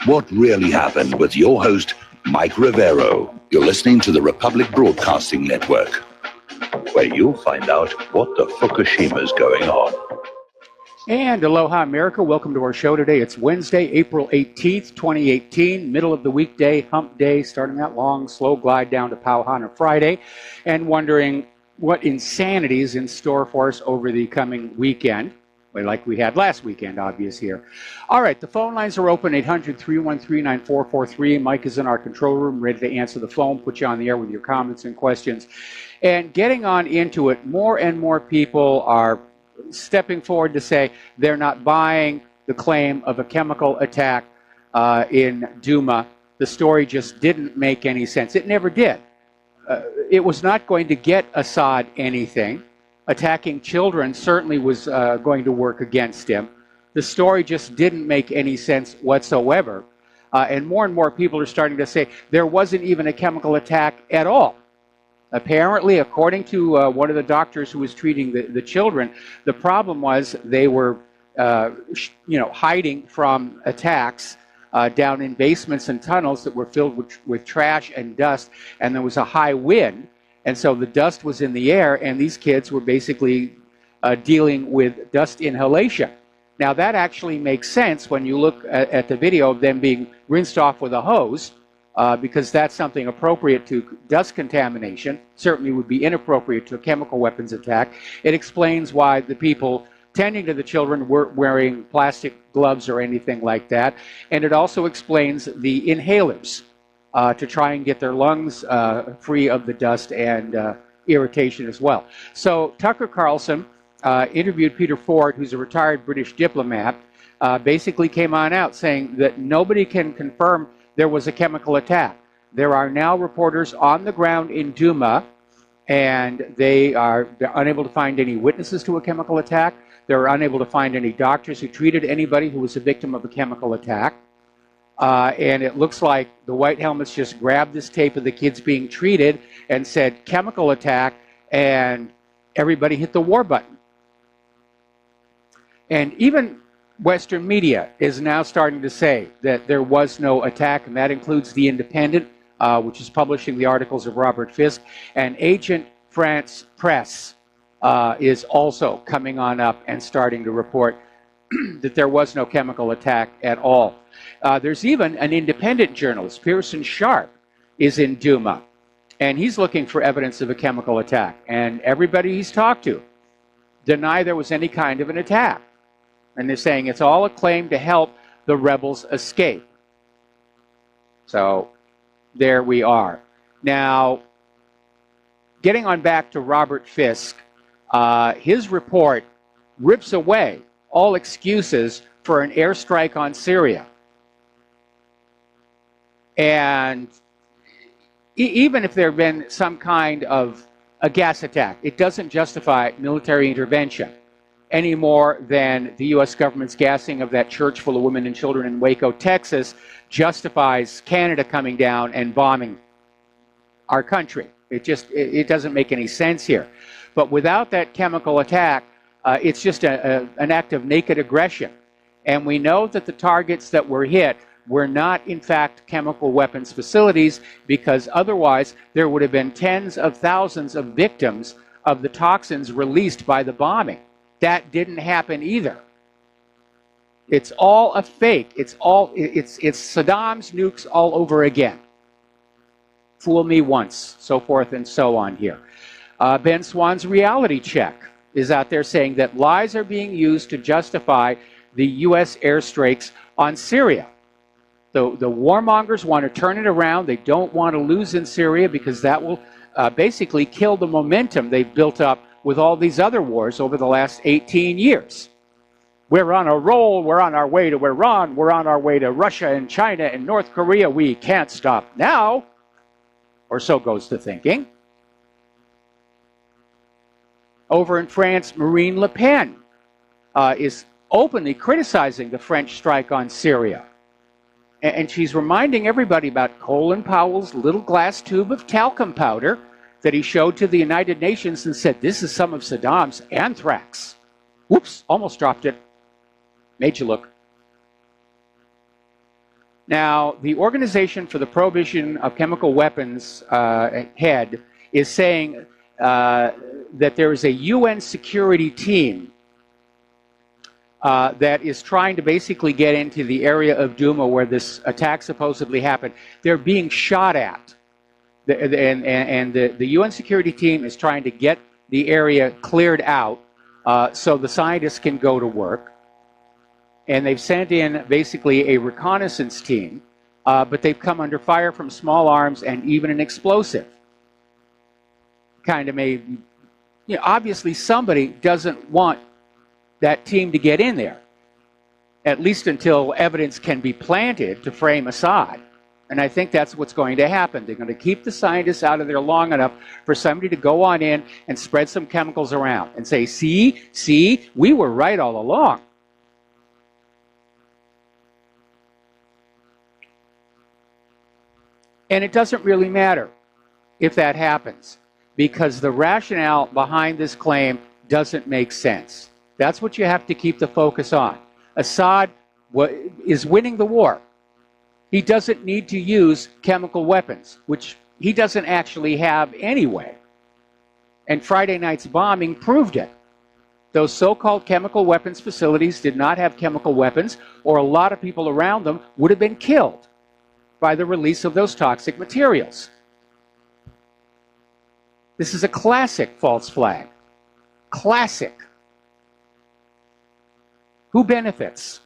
What really happened with your host, Mike Rivero. You're listening to the Republic Broadcasting Network, where you'll find out what the Fukushima's going on. And aloha, America. Welcome to our show today. It's Wednesday, April 18th, 2018, middle of the weekday, hump day, starting that long, slow glide down to Pauhana Friday, and wondering what insanity is in store for us over the coming weekend, like we had last weekend, obvious here. All right, the phone lines are open, 800-313-9443. Mike is in our control room, ready to answer the phone, put you on the air with your comments and questions. And getting on into it, more and more people are stepping forward to say they're not buying the claim of a chemical attack in Duma. The story just didn't make any sense. It never did. It was not going to get Assad anything. Attacking children certainly was going to work against him. The story just didn't make any sense whatsoever. And more people are starting to say there wasn't even a chemical attack at all. Apparently, according to one of the doctors who was treating the children, the problem was they were hiding from attacks down in basements and tunnels that were filled with trash and dust, and there was a high wind. And so the dust was in the air, and these kids were basically dealing with dust inhalation. Now, that actually makes sense when you look at the video of them being rinsed off with a hose, because that's something appropriate to dust contamination, certainly would be inappropriate to a chemical weapons attack. It explains why the people tending to the children weren't wearing plastic gloves or anything like that. And it also explains the inhalers. To try and get their lungs free of the dust and irritation as well. So Tucker Carlson interviewed Peter Ford, who's a retired British diplomat, basically came on out saying that nobody can confirm there was a chemical attack. There are now reporters on the ground in Duma, and they're unable to find any witnesses to a chemical attack. They're unable to find any doctors who treated anybody who was a victim of a chemical attack. And it looks like the White Helmets just grabbed this tape of the kids being treated and said chemical attack, and everybody hit the war button. And even Western media is now starting to say that there was no attack, and that includes The Independent, which is publishing the articles of Robert Fisk, and Agent France Press is also coming on up and starting to report that there was no chemical attack at all. There's even an independent journalist, Pearson Sharp, is in Duma, and he's looking for evidence of a chemical attack. And everybody he's talked to deny there was any kind of an attack. And they're saying it's all a claim to help the rebels escape. So there we are. Now, getting on back to Robert Fisk, his report rips away all excuses for an airstrike on Syria. And even if there had been some kind of a gas attack, it doesn't justify military intervention any more than the U.S. government's gassing of that church full of women and children in Waco, Texas, justifies Canada coming down and bombing our country. It doesn't make any sense here. But without that chemical attack, it's just an act of naked aggression. And we know that the targets that were hit were not, in fact, chemical weapons facilities, because otherwise there would have been tens of thousands of victims of the toxins released by the bombing. That didn't happen either. It's all a fake. It's Saddam's nukes all over again. Fool me once, so forth and so on here. Ben Swann's reality check is out there saying that lies are being used to justify the U.S. airstrikes on Syria. The warmongers want to turn it around. They don't want to lose in Syria because that will basically kill the momentum they've built up with all these other wars over the last 18 years. We're on a roll. We're on our way to Iran. We're on our way to Russia and China and North Korea. We can't stop now. Or so goes the thinking. Over in France, Marine Le Pen is openly criticizing the French strike on Syria. And she's reminding everybody about Colin Powell's little glass tube of talcum powder that he showed to the United Nations and said, this is some of Saddam's anthrax. Whoops, almost dropped it. Made you look. Now, the Organization for the Prohibition of Chemical Weapons head is saying that there is a UN security team that is trying to basically get into the area of Duma where this attack supposedly happened. They're being shot at. And the UN security team is trying to get the area cleared out so the scientists can go to work. And they've sent in basically a reconnaissance team, but they've come under fire from small arms and even an explosive. Kind of made, obviously somebody doesn't want that team to get in there, at least until evidence can be planted to frame Assad. And I think that's what's going to happen. They're going to keep the scientists out of there long enough for somebody to go on in and spread some chemicals around and say, see, we were right all along. And it doesn't really matter if that happens, because the rationale behind this claim doesn't make sense. That's what you have to keep the focus on. Assad is winning the war. He doesn't need to use chemical weapons, which he doesn't actually have anyway. And Friday night's bombing proved it. Those so-called chemical weapons facilities did not have chemical weapons, or a lot of people around them would have been killed by the release of those toxic materials. This is a classic false flag. Classic. Who benefits?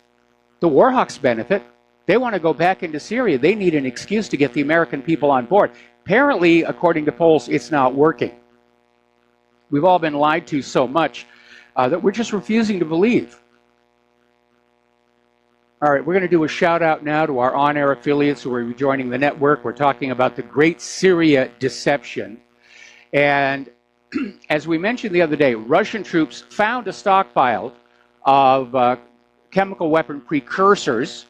The Warhawks benefit. They want to go back into Syria. They need an excuse to get the American people on board. Apparently, according to polls, it's not working. We've all been lied to so much that we're just refusing to believe. All right, we're going to do a shout out now to our on-air affiliates who are rejoining the network. We're talking about the Great Syria Deception. And as we mentioned the other day, Russian troops found a stockpile of chemical weapon precursors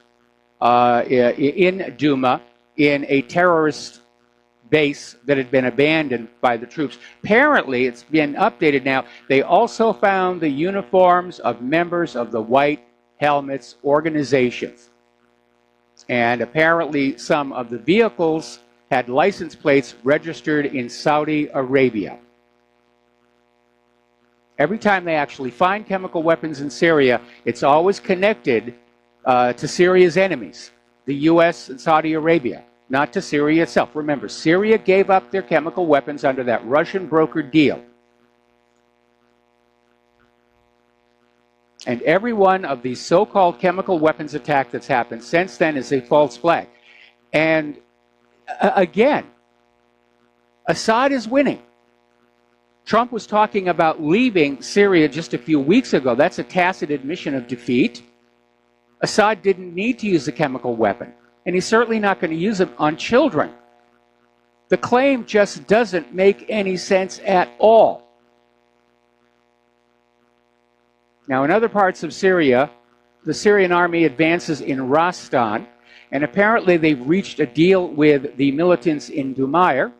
in Duma in a terrorist base that had been abandoned by the troops. Apparently, it's been updated now. They also found the uniforms of members of the White Helmets organizations. And apparently some of the vehicles had license plates registered in Saudi Arabia. Every time they actually find chemical weapons in Syria, it's always connected to Syria's enemies, the U.S. and Saudi Arabia, not to Syria itself. Remember, Syria gave up their chemical weapons under that Russian brokered deal. And every one of these so-called chemical weapons attack that's happened since then is a false flag. And again, Assad is winning. Trump was talking about leaving Syria just a few weeks ago. That's a tacit admission of defeat. Assad didn't need to use a chemical weapon, and he's certainly not going to use it on children. The claim just doesn't make any sense at all. Now, in other parts of Syria, the Syrian army advances in Rastan, and apparently they've reached a deal with the militants in Dumayr,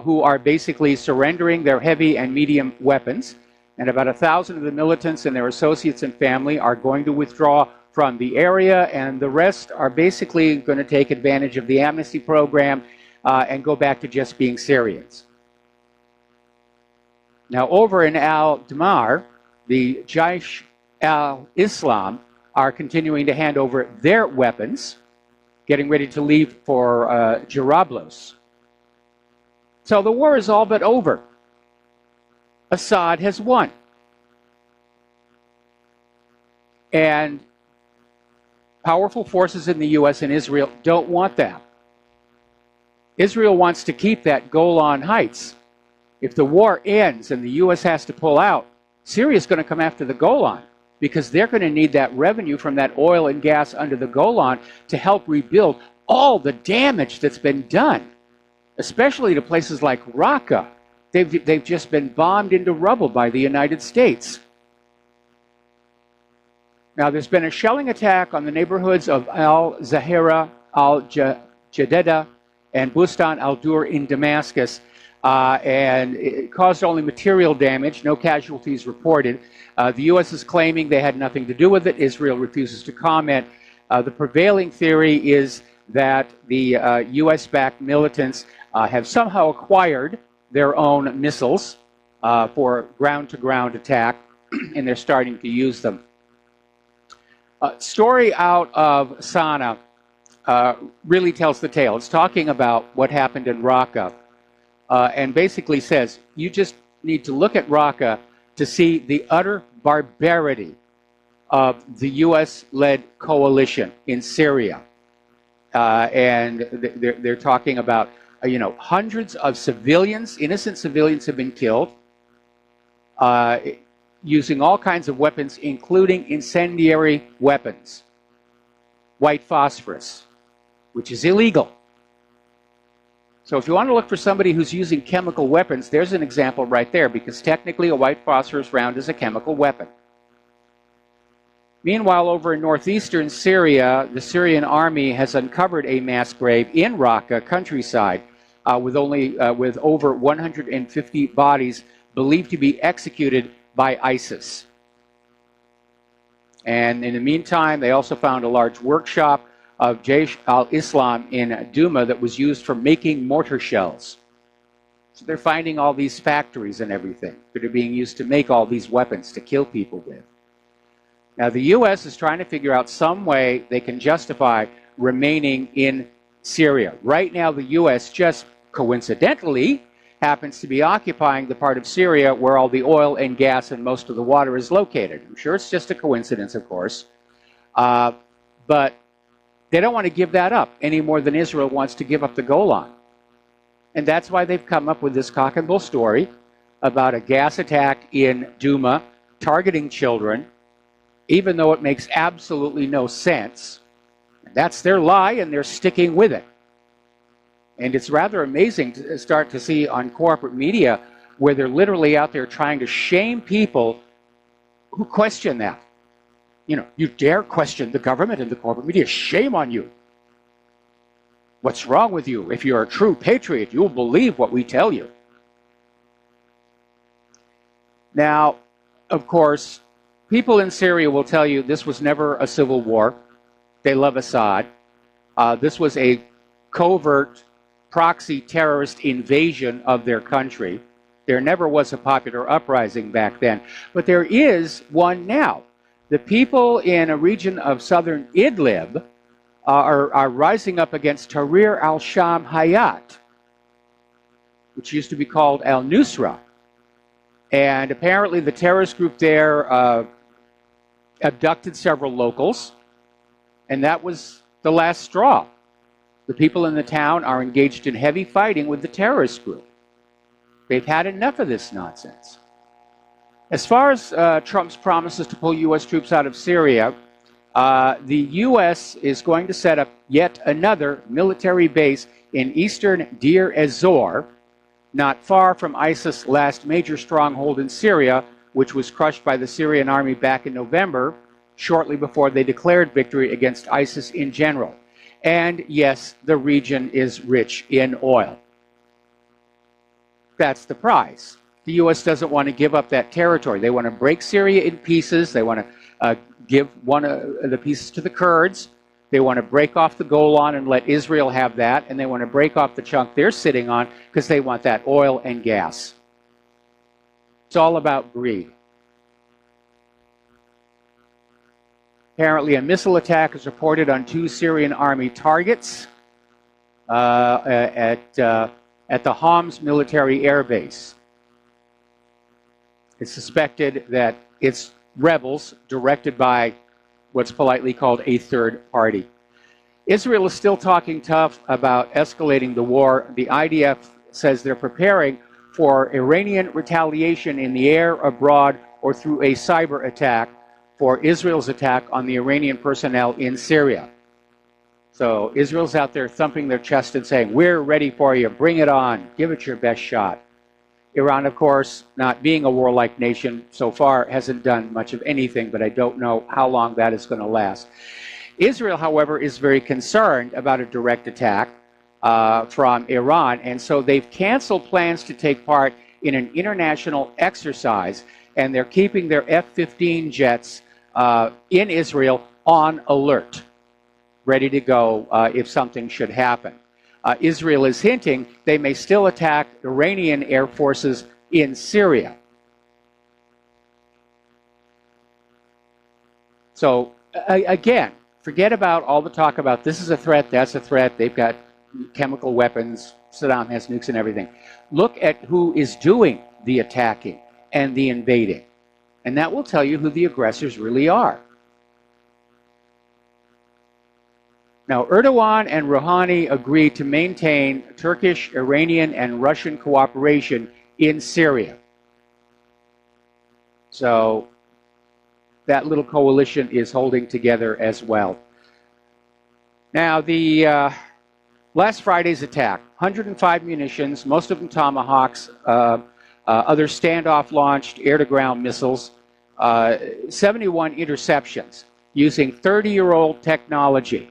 who are basically surrendering their heavy and medium weapons. And about 1,000 of the militants and their associates and family are going to withdraw from the area, and the rest are basically going to take advantage of the amnesty program and go back to just being Syrians. Now, over in Al-Damar, the Jaish al-Islam are continuing to hand over their weapons, getting ready to leave for Jarablus. So the war is all but over. Assad has won. And powerful forces in the U.S. and Israel don't want that. Israel wants to keep that Golan Heights. If the war ends and the U.S. has to pull out, Syria is going to come after the Golan, because they're going to need that revenue from that oil and gas under the Golan to help rebuild all the damage that's been done, especially to places like Raqqa. They've just been bombed into rubble by the United States. Now, there's been a shelling attack on the neighborhoods of Al-Zahira, Al-Jadeda, and Bustan al-Dur in Damascus, and it caused only material damage, no casualties reported. The U.S. is claiming they had nothing to do with it. Israel refuses to comment. The prevailing theory is that the U.S.-backed militants have somehow acquired their own missiles for ground-to-ground attack, and they're starting to use them. Story out of Sana really tells the tale. It's talking about what happened in Raqqa, and basically says, you just need to look at Raqqa to see the utter barbarity of the U.S.-led coalition in Syria. And they're talking about, hundreds of civilians, innocent civilians have been killed, using all kinds of weapons, including incendiary weapons, white phosphorus, which is illegal. So if you want to look for somebody who's using chemical weapons, there's an example right there, because technically a white phosphorus round is a chemical weapon. Meanwhile, over in northeastern Syria, the Syrian army has uncovered a mass grave in Raqqa countryside with over 150 bodies believed to be executed by ISIS. And in the meantime, they also found a large workshop of Jaish al-Islam in Douma that was used for making mortar shells. So they're finding all these factories and everything that are being used to make all these weapons to kill people with. Now, the U.S. is trying to figure out some way they can justify remaining in Syria. Right now, the U.S. just coincidentally happens to be occupying the part of Syria where all the oil and gas and most of the water is located. I'm sure it's just a coincidence, of course. But they don't want to give that up any more than Israel wants to give up the Golan. And that's why they've come up with this cock and bull story about a gas attack in Douma targeting children, even though it makes absolutely no sense. That's their lie, and they're sticking with it. And it's rather amazing to start to see on corporate media where they're literally out there trying to shame people who question that. You dare question the government and the corporate media, shame on you. What's wrong with you? If you're a true patriot, you'll believe what we tell you. Now, of course, people in Syria will tell you this was never a civil war. They love Assad. This was a covert proxy terrorist invasion of their country. There never was a popular uprising back then, but there is one now. The people in a region of southern Idlib are rising up against Tahrir al-Sham Hayat, which used to be called al-Nusra. And apparently the terrorist group there abducted several locals, and that was the last straw. The people in the town are engaged in heavy fighting with the terrorist group. They've had enough of this nonsense. As far as Trump's promises to pull U.S. troops out of Syria, the U.S. is going to set up yet another military base in eastern Deir ez-Zor, not far from ISIS' last major stronghold in Syria, which was crushed by the Syrian army back in November, shortly before they declared victory against ISIS in general. And yes, the region is rich in oil. That's the prize. The U.S. doesn't want to give up that territory. They want to break Syria in pieces. They want to give one of the pieces to the Kurds. They want to break off the Golan and let Israel have that. And they want to break off the chunk they're sitting on because they want that oil and gas. It's all about greed. Apparently, a missile attack is reported on 2 Syrian army targets at the Homs military air base. It's suspected that it's rebels directed by what's politely called a third party. Israel is still talking tough about escalating the war. The IDF says they're preparing for Iranian retaliation in the air, abroad, or through a cyber attack for Israel's attack on the Iranian personnel in Syria. So Israel's out there thumping their chest and saying, we're ready for you, bring it on, give it your best shot. Iran, of course, not being a warlike nation so far, hasn't done much of anything, but I don't know how long that is going to last. Israel, however, is very concerned about a direct attack from Iran, and so they've canceled plans to take part in an international exercise, and they're keeping their F-15 jets in Israel on alert. ready to go if something should happen. Israel is hinting they may still attack Iranian air forces in Syria. So, again, forget about all the talk about this is a threat, that's a threat, they've got chemical weapons, Saddam has nukes and everything. Look at who is doing the attacking and the invading. And that will tell you who the aggressors really are. Now, Erdogan and Rouhani agreed to maintain Turkish, Iranian, and Russian cooperation in Syria. So that little coalition is holding together as well. Now, the last Friday's attack, 105 munitions, most of them Tomahawks, other standoff-launched air-to-ground missiles, 71 interceptions using 30-year-old technology.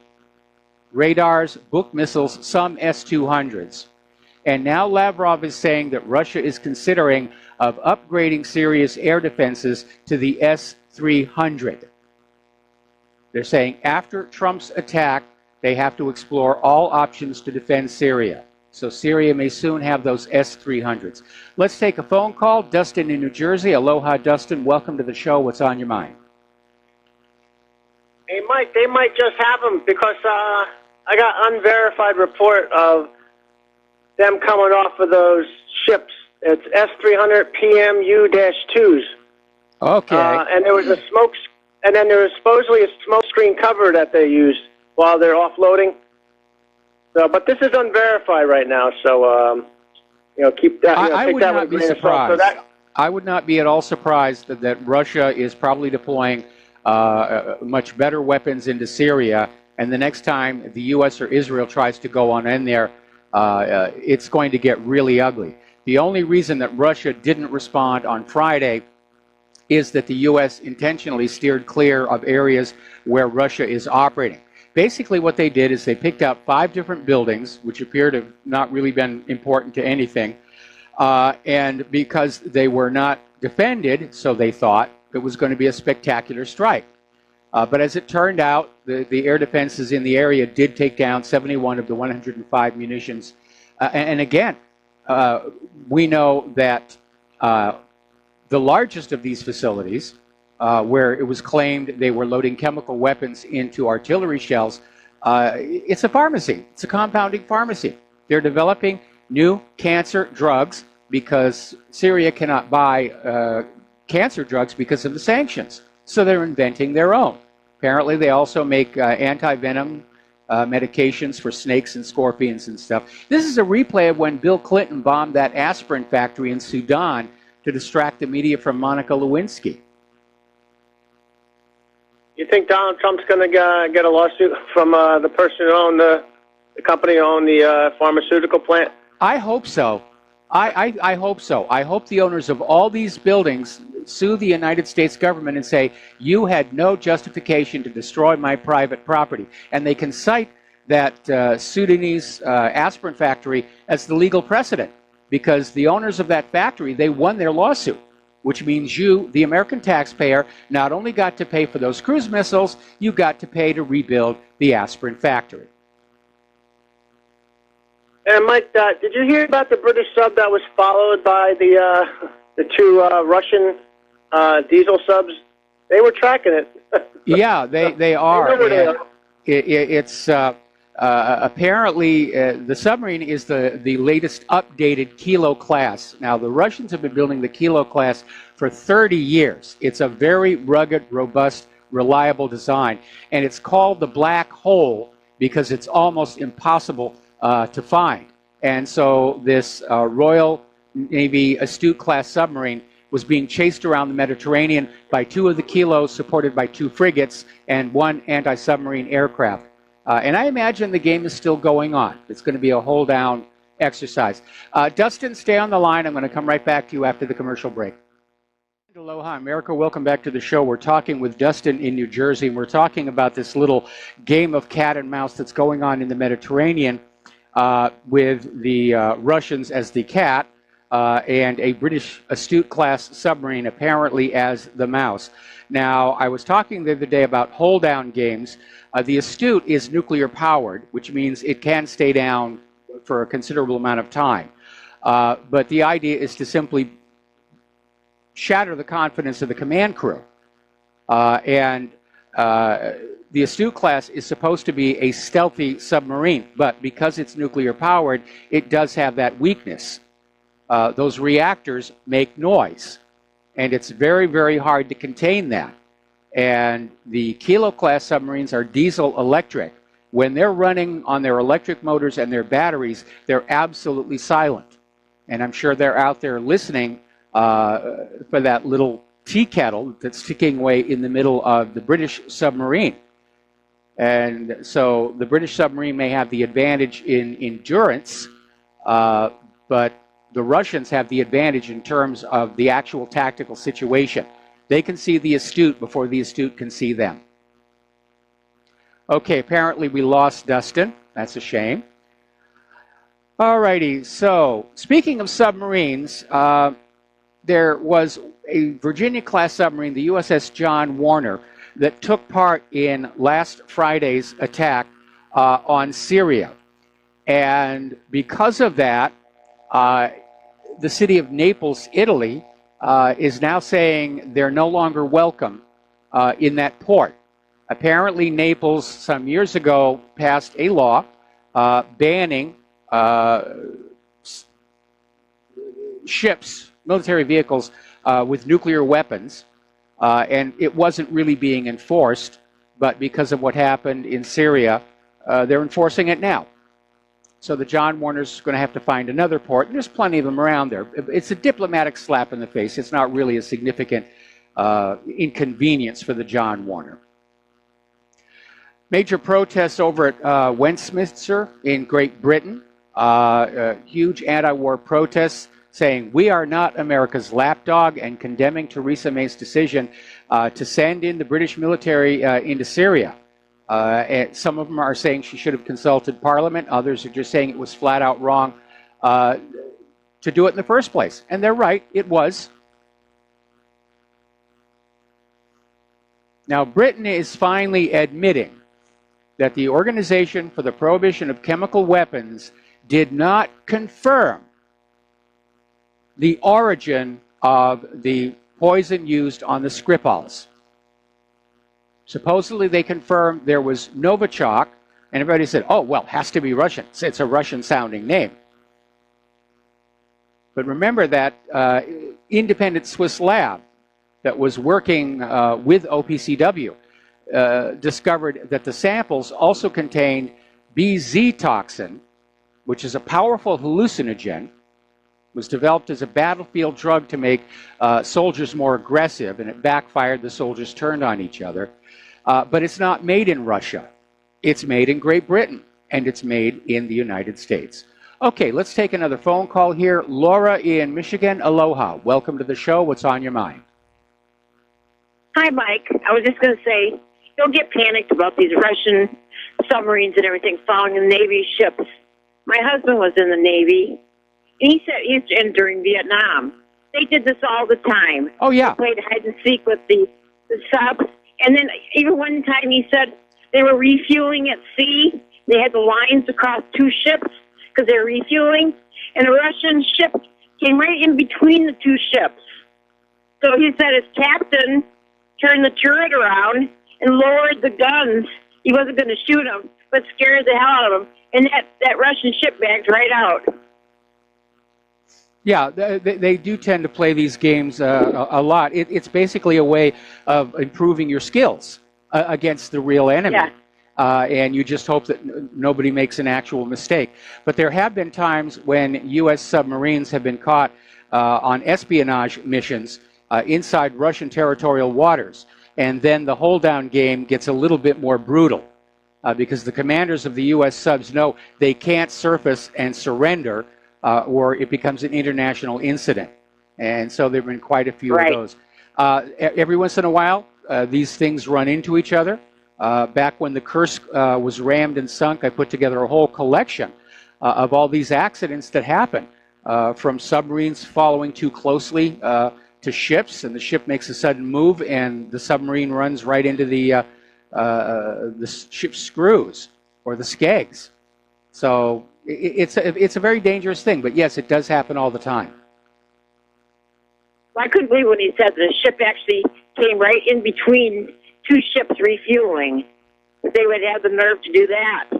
Radars, book missiles, some S-200s. And now Lavrov is saying that Russia is considering of upgrading Syria's air defenses to the S-300. They're saying after Trump's attack, they have to explore all options to defend Syria. So Syria may soon have those S-300s. Let's take a phone call. Dustin in New Jersey. Aloha, Dustin. Welcome to the show. What's on your mind? Hey, Mike, they might just have them because I got unverified report of them coming off of those ships. It's S-300 PMU-2s. Okay. And there was a and then there was supposedly a smoke screen cover that they used while they're offloading. So, but this is unverified right now, so keep that. I would not be surprised. I would not be at all surprised that Russia is probably deploying much better weapons into Syria, and the next time the U.S. or Israel tries to go on in there, it's going to get really ugly. The only reason that Russia didn't respond on Friday is that the U.S. intentionally steered clear of areas where Russia is operating. Basically what they did is they picked out 5 different buildings, which appear to have not really been important to anything, and because they were not defended, so they thought, it was going to be a spectacular strike. But as it turned out, the air defenses in the area did take down 71 of the 105 munitions. And again, we know that the largest of these facilities, where it was claimed they were loading chemical weapons into artillery shells, it's a pharmacy. It's a compounding pharmacy. They're developing new cancer drugs because Syria cannot buy cancer drugs because of the sanctions. So they're inventing their own. Apparently they also make anti-venom medications for snakes and scorpions and stuff. This is a replay of when Bill Clinton bombed that aspirin factory in Sudan to distract the media from Monica Lewinsky. You think Donald Trump's going to get a lawsuit from the person who owned the company who owned the pharmaceutical plant? I hope so. I hope so. I hope the owners of all these buildings sue the United States government and say, you had no justification to destroy my private property. And they can cite that Sudanese aspirin factory as the legal precedent, because the owners of that factory, they won their lawsuit, which means you, the American taxpayer, not only got to pay for those cruise missiles, you got to pay to rebuild the aspirin factory. And Mike, did you hear about the British sub that was followed by the 2 Russian diesel subs? They were tracking it. Yeah, they are. It's apparently the submarine is the latest updated Kilo class. Now, the Russians have been building the Kilo class for 30 years. It's a very rugged, robust, reliable design. And it's called the Black Hole because it's almost impossible to find. And so this Royal Navy Astute class submarine was being chased around the Mediterranean by 2 of the Kilos, supported by 2 frigates and 1 anti-submarine aircraft. And I imagine the game is still going on. It's going to be a hold-down exercise. Dustin, stay on the line. I'm going to come right back to you after the commercial break. Aloha, America. Welcome back to the show. We're talking with Dustin in New Jersey, and we're talking about this little game of cat and mouse that's going on in the Mediterranean with the Russians as the cat and a British Astute class submarine apparently as the mouse. Now, I was talking the other day about hold-down games. The Astute is nuclear-powered, which means it can stay down for a considerable amount of time. But the idea is to simply shatter the confidence of the command crew. The Astute class is supposed to be a stealthy submarine, but because it's nuclear-powered, it does have that weakness. Those reactors make noise, and it's very, very hard to contain that. And the Kilo-class submarines are diesel-electric. When they're running on their electric motors and their batteries, they're absolutely silent. And I'm sure they're out there listening for that little tea kettle that's ticking away in the middle of the British submarine. And so the British submarine may have the advantage in endurance, but the Russians have the advantage in terms of the actual tactical situation. They can see the Astute before the Astute can see them. Okay, apparently we lost Dustin. That's a shame. All righty, so speaking of submarines, there was a Virginia-class submarine, the USS John Warner, that took part in last Friday's attack on Syria. And because of that, the city of Naples, Italy, is now saying they're no longer welcome in that port. Apparently, Naples, some years ago, passed a law banning ships, military vehicles with nuclear weapons, and it wasn't really being enforced, but because of what happened in Syria, they're enforcing it now. So the John Warner's going to have to find another port, and there's plenty of them around there. It's a diplomatic slap in the face. It's not really a significant inconvenience for the John Warner. Major protests over at Westminster in Great Britain. Huge anti-war protests saying, "We are not America's lapdog," and condemning Theresa May's decision to send in the British military into Syria. And some of them are saying she should have consulted Parliament. Others are just saying it was flat out wrong to do it in the first place. And they're right, it was. Now, Britain is finally admitting that the Organization for the Prohibition of Chemical Weapons did not confirm the origin of the poison used on the Skripals. Supposedly they confirmed there was Novichok, and everybody said, oh, well, it has to be Russian. It's a Russian-sounding name. But remember that independent Swiss lab that was working with OPCW discovered that the samples also contained BZ toxin, which is a powerful hallucinogen, was developed as a battlefield drug to make soldiers more aggressive, and it backfired. The soldiers turned on each other. But it's not made in Russia. It's made in Great Britain, and it's made in the United States. Okay, let's take another phone call here. Laura in Michigan, aloha. Welcome to the show. What's on your mind? Hi, Mike. I was just going to say, don't get panicked about these Russian submarines and everything following the Navy ships. My husband was in the Navy, and he said and during Vietnam. They did this all the time. Oh, yeah. They played hide and seek with the subs. And then even one time he said they were refueling at sea. They had the lines across two ships because they were refueling. And a Russian ship came right in between the two ships. So he said his captain turned the turret around and lowered the guns. He wasn't going to shoot him, but scared the hell out of him. And that Russian ship backed right out. Yeah, they do tend to play these games a lot. It's basically a way of improving your skills against the real enemy. Yeah. And you just hope that nobody makes an actual mistake. But there have been times when U.S. submarines have been caught on espionage missions inside Russian territorial waters. And then the hold-down game gets a little bit more brutal because the commanders of the U.S. subs know they can't surface and surrender or it becomes an international incident. And so there have been quite a few of those. Every once in a while, these things run into each other. Back when the Kursk was rammed and sunk, I put together a whole collection of all these accidents that happen from submarines following too closely to ships, and the ship makes a sudden move, and the submarine runs right into the ship's screws or the skegs. So it's a very dangerous thing. But yes, it does happen all the time. I couldn't believe when he said the ship actually came right in between two ships refueling. That they would have the nerve to do that.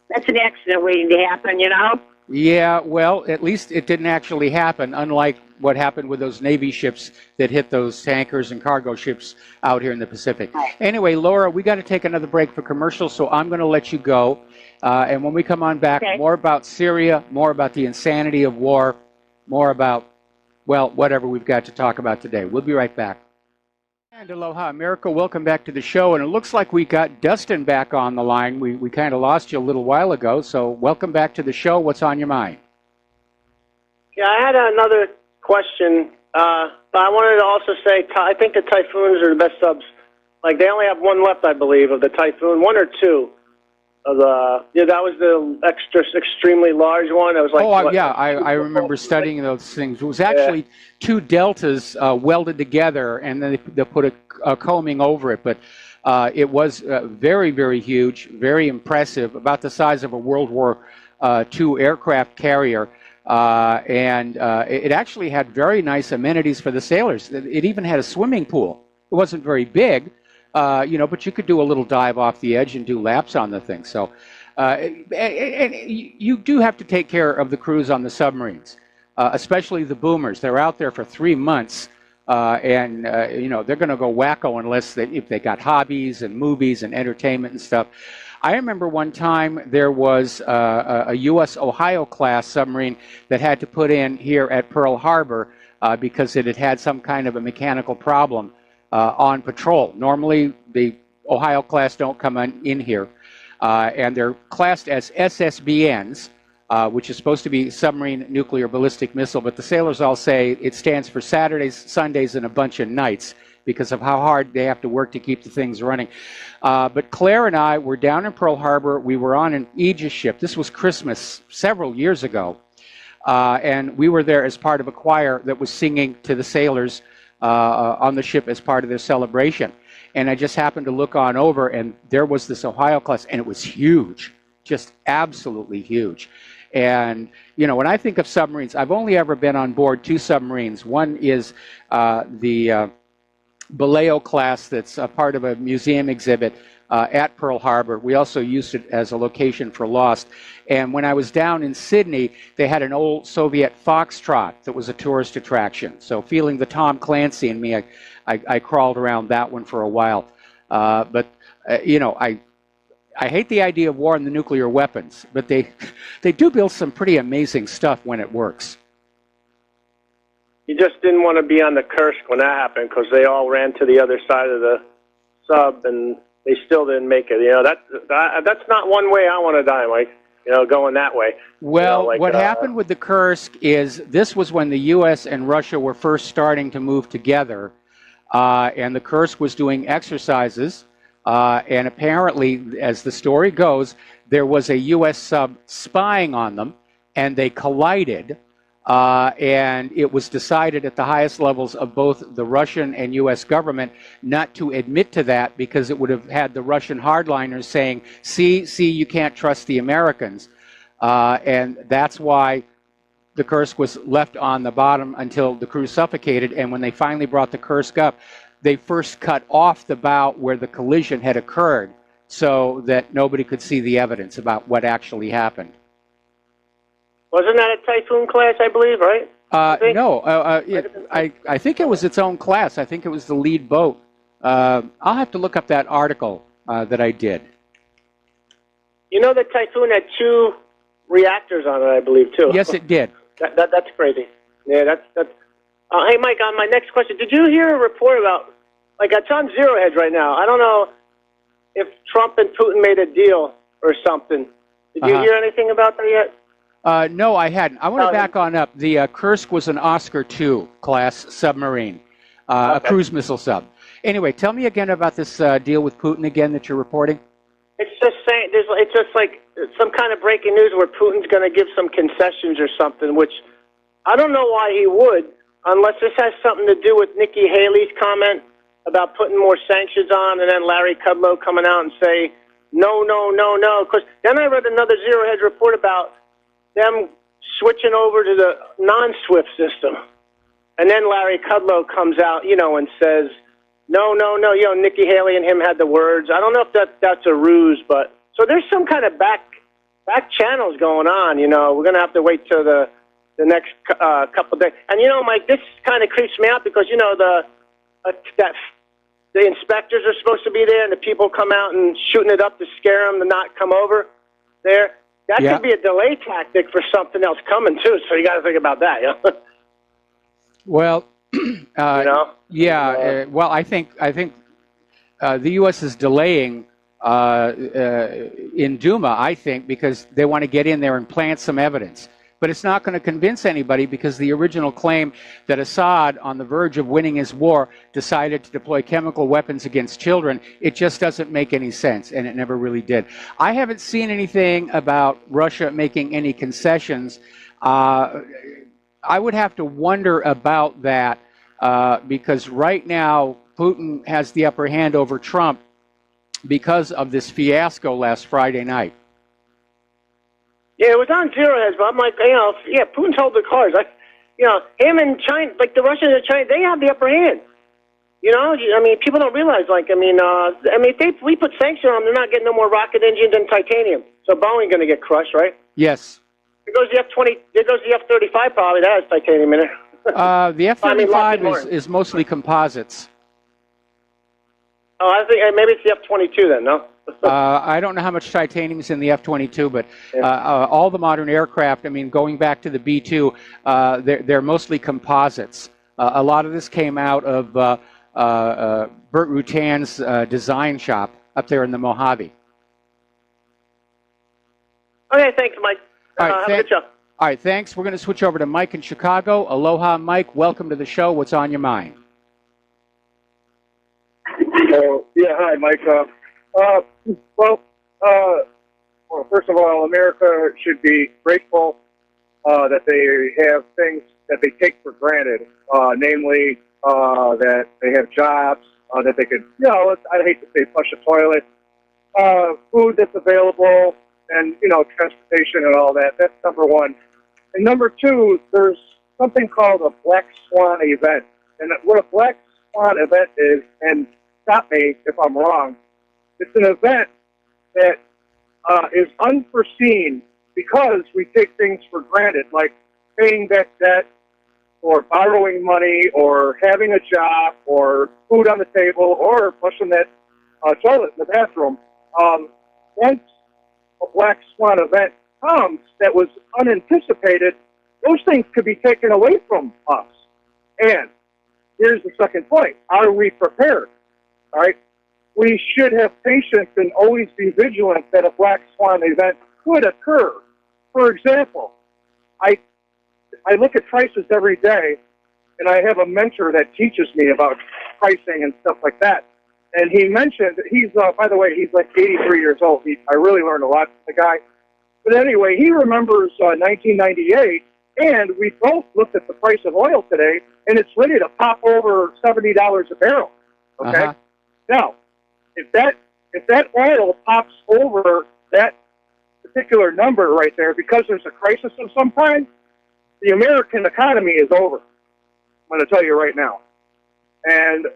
That's an accident waiting to happen, you know? Yeah, well, at least it didn't actually happen, unlike what happened with those Navy ships that hit those tankers and cargo ships out here in the Pacific. Anyway, Laura, we got to take another break for commercials, so I'm going to let you go. And when we come on back, more about Syria, more about the insanity of war, more about, well, whatever we've got to talk about today. We'll be right back. And aloha, America. Welcome back to the show. And it looks like we got Dustin back on the line. We kind of lost you a little while ago. So welcome back to the show. What's on your mind? Yeah, I had another question. But I wanted to also say, I think the Typhoons are the best subs. Like, they only have one left, I believe, of the Typhoon, one or two. That was the extremely large one. It was like, I remember studying those things. It was actually two deltas welded together, and then they put a coaming over it. But it was very, very huge, very impressive, about the size of a World War II aircraft carrier. And it actually had very nice amenities for the sailors. It even had a swimming pool. It wasn't very big. But you could do a little dive off the edge and do laps on the thing. So, and you do have to take care of the crews on the submarines, especially the boomers. They're out there for 3 months, and they're going to go wacko if they got hobbies and movies and entertainment and stuff. I remember one time there was a U.S. Ohio class submarine that had to put in here at Pearl Harbor because it had some kind of a mechanical problem. On patrol. Normally, the Ohio class don't come in here, and they're classed as SSBNs, which is supposed to be submarine nuclear ballistic missile, but the sailors all say it stands for Saturdays, Sundays, and a bunch of nights because of how hard they have to work to keep the things running. But Claire and I were down in Pearl Harbor. We were on an Aegis ship. This was Christmas several years ago, and we were there as part of a choir that was singing to the sailors on the ship as part of their celebration. And I just happened to look on over, and there was this Ohio class, and it was huge, just absolutely huge. And, when I think of submarines, I've only ever been on board two submarines. One is the Baleo class that's a part of a museum exhibit at Pearl Harbor. We also used it as a location for Lost. And when I was down in Sydney, they had an old Soviet Foxtrot that was a tourist attraction. So feeling the Tom Clancy in me, I crawled around that one for a while. But I hate the idea of war and the nuclear weapons, but they do build some pretty amazing stuff when it works. You just didn't want to be on the Kursk when that happened because they all ran to the other side of the sub and they still didn't make it. That's not one way I want to die, Mike. Going that way. Well, what happened with the Kursk is this was when the U.S. and Russia were first starting to move together, and the Kursk was doing exercises, and apparently, as the story goes, there was a U.S. sub spying on them, and they collided. And it was decided at the highest levels of both the Russian and U.S. government not to admit to that because it would have had the Russian hardliners saying, see, you can't trust the Americans. And that's why the Kursk was left on the bottom until the crew suffocated. And when they finally brought the Kursk up, they first cut off the bow where the collision had occurred so that nobody could see the evidence about what actually happened. Wasn't that a Typhoon class, I believe, right? No, I think it was its own class. I think it was the lead boat. I'll have to look up that article that I did. The Typhoon had two reactors on it, I believe, too. Yes, it did. That's crazy. Yeah, that's. Hey, Mike, on my next question, did you hear a report about, it's on Zero Hedge right now. I don't know if Trump and Putin made a deal or something. Did you hear anything about that yet? No, I hadn't. I want to back on up. The Kursk was an Oscar II class submarine, a cruise missile sub. Anyway, tell me again about this deal with Putin again that you're reporting. It's just saying it's just like some kind of breaking news where Putin's going to give some concessions or something, which I don't know why he would. unless this has something to do with Nikki Haley's comment about putting more sanctions on, and then Larry Kudlow coming out and say, no, no, no, no. Because then I read another Zero Hedge report about them switching over to the non-SWIFT system. And then Larry Kudlow comes out, and says, no, no, no. Nikki Haley and him had the words. I don't know if that's a ruse, but so there's some kind of back channels going on. We're going to have to wait till the next couple of days. And Mike, this kind of creeps me out because the inspectors are supposed to be there, and the people come out and shooting it up to scare them to not come over there. That could be a delay tactic for something else coming too. So you got to think about that. Well, well, I think the U.S. is delaying in Duma, I think, because they want to get in there and plant some evidence. But it's not going to convince anybody because the original claim that Assad, on the verge of winning his war, decided to deploy chemical weapons against children, it just doesn't make any sense, and it never really did. I haven't seen anything about Russia making any concessions. I would have to wonder about that because right now Putin has the upper hand over Trump because of this fiasco last Friday night. Yeah, it was on Zero Hedge, but I'm like, Putin's holding the cards. Him and China, like the Russians and China, they have the upper hand. People don't realize, if we put sanctions on them, they're not getting no more rocket engines and titanium. So Boeing's going to get crushed, right? Yes. There goes the F-20. There goes the F-35 probably. That has titanium in it. The F-35 is mostly composites. Oh, I think maybe it's the F-22 then, no? I don't know how much titanium is in the F-22, but all the modern aircraft, going back to the B-2, they're mostly composites. A lot of this came out of Burt Rutan's design shop up there in the Mojave. Okay, thanks, Mike. All right, have a good show. All right, thanks. We're going to switch over to Mike in Chicago. Aloha, Mike. Welcome to the show. What's on your mind? Hi, Mike. Well, first of all, America should be grateful that they have things that they take for granted, namely that they have jobs, that they could, I hate to say flush a toilet, food that's available, and, transportation and all that. That's number one. And number two, there's something called a black swan event. And what a black swan event is, and stop me if I'm wrong, it's an event that is unforeseen because we take things for granted, like paying back debt or borrowing money or having a job or food on the table or flushing that toilet in the bathroom. Once a black swan event comes that was unanticipated, those things could be taken away from us. And here's the second point. Are we prepared? All right? We should have patience and always be vigilant that a black swan event could occur. For example, I look at prices every day, and I have a mentor that teaches me about pricing and stuff like that. And he mentioned, by the way, he's like 83 years old. I really learned a lot from the guy. But anyway, he remembers 1998, and we both looked at the price of oil today, and it's ready to pop over $70 a barrel. Okay? Uh-huh. Now, if that oil pops over that particular number right there because there's a crisis of some kind, the American economy is over. I'm going to tell you right now. And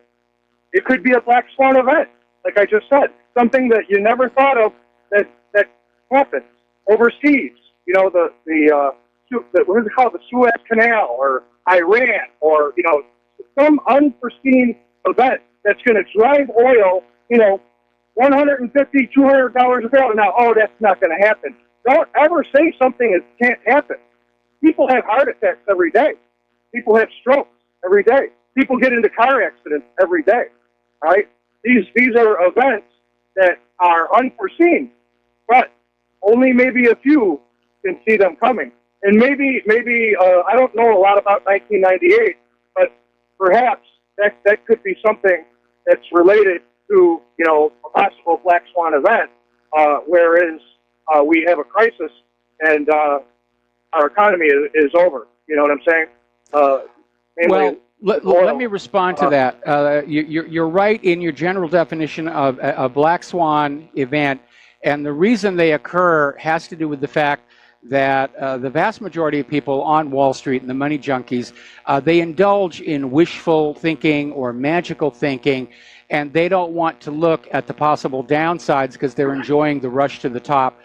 it could be a black swan event, like I just said, something that you never thought of that happens overseas. What is it called? The Suez Canal or Iran or, some unforeseen event that's going to drive oil, $150, $200 a barrel. Now, that's not going to happen. Don't ever say something that can't happen. People have heart attacks every day. People have strokes every day. People get into car accidents every day. All right? These are events that are unforeseen, but only maybe a few can see them coming. And maybe I don't know a lot about 1998, but perhaps that could be something that's related to, a possible black swan event, whereas we have a crisis and our economy is over. You know what I'm saying? Well, oil. let me respond to that. You're right in your general definition of a black swan event, and the reason they occur has to do with the fact that the vast majority of people on Wall Street and the money junkies, they indulge in wishful thinking or magical thinking, and they don't want to look at the possible downsides because they're enjoying the rush to the top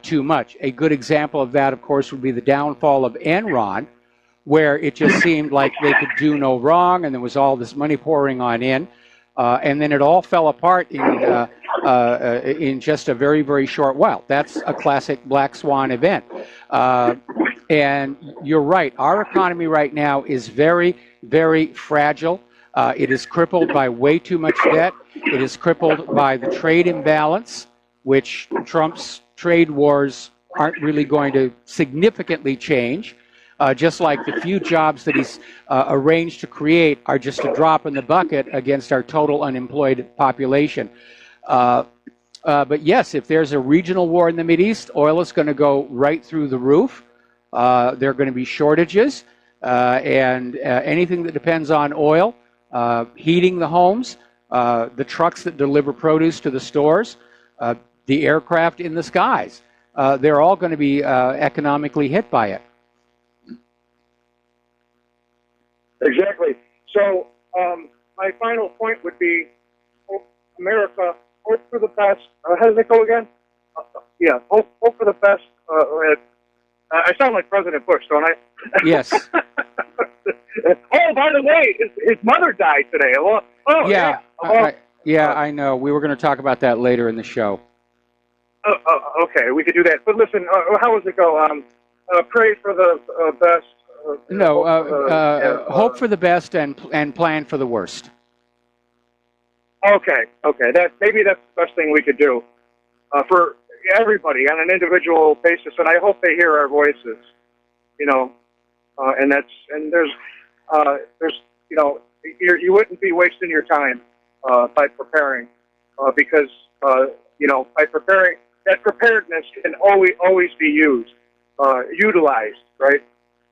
too much. A good example of that, of course, would be the downfall of Enron, where it just seemed like they could do no wrong, and there was all this money pouring on in, and then it all fell apart in just a very, very short while. That's a classic black swan event. And you're right, our economy right now is very, very fragile. It is crippled by way too much debt. It is crippled by the trade imbalance, which Trump's trade wars aren't really going to significantly change. Just like the few jobs that he's arranged to create are just a drop in the bucket against our total unemployed population. But yes, if there's a regional war in the Mideast, oil is going to go right through the roof. There are going to be shortages, and anything that depends on oil, heating the homes, the trucks that deliver produce to the stores, the aircraft in the skies, they're all going to be economically hit by it. Exactly. So my final point would be, America, hope for the best. How does it go again? Yeah, hope for the best. I sound like President Bush, don't I? Yes. Oh, by the way, his mother died today. Oh, yeah. Yeah. I know. We were going to talk about that later in the show. Okay, we could do that. But listen, how does it go? Pray for the best. Hope for the best and plan for the worst. Okay. Maybe that's the best thing we could do for everybody on an individual basis, and I hope they hear our voices. And there's you wouldn't be wasting your time by preparing because by preparing, that preparedness can always be utilized, right?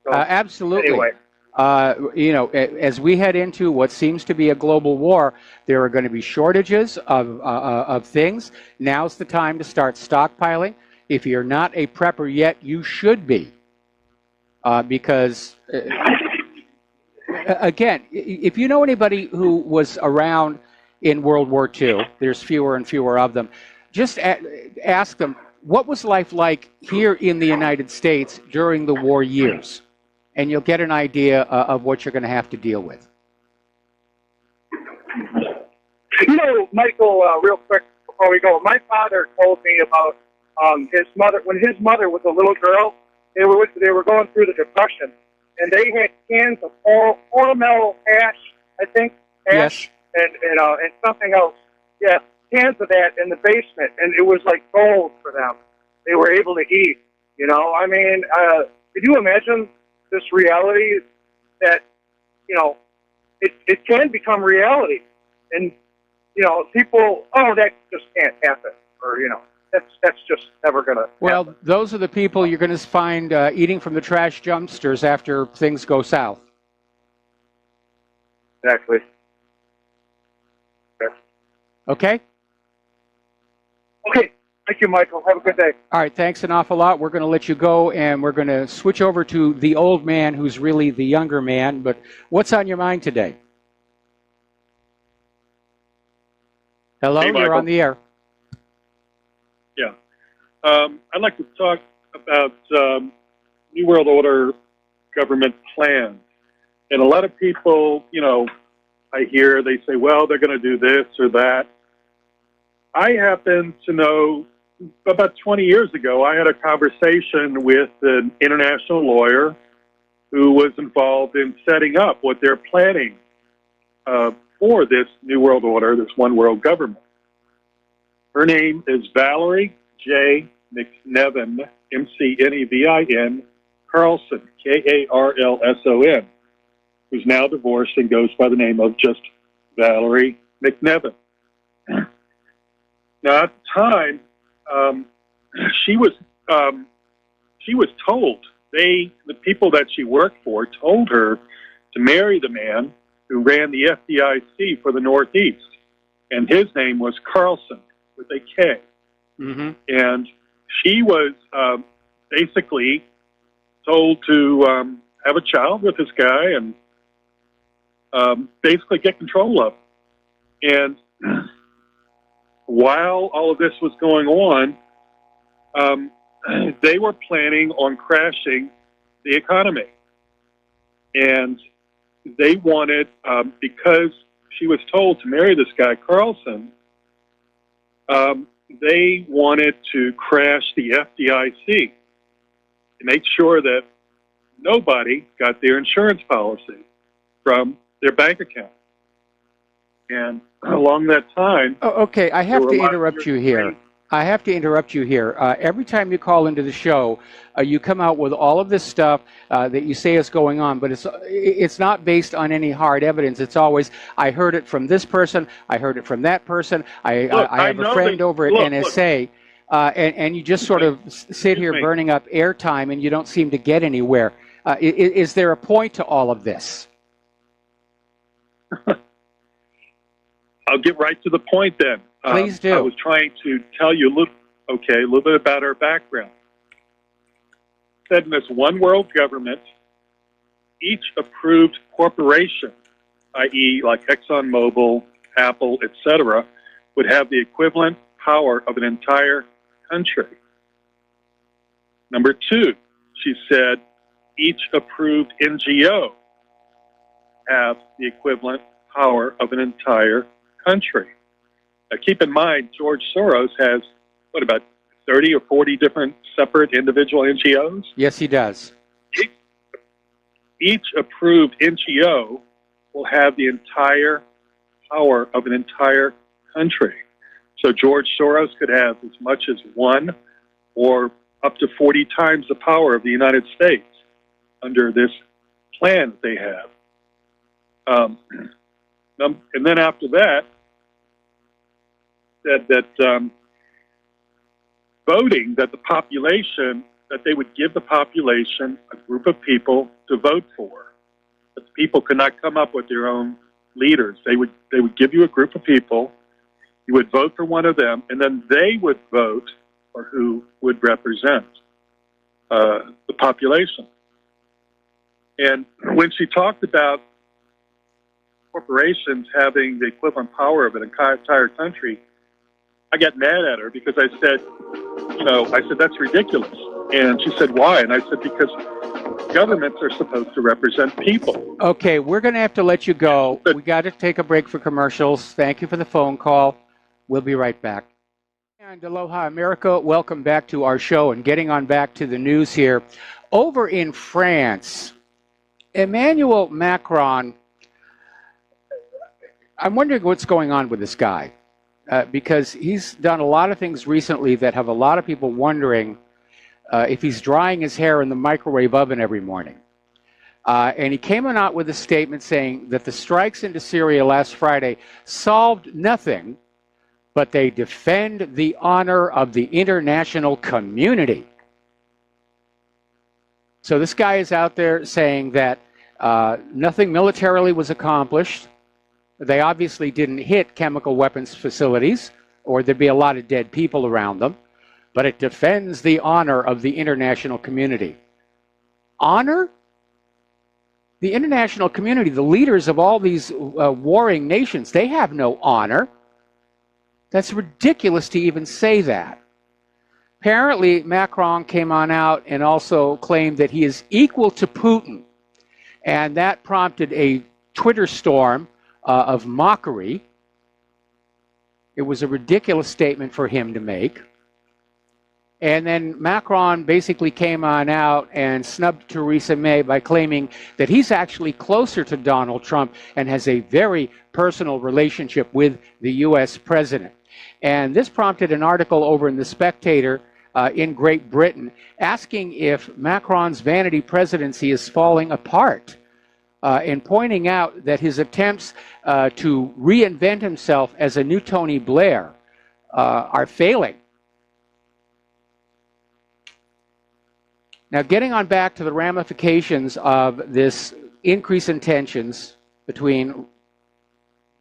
So, absolutely. Anyway. As we head into what seems to be a global war, there are going to be shortages of things. Now's the time to start stockpiling. If you're not a prepper yet, you should be. Because, again, if you know anybody who was around in World War II, there's fewer and fewer of them, just ask them, what was life like here in the United States during the war years? And you'll get an idea of what you're going to have to deal with. Michael, real quick before we go, my father told me about his mother. When his mother was a little girl, they were going through the Depression, and they had cans of Hormel hash, I think, hash, yes, and something else. Yeah, cans of that in the basement, and it was like gold for them. They were able to eat. I mean, could you imagine this reality that, it can become reality. And, people, that just can't happen. Or, that's just never going to happen. Well, those are the people you're going to find eating from the trash dumpsters after things go south. Exactly. Okay? Okay. Thank you, Michael. Have a good day. All right, thanks an awful lot. We're going to let you go, and we're going to switch over to the old man who's really the younger man. But what's on your mind today? Hello, hey, you're on the air. Yeah. I'd like to talk about New World Order government plans. And a lot of people, I hear they say, well, they're going to do this or that. I happen to know about 20 years ago, I had a conversation with an international lawyer who was involved in setting up what they're planning for this New World Order, this one world government. Her name is Valerie J. McNevin, McNevin, Carlson, Karlson, who's now divorced and goes by the name of just Valerie McNevin. Now, at the time, she was told, the people that she worked for told her to marry the man who ran the FDIC for the Northeast. And his name was Carlson, with a K. Mm-hmm. And she was basically told to have a child with this guy and basically get control of him. And while all of this was going on, they were planning on crashing the economy. And they wanted, because she was told to marry this guy, Carlson, they wanted to crash the FDIC to make sure that nobody got their insurance policy from their bank account. And along that time... Oh, okay, I have to interrupt you here. Every time you call into the show, you come out with all of this stuff that you say is going on, but it's not based on any hard evidence. It's always, I heard it from this person, I heard it from that person, I have a friend over at NSA, and you just sort of sit here burning up airtime and you don't seem to get anywhere. Is there a point to all of this? I'll get right to the point then. Please do. I was trying to tell you a little bit about our background. Said in this one world government, each approved corporation, i.e. like ExxonMobil, Apple, etc., would have the equivalent power of an entire country. Number two, she said, each approved NGO have the equivalent power of an entire country. Now, keep in mind, George Soros has, about 30 or 40 different separate individual NGOs? Yes, he does. Each approved NGO will have the entire power of an entire country. So George Soros could have as much as 1 or up to 40 times the power of the United States under this plan that they have. And then after that, said that voting, that the population, that they would give the population a group of people to vote for. But the people could not come up with their own leaders. They would give you a group of people, you would vote for one of them, and then they would vote for who would represent the population. And when she talked about corporations having the equivalent power of an entire country, I got mad at her because I said, that's ridiculous. And she said, why? And I said, because governments are supposed to represent people. Okay, we're going to have to let you go. We got to take a break for commercials. Thank you for the phone call. We'll be right back. And aloha, America. Welcome back to our show and getting on back to the news here. Over in France, Emmanuel Macron, I'm wondering what's going on with this guy. Because he's done a lot of things recently that have a lot of people wondering if he's drying his hair in the microwave oven every morning. And he came out with a statement saying that the strikes into Syria last Friday solved nothing, but they defend the honor of the international community. So this guy is out there saying that nothing militarily was accomplished. They obviously didn't hit chemical weapons facilities, or there'd be a lot of dead people around them, but it defends the honor of the international community. Honor? The international community, the leaders of all these warring nations, they have no honor. That's ridiculous to even say that. Apparently, Macron came on out and also claimed that he is equal to Putin, and that prompted a Twitter storm of mockery. It was a ridiculous statement for him to make. And then Macron basically came on out and snubbed Theresa May by claiming that he's actually closer to Donald Trump and has a very personal relationship with the U.S. president. And this prompted an article over in The Spectator in Great Britain asking if Macron's vanity presidency is falling apart. And pointing out that his attempts to reinvent himself as a new Tony Blair are failing. Now, getting on back to the ramifications of this increase in tensions between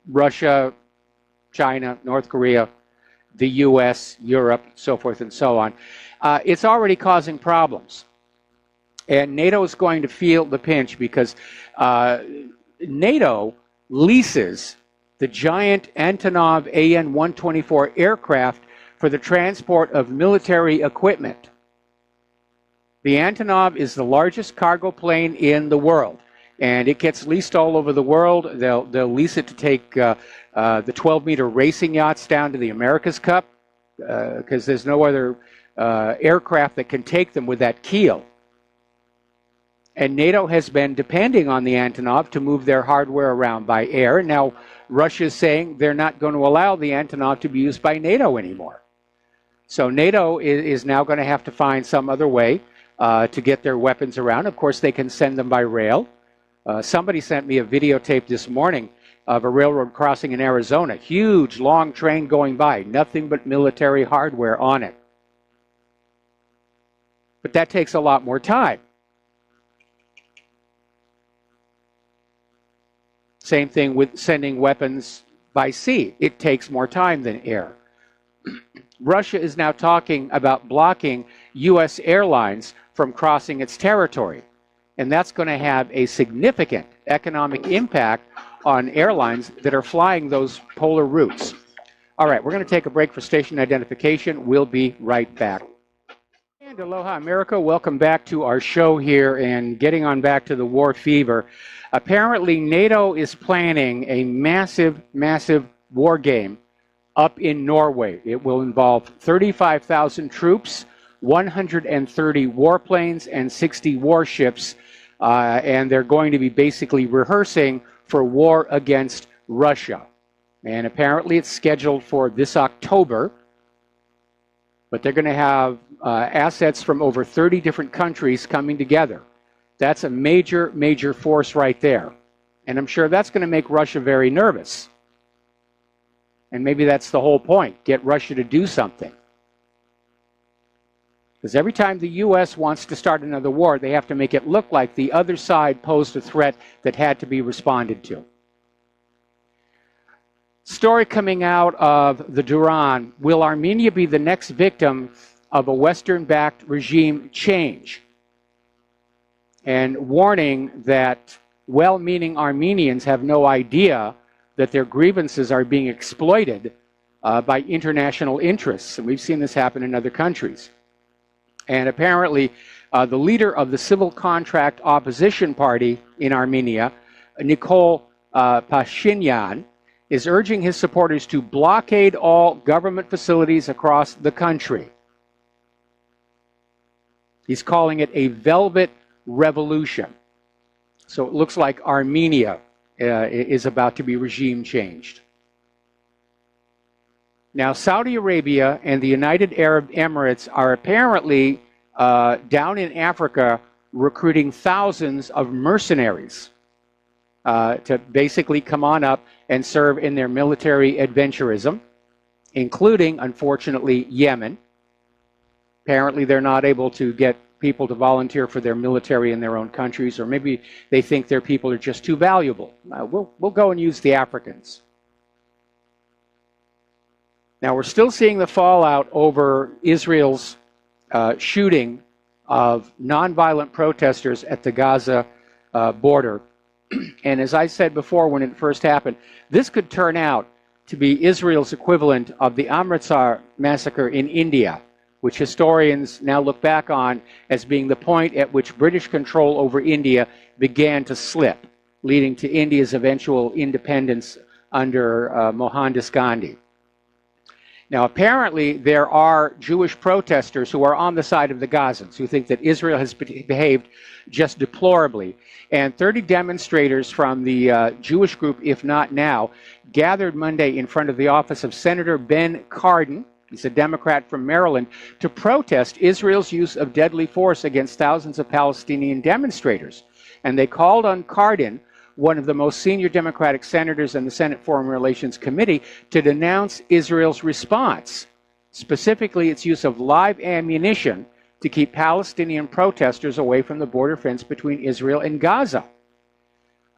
Russia, China, North Korea, the U.S., Europe, so forth and so on, it's already causing problems. And NATO is going to feel the pinch because NATO leases the giant Antonov AN-124 aircraft for the transport of military equipment. The Antonov is the largest cargo plane in the world, and it gets leased all over the world. They'll lease it to take the 12-meter racing yachts down to the America's Cup because there's no other aircraft that can take them with that keel. And NATO has been depending on the Antonov to move their hardware around by air. Now, Russia is saying they're not going to allow the Antonov to be used by NATO anymore. So NATO is now going to have to find some other way to get their weapons around. Of course, they can send them by rail. Somebody sent me a videotape this morning of a railroad crossing in Arizona. Huge, long train going by. Nothing but military hardware on it. But that takes a lot more time. Same thing with sending weapons by sea. It takes more time than air. Russia is now talking about blocking U.S. airlines from crossing its territory. And that's going to have a significant economic impact on airlines that are flying those polar routes. All right, we're going to take a break for station identification. We'll be right back. And aloha, America. Welcome back to our show here and getting on back to the war fever. Apparently, NATO is planning a massive, massive war game up in Norway. It will involve 35,000 troops, 130 warplanes, and 60 warships. And they're going to be basically rehearsing for war against Russia. And apparently it's scheduled for this October. But they're going to have assets from over 30 different countries coming together. That's a major, major force right there. And I'm sure that's going to make Russia very nervous. And maybe that's the whole point, get Russia to do something. Because every time the U.S. wants to start another war, they have to make it look like the other side posed a threat that had to be responded to. Story coming out of the Duran: will Armenia be the next victim of a Western-backed regime change? And warning that well-meaning Armenians have no idea that their grievances are being exploited by international interests. And we've seen this happen in other countries. And apparently, the leader of the civil contract opposition party in Armenia, Nikol Pashinyan, is urging his supporters to blockade all government facilities across the country. He's calling it a velvet revolution. So it looks like Armenia is about to be regime changed. Now, Saudi Arabia and the United Arab Emirates are apparently down in Africa recruiting thousands of mercenaries to basically come on up and serve in their military adventurism, including, unfortunately, Yemen. Apparently, they're not able to get people to volunteer for their military in their own countries, or maybe they think their people are just too valuable. We'll go and use the Africans. Now, we're still seeing the fallout over Israel's shooting of nonviolent protesters at the Gaza border. And as I said before when it first happened, this could turn out to be Israel's equivalent of the Amritsar massacre in India, which historians now look back on as being the point at which British control over India began to slip, leading to India's eventual independence under Mohandas Gandhi. Now, apparently, there are Jewish protesters who are on the side of the Gazans, who think that Israel has behaved just deplorably. And 30 demonstrators from the Jewish group, If Not Now, gathered Monday in front of the office of Senator Ben Cardin, he's a Democrat from Maryland, to protest Israel's use of deadly force against thousands of Palestinian demonstrators. And they called on Cardin, one of the most senior Democratic senators in the Senate Foreign Relations Committee, to denounce Israel's response, specifically its use of live ammunition to keep Palestinian protesters away from the border fence between Israel and Gaza.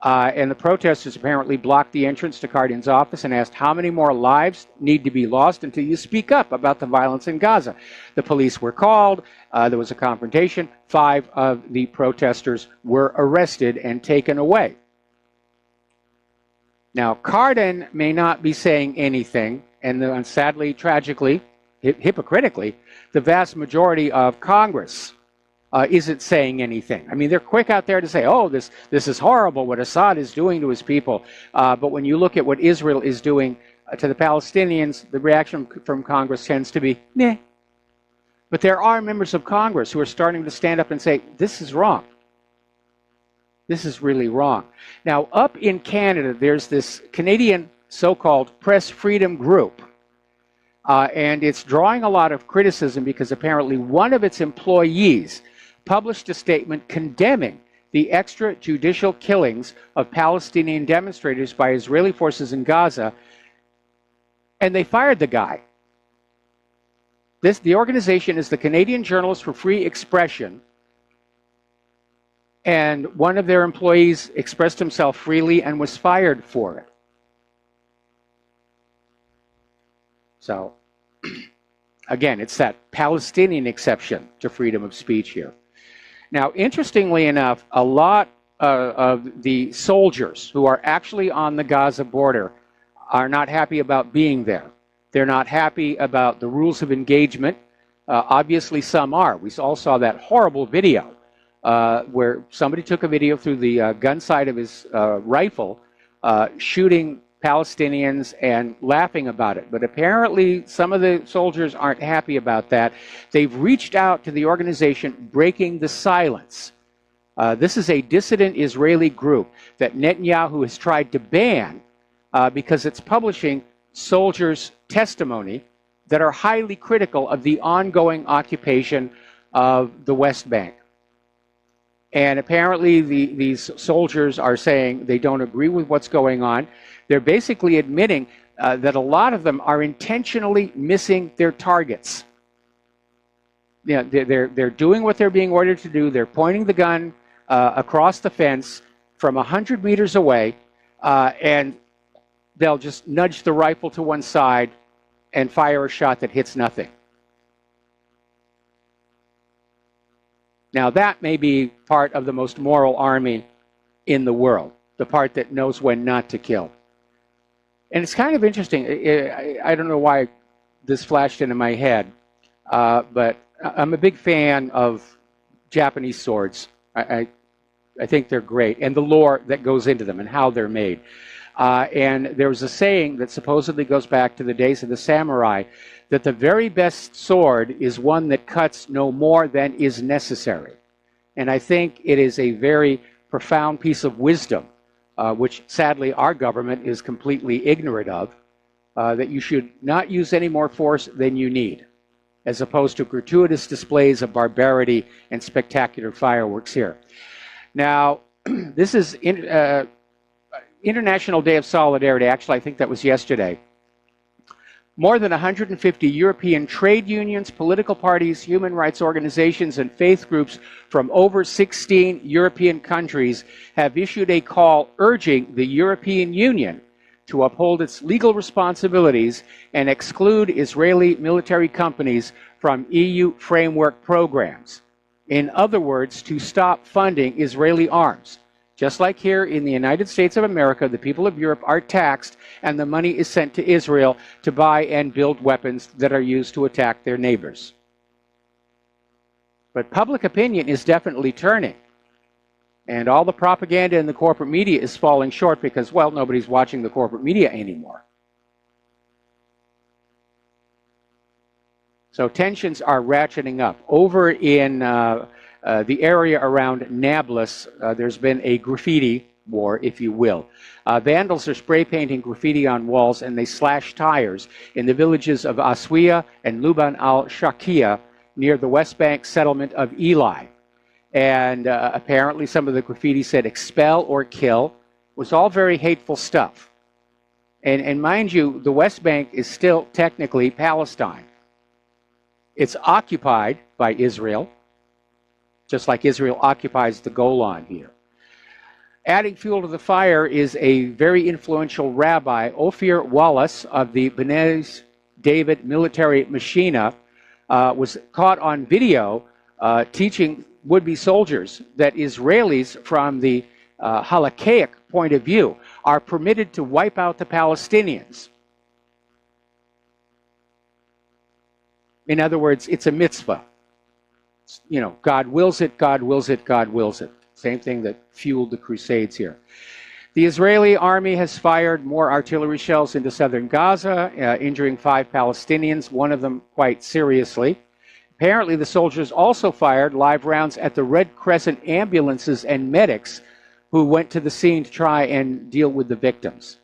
And the protesters apparently blocked the entrance to Cardin's office and asked how many more lives need to be lost until you speak up about the violence in Gaza. The police were called. There was a confrontation. 5 of the protesters were arrested and taken away. Now, Cardin may not be saying anything, and sadly, tragically, hypocritically, the vast majority of Congress isn't saying anything. I mean, they're quick out there to say, oh, this is horrible what Assad is doing to his people. But when you look at what Israel is doing to the Palestinians, the reaction from Congress tends to be, meh. But there are members of Congress who are starting to stand up and say, this is wrong. This is really wrong. Now, up in Canada, there's this Canadian so-called press freedom group. And it's drawing a lot of criticism because apparently one of its employees published a statement condemning the extrajudicial killings of Palestinian demonstrators by Israeli forces in Gaza, and they fired the guy. The organization is the Canadian Journalists for Free Expression, and one of their employees expressed himself freely and was fired for it. So, again, it's that Palestinian exception to freedom of speech here. Now, interestingly enough, a lot of the soldiers who are actually on the Gaza border are not happy about being there. They're not happy about the rules of engagement. Obviously, some are. We all saw that horrible video where somebody took a video through the gun sight of his rifle, shooting Palestinians and laughing about it. But apparently some of the soldiers aren't happy about that. They've reached out to the organization Breaking the Silence. This is a dissident Israeli group that Netanyahu has tried to ban because it's publishing soldiers' testimony that are highly critical of the ongoing occupation of the West Bank. And apparently these soldiers are saying they don't agree with what's going on. They're basically admitting that a lot of them are intentionally missing their targets. Yeah, they're doing what they're being ordered to do. They're pointing the gun across the fence from 100 meters away, and they'll just nudge the rifle to one side and fire a shot that hits nothing. Now, that may be part of the most moral army in the world, the part that knows when not to kill. And it's kind of interesting. I don't know why this flashed into my head, but I'm a big fan of Japanese swords. I think they're great, and the lore that goes into them and how they're made. And there was a saying that supposedly goes back to the days of the samurai, that the very best sword is one that cuts no more than is necessary. And I think it is a very profound piece of wisdom, which sadly our government is completely ignorant of, that you should not use any more force than you need, as opposed to gratuitous displays of barbarity and spectacular fireworks here. Now, this is International Day of Solidarity. Actually, I think that was yesterday. More than 150 European trade unions, political parties, human rights organizations, and faith groups from over 16 European countries have issued a call urging the European Union to uphold its legal responsibilities and exclude Israeli military companies from EU framework programs. In other words, to stop funding Israeli arms. Just like here in the United States of America, the people of Europe are taxed and the money is sent to Israel to buy and build weapons that are used to attack their neighbors. But public opinion is definitely turning. And all the propaganda in the corporate media is falling short because, well, nobody's watching the corporate media anymore. So tensions are ratcheting up. Over in the area around Nablus, there's been a graffiti war, if you will. Vandals are spray painting graffiti on walls, and they slash tires in the villages of Aswiya and Luban al-Shakia near the West Bank settlement of Eli. And apparently some of the graffiti said expel or kill. It was all very hateful stuff. And mind you, the West Bank is still technically Palestine. It's occupied by Israel, just like Israel occupies the Golan here. Adding fuel to the fire is a very influential rabbi, Ophir Wallace of the B'nai David Military Machina, was caught on video teaching would-be soldiers that Israelis, from the halakhic point of view, are permitted to wipe out the Palestinians. In other words, it's a mitzvah. You know, God wills it, God wills it, God wills it. Same thing that fueled the Crusades here. The Israeli army has fired more artillery shells into southern Gaza, injuring 5 Palestinians, one of them quite seriously. Apparently, the soldiers also fired live rounds at the Red Crescent ambulances and medics who went to the scene to try and deal with the victims.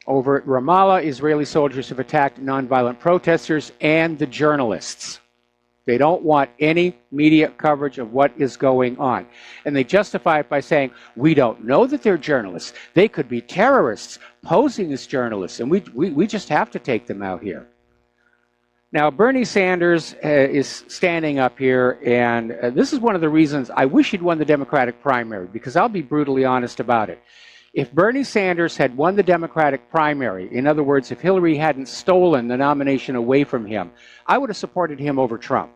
Over at Ramallah, Israeli soldiers have attacked nonviolent protesters and the journalists. They don't want any media coverage of what is going on. And they justify it by saying, we don't know that they're journalists. They could be terrorists posing as journalists, and we just have to take them out here. Now, Bernie Sanders is standing up here, and this is one of the reasons I wish he'd won the Democratic primary, because I'll be brutally honest about it. If Bernie Sanders had won the Democratic primary, in other words, if Hillary hadn't stolen the nomination away from him, I would have supported him over Trump.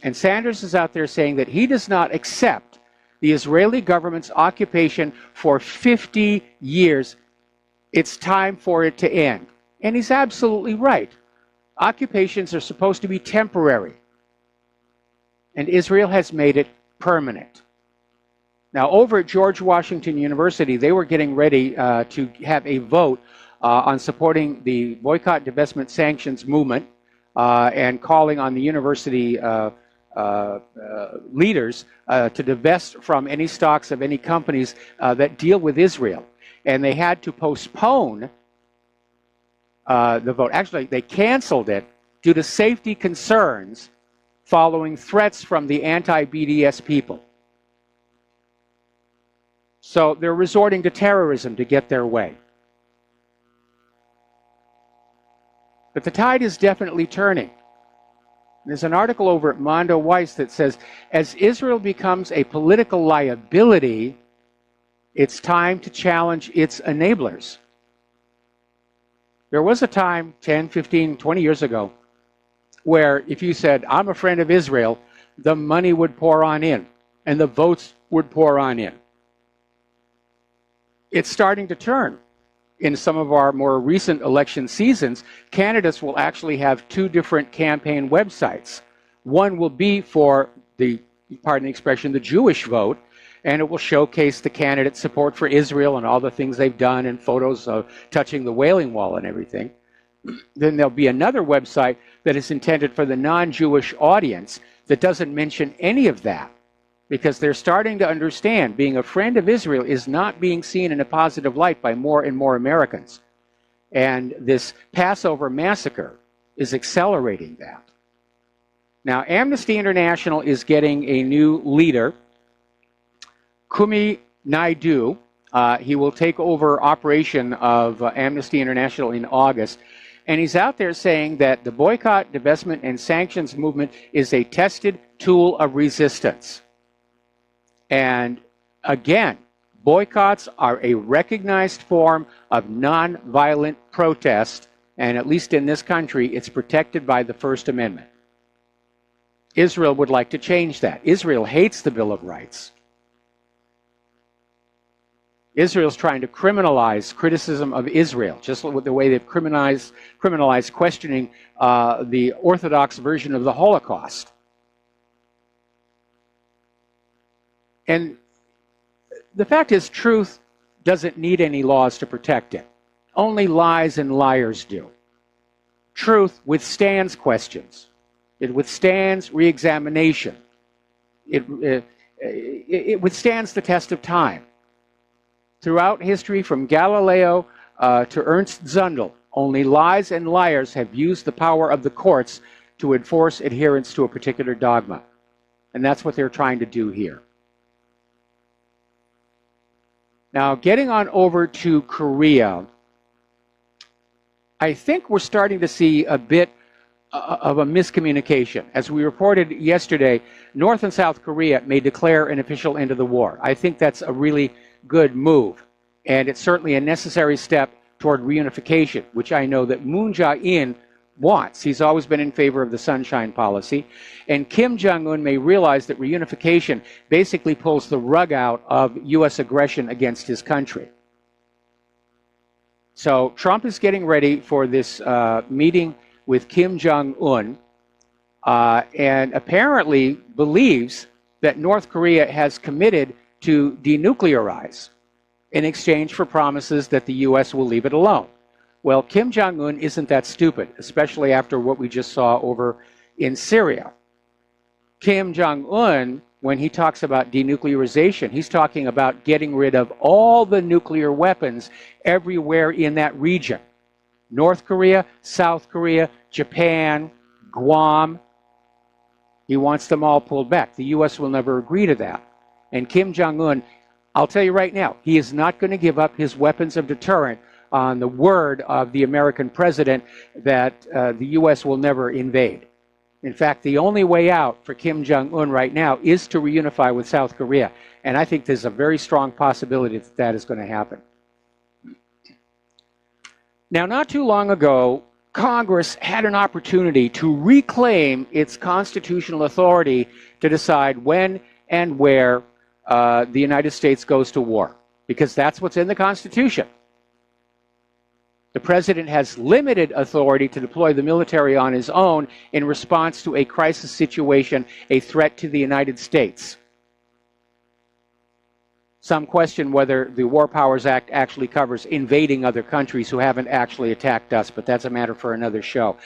And Sanders is out there saying that he does not accept the Israeli government's occupation for 50 years. It's time for it to end. And he's absolutely right. Occupations are supposed to be temporary. And Israel has made it permanent. Now, over at George Washington University, they were getting ready to have a vote on supporting the boycott, divestment, sanctions movement and calling on the university leaders to divest from any stocks of any companies that deal with Israel. And they had to postpone the vote. Actually, they canceled it due to safety concerns following threats from the anti-BDS people. So they're resorting to terrorism to get their way. But the tide is definitely turning. There's an article over at Mondo Weiss that says, as Israel becomes a political liability, it's time to challenge its enablers. There was a time 10, 15, 20 years ago where if you said, I'm a friend of Israel, the money would pour on in and the votes would pour on in. It's starting to turn. In some of our more recent election seasons, candidates will actually have 2 different campaign websites. One will be for the, pardon the expression, the Jewish vote, and it will showcase the candidate's support for Israel and all the things they've done and photos of touching the Wailing Wall and everything. Then there'll be another website that is intended for the non-Jewish audience that doesn't mention any of that, because they're starting to understand being a friend of Israel is not being seen in a positive light by more and more Americans. And this Passover massacre is accelerating that. Now, Amnesty International is getting a new leader, Kumi Naidu. He will take over operation of Amnesty International in August. And he's out there saying that the boycott, divestment, and sanctions movement is a tested tool of resistance. And again, boycotts are a recognized form of nonviolent protest, and at least in this country, it's protected by the First Amendment. Israel would like to change that. Israel hates the Bill of Rights. Israel's trying to criminalize criticism of Israel, just with the way they've criminalized questioning the Orthodox version of the Holocaust. And the fact is, truth doesn't need any laws to protect it. Only lies and liars do. Truth withstands questions. It withstands re-examination. It withstands the test of time. Throughout history, from Galileo to Ernst Zundel, only lies and liars have used the power of the courts to enforce adherence to a particular dogma. And that's what they're trying to do here. Now, getting on over to Korea, I think we're starting to see a bit of a miscommunication. As we reported yesterday, North and South Korea may declare an official end of the war. I think that's a really good move, and it's certainly a necessary step toward reunification, which I know that Moon Jae-in wants. He's always been in favor of the Sunshine Policy, and Kim Jong-un may realize that reunification basically pulls the rug out of U.S. aggression against his country. So Trump is getting ready for this meeting with Kim Jong-un, and apparently believes that North Korea has committed to denuclearize in exchange for promises that the U.S. will leave it alone. Well, Kim Jong-un isn't that stupid, especially after what we just saw over in Syria. Kim Jong-un, when he talks about denuclearization, he's talking about getting rid of all the nuclear weapons everywhere in that region. North Korea, South Korea, Japan, Guam. He wants them all pulled back. The U.S. will never agree to that. And Kim Jong-un, I'll tell you right now, he is not going to give up his weapons of deterrent on the word of the American president that the U.S. will never invade. In fact, the only way out for Kim Jong-un right now is to reunify with South Korea. And I think there's a very strong possibility that that is going to happen. Now, not too long ago, Congress had an opportunity to reclaim its constitutional authority to decide when and where the United States goes to war, because that's what's in the Constitution. The president has limited authority to deploy the military on his own in response to a crisis situation, a threat to the United States. Some question whether the War Powers Act actually covers invading other countries who haven't actually attacked us, but that's a matter for another show.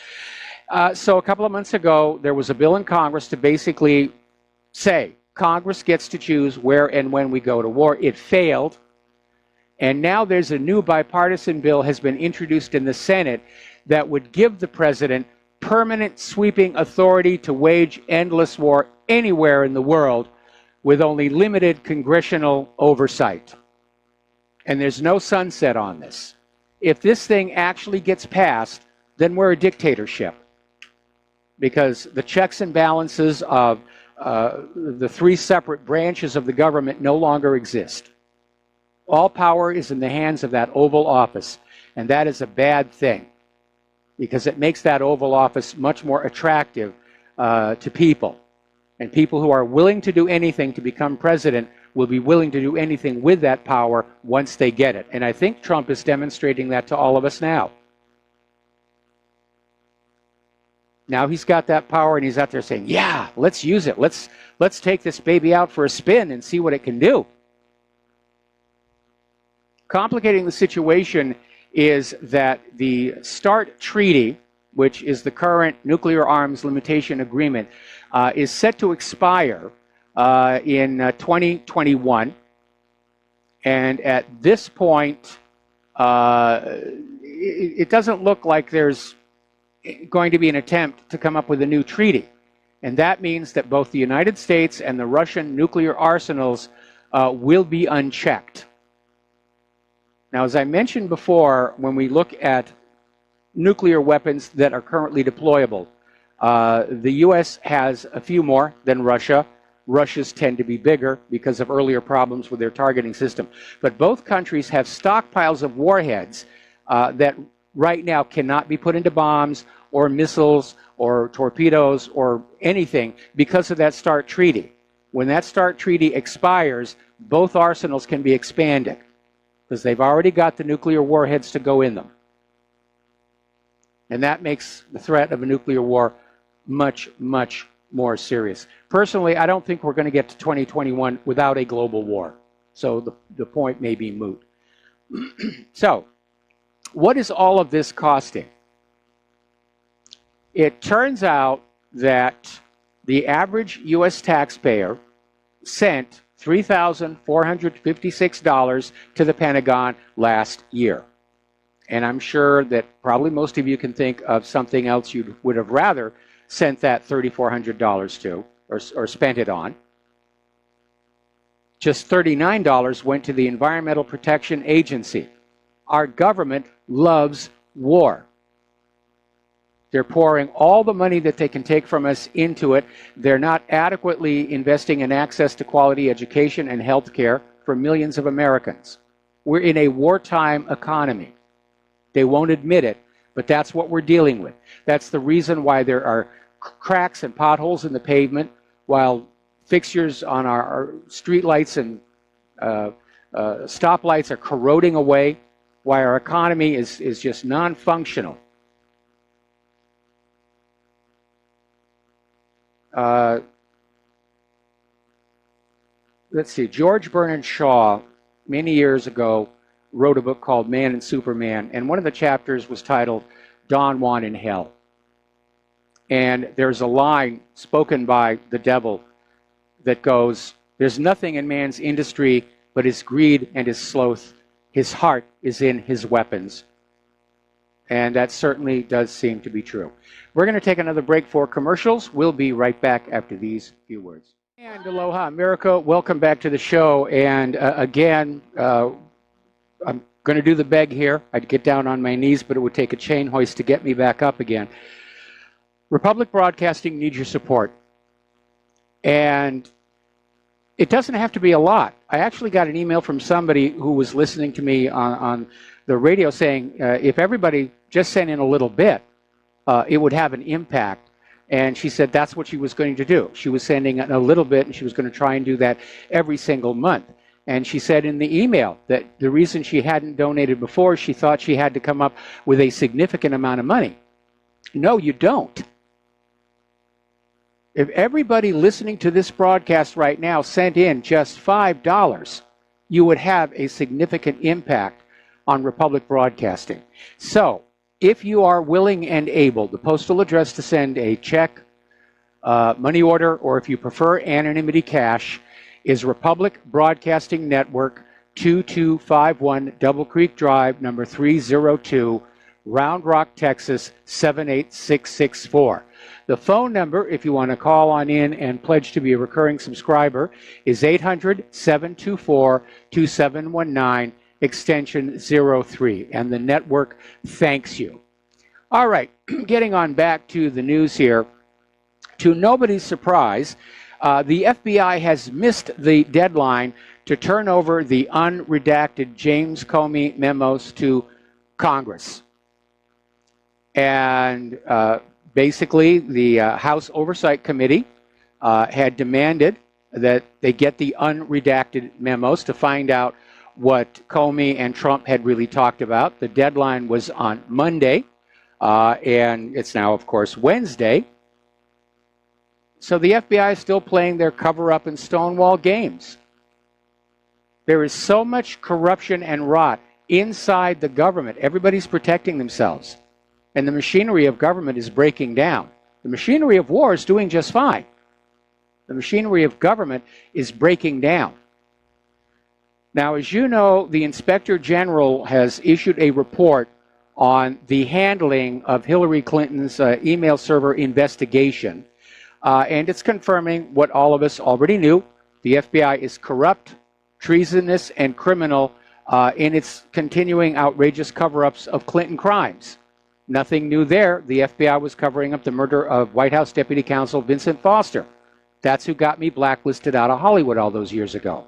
So a couple of months ago, there was a bill in Congress to basically say Congress gets to choose where and when we go to war. It failed. And now there's a new bipartisan bill has been introduced in the Senate that would give the president permanent sweeping authority to wage endless war anywhere in the world with only limited congressional oversight. And there's no sunset on this. If this thing actually gets passed, then we're a dictatorship, because the checks and balances of the three separate branches of the government no longer exist. All power is in the hands of that Oval Office, and that is a bad thing, because it makes that Oval Office much more attractive to people. And people who are willing to do anything to become president will be willing to do anything with that power once they get it. And I think Trump is demonstrating that to all of us now. Now he's got that power, and he's out there saying, yeah, let's use it. Let's take this baby out for a spin and see what it can do. Complicating the situation is that the START Treaty, which is the current nuclear arms limitation agreement, is set to expire in 2021. And at this point, it doesn't look like there's going to be an attempt to come up with a new treaty. And that means that both the United States and the Russian nuclear arsenals will be unchecked. Now, as I mentioned before, when we look at nuclear weapons that are currently deployable, the U.S. has a few more than Russia. Russia's tend to be bigger because of earlier problems with their targeting system. But both countries have stockpiles of warheads that right now cannot be put into bombs or missiles or torpedoes or anything because of that START Treaty. When that START Treaty expires, both arsenals can be expanded, because they've already got the nuclear warheads to go in them. And that makes the threat of a nuclear war much, much more serious. Personally, I don't think we're going to get to 2021 without a global war. So the point may be moot. So, what is all of this costing? It turns out that the average U.S. taxpayer sent $3,456 to the Pentagon last year. And I'm sure that probably most of you can think of something else you would have rather sent that $3,400 to or spent it on. Just $39 went to the Environmental Protection Agency. Our government loves war. They're pouring all the money that they can take from us into it. They're not adequately investing in access to quality education and health care for millions of Americans. We're in a wartime economy. They won't admit it, but that's what we're dealing with. That's the reason why there are cracks and potholes in the pavement, while fixtures on our street lights and stoplights are corroding away, why our economy is just non-functional. Let's see, George Bernard Shaw, many years ago, wrote a book called Man and Superman, and one of the chapters was titled Don Juan in Hell. And there's a line spoken by the devil that goes, "There's nothing in man's industry but his greed and his sloth. His heart is in his weapons." And that certainly does seem to be true. We're going to take another break for commercials. We'll be right back after these few words. And aloha, America. Welcome back to the show. And again, I'm going to do the beg here. I'd get down on my knees, but it would take a chain hoist to get me back up again. Republic Broadcasting needs your support. And it doesn't have to be a lot. I actually got an email from somebody who was listening to me on the radio saying if everybody just sent in a little bit, it would have an impact. And she said that's what she was going to do. She was sending in a little bit, and she was going to try and do that every single month. And she said in the email that the reason she hadn't donated before, she thought she had to come up with a significant amount of money. No, you don't. If everybody listening to this broadcast right now sent in just $5, you would have a significant impact on Republic Broadcasting. So, if you are willing and able, the postal address to send a check, money order, or if you prefer anonymity cash, is Republic Broadcasting Network, 2251 Double Creek Drive, number 302, Round Rock, Texas, 78664. The phone number, if you want to call on in and pledge to be a recurring subscriber, is 800-724-2719, extension 03. And the network thanks you. All right, getting on back to the news here. To nobody's surprise, the FBI has missed the deadline to turn over the unredacted James Comey memos to Congress. And basically, the House Oversight Committee had demanded that they get the unredacted memos to find out what Comey and Trump had really talked about. The deadline was on Monday, and it's now, of course, Wednesday. So the FBI is still playing their cover-up and Stonewall games. There is so much corruption and rot inside the government. Everybody's protecting themselves. And the machinery of government is breaking down. The machinery of war is doing just fine. The machinery of government is breaking down. Now, as you know, the Inspector General has issued a report on the handling of Hillary Clinton's email server investigation. And it's confirming what all of us already knew. The FBI is corrupt, treasonous, and criminal in its continuing outrageous cover-ups of Clinton crimes. Nothing new there. The FBI was covering up the murder of White House Deputy Counsel Vincent Foster. That's who got me blacklisted out of Hollywood all those years ago.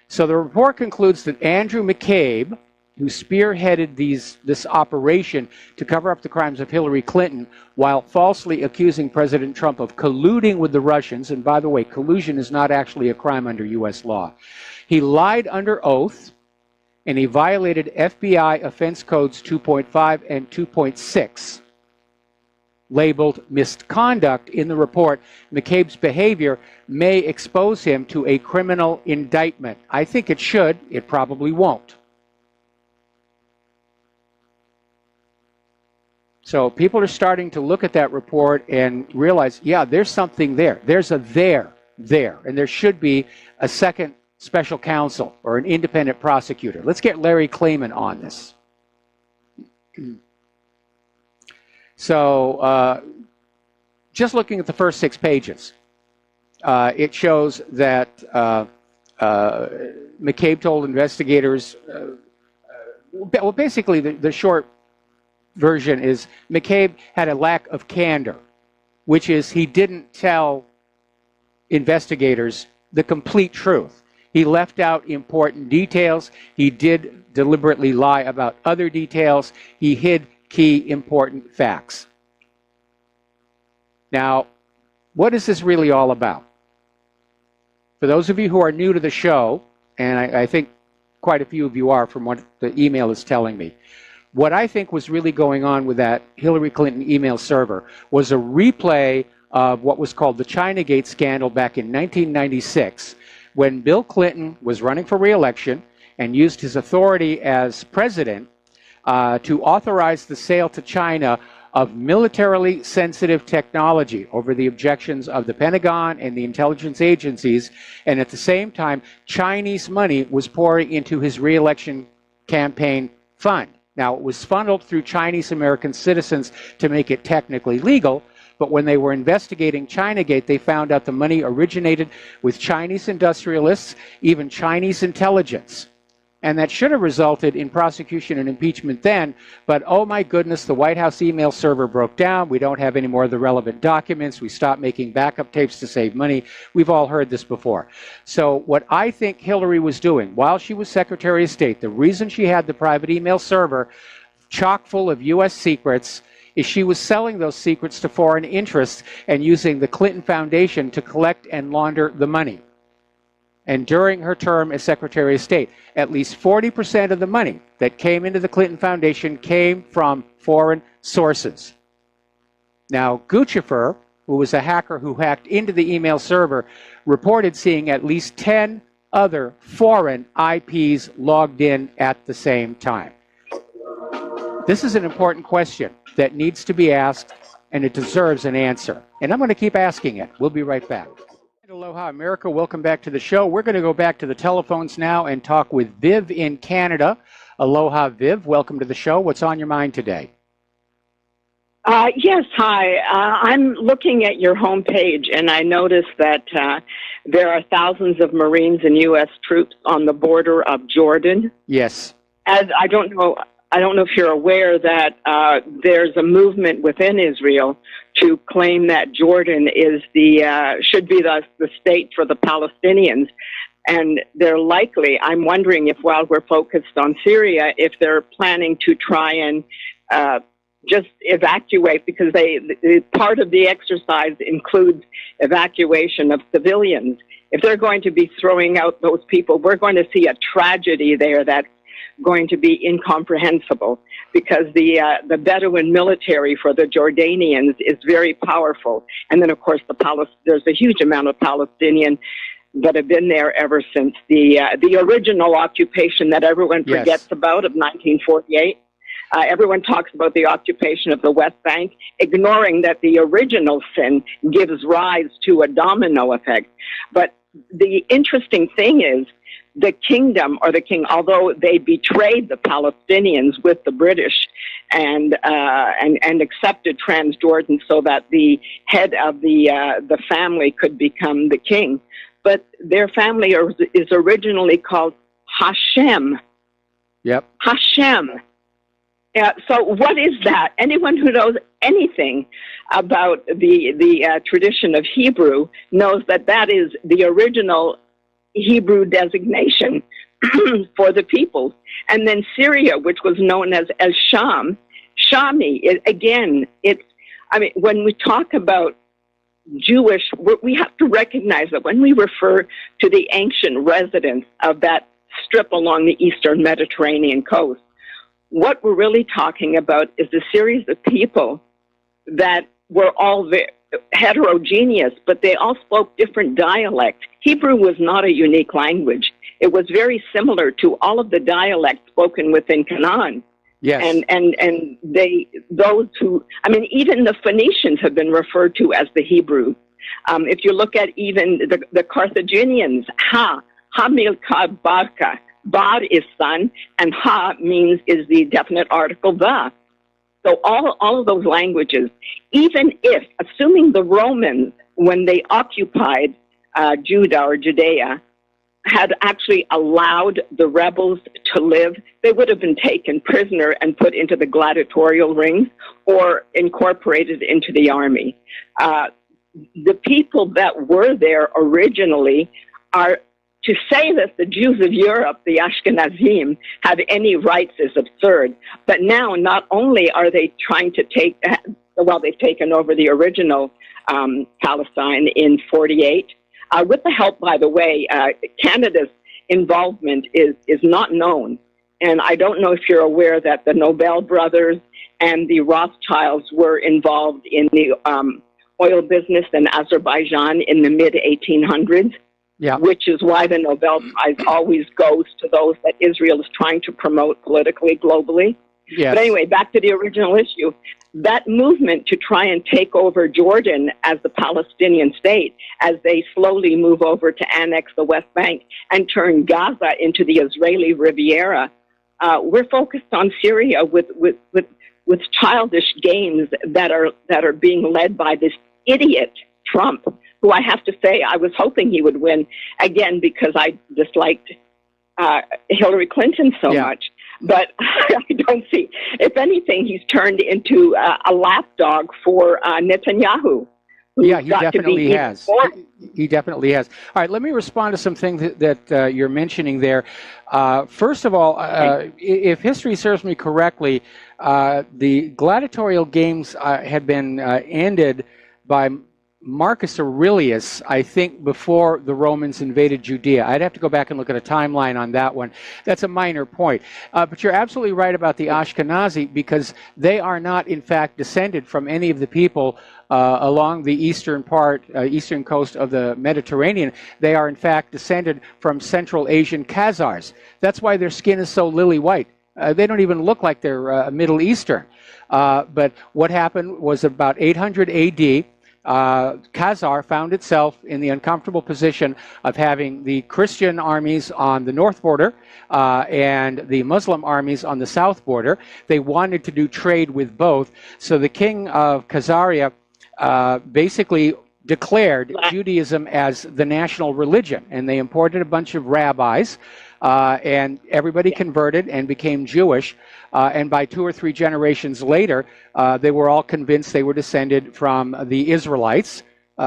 So the report concludes that Andrew McCabe, who spearheaded this operation to cover up the crimes of Hillary Clinton while falsely accusing President Trump of colluding with the Russians, and by the way, collusion is not actually a crime under U.S. law. He lied under oath, and he violated FBI Offense Codes 2.5 and 2.6, labeled misconduct in the report. McCabe's behavior may expose him to a criminal indictment. I think it should. It probably won't. So people are starting to look at that report and realize, yeah, there's something there. There's a there. And there should be a second special counsel or an independent prosecutor. Let's get Larry Klayman on this. So just looking at the first 6 pages, it shows that McCabe told investigators, well, basically the short version is McCabe had a lack of candor, which is he didn't tell investigators the complete truth. He left out important details. He did deliberately lie about other details. He hid key important facts. Now, what is this really all about? For those of you who are new to the show, and I think quite a few of you are from what the email is telling me, what I think was really going on with that Hillary Clinton email server was a replay of what was called the Chinagate scandal back in 1996, when Bill Clinton was running for re-election and used his authority as president to authorize the sale to China of militarily sensitive technology over the objections of the Pentagon and the intelligence agencies, and at the same time, Chinese money was pouring into his re-election campaign fund. Now, it was funneled through Chinese American citizens to make it technically legal, but when they were investigating Chinagate, they found out the money originated with Chinese industrialists, even Chinese intelligence. And that should have resulted in prosecution and impeachment then, but oh my goodness, the White House email server broke down. We don't have any more of the relevant documents. We stopped making backup tapes to save money. We've all heard this before. So what I think Hillary was doing while she was Secretary of State, the reason she had the private email server chock full of U.S. secrets is she was selling those secrets to foreign interests and using the Clinton Foundation to collect and launder the money. And during her term as Secretary of State, at least 40% of the money that came into the Clinton Foundation came from foreign sources. Now, Guccifer, who was a hacker who hacked into the email server, reported seeing at least 10 other foreign IPs logged in at the same time. This is an important question that needs to be asked, and it deserves an answer. And I'm going to keep asking it. We'll be right back. Aloha, America. Welcome back to the show. We're going to go back to the telephones now and talk with Viv in Canada. Aloha, Viv. Welcome to the show. What's on your mind today? Yes, hi. I'm looking at your homepage, and I noticed that there are thousands of Marines and U.S. troops on the border of Jordan. Yes. As I don't know if you're aware that there's a movement within Israel to claim that Jordan is should be the state for the Palestinians. And they're likely, I'm wondering if while we're focused on Syria, if they're planning to try and just evacuate, because part of the exercise includes evacuation of civilians. If they're going to be throwing out those people, we're going to see a tragedy there that's going to be incomprehensible, because the Bedouin military for the Jordanians is very powerful. And then, of course, there's a huge amount of Palestinians that have been there ever since the original occupation that everyone forgets about of 1948. Everyone talks about the occupation of the West Bank, ignoring that the original sin gives rise to a domino effect. But the interesting thing is, the kingdom, or the king, although they betrayed the Palestinians with the British and accepted Transjordan so that the head of the family could become the king, but their family is originally called Hashem. Yep. Hashem. So what is that? Anyone who knows anything about the tradition of Hebrew knows that is the original Hebrew designation for the people. And then Syria, which was known as Sham, Shami, when we talk about Jewish, we have to recognize that when we refer to the ancient residents of that strip along the eastern Mediterranean coast, what we're really talking about is a series of people that were all heterogeneous, but they all spoke different dialects. Hebrew was not a unique language. It was very similar to all of the dialects spoken within Canaan. Yes. And even the Phoenicians have been referred to as the Hebrews. If you look at even the Carthaginians, Hamilka Barka, Bar is son, and is the definite article the. So all of those languages, even if, assuming the Romans, when they occupied Judah or Judea, had actually allowed the rebels to live, they would have been taken prisoner and put into the gladiatorial rings or incorporated into the army. The people that were there originally are, to say that the Jews of Europe, the Ashkenazim, have any rights is absurd. But now not only are they trying to take, well, they've taken over the original Palestine in 48, with the help, by the way, Canada's involvement is not known. And I don't know if you're aware that the Nobel brothers and the Rothschilds were involved in the oil business in Azerbaijan in the mid-1800s, which is why the Nobel Prize always goes to those that Israel is trying to promote politically, globally. Yes. But anyway, back to the original issue. That movement to try and take over Jordan as the Palestinian state, as they slowly move over to annex the West Bank and turn Gaza into the Israeli Riviera, we're focused on Syria with childish games that are being led by this idiot Trump, who I have to say I was hoping he would win again because I disliked Hillary Clinton so much. But I don't see. If anything, he's turned into a lapdog for Netanyahu. Yeah, he definitely has. He definitely has. All right, let me respond to some things that you're mentioning there. First of all, if history serves me correctly, the gladiatorial games had been ended by Marcus Aurelius, I think, before the Romans invaded Judea. I'd have to go back and look at a timeline on that one. That's a minor point. But you're absolutely right about the Ashkenazi, because they are not, in fact, descended from any of the people along the eastern coast of the Mediterranean. They are, in fact, descended from Central Asian Khazars. That's why their skin is so lily white. They don't even look like they're Middle Eastern. But what happened was about 800 AD, Khazar found itself in the uncomfortable position of having the Christian armies on the north border and the Muslim armies on the south border. They wanted to do trade with both. So the king of Khazaria basically declared Judaism as the national religion, and they imported a bunch of rabbis, and everybody converted and became Jewish. And by 2 or 3 generations later, they were all convinced they were descended from the Israelites,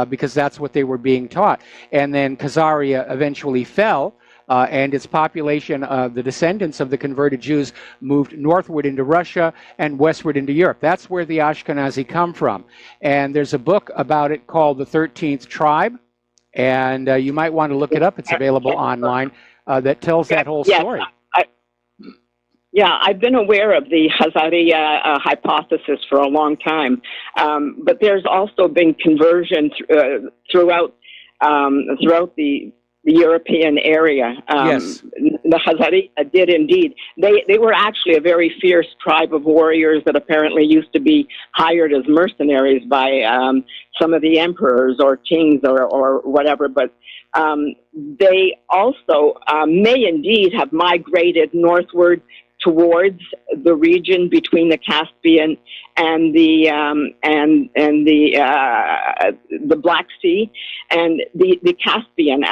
because that's what they were being taught. And then Khazaria eventually fell, and its population, the descendants of the converted Jews, moved northward into Russia and westward into Europe. That's where the Ashkenazi come from. And there's a book about it called The 13th Tribe, and you might want to look it up. It's available online, that tells that whole story. Yeah, I've been aware of the Khazaria hypothesis for a long time, but there's also been conversion throughout the European area. Yes. The Khazaria did indeed. They were actually a very fierce tribe of warriors that apparently used to be hired as mercenaries by some of the emperors or kings or whatever, but they also may indeed have migrated northward towards the region between the Caspian and the Black Sea and the Caspian,